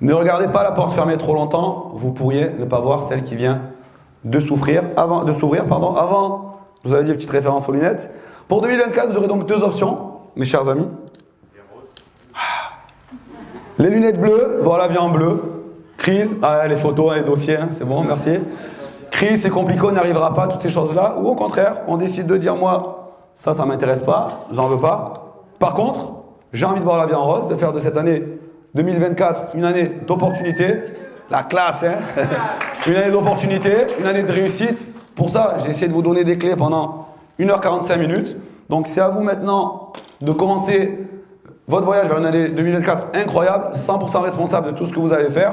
S1: Ne regardez pas la porte fermée trop longtemps, vous pourriez ne pas voir celle qui vient de s'ouvrir. Avant, je vous avais dit une petite référence aux lunettes. Pour 2024, vous aurez donc deux options, mes chers amis. Les lunettes bleues, voilà, vient en bleu. Crise, les photos, les dossiers, hein, c'est bon, merci. Crise, c'est compliqué, on n'y arrivera pas, toutes ces choses-là. Ou au contraire, on décide de dire, moi, ça m'intéresse pas, j'en veux pas. Par contre, j'ai envie de voir la vie en rose, de faire de cette année 2024 une année d'opportunité. La classe, hein. Une année d'opportunité, une année de réussite. Pour ça, j'ai essayé de vous donner des clés pendant 1h45 minutes. Donc c'est à vous maintenant de commencer votre voyage vers une année 2024 incroyable, 100% responsable de tout ce que vous allez faire.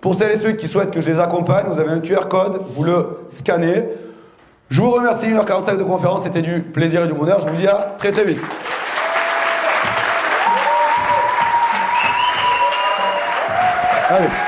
S1: Pour celles et ceux qui souhaitent que je les accompagne, vous avez un QR code, vous le scannez. Je vous remercie, 1h45 de conférence, c'était du plaisir et du bonheur. Je vous dis à très très vite. Allez.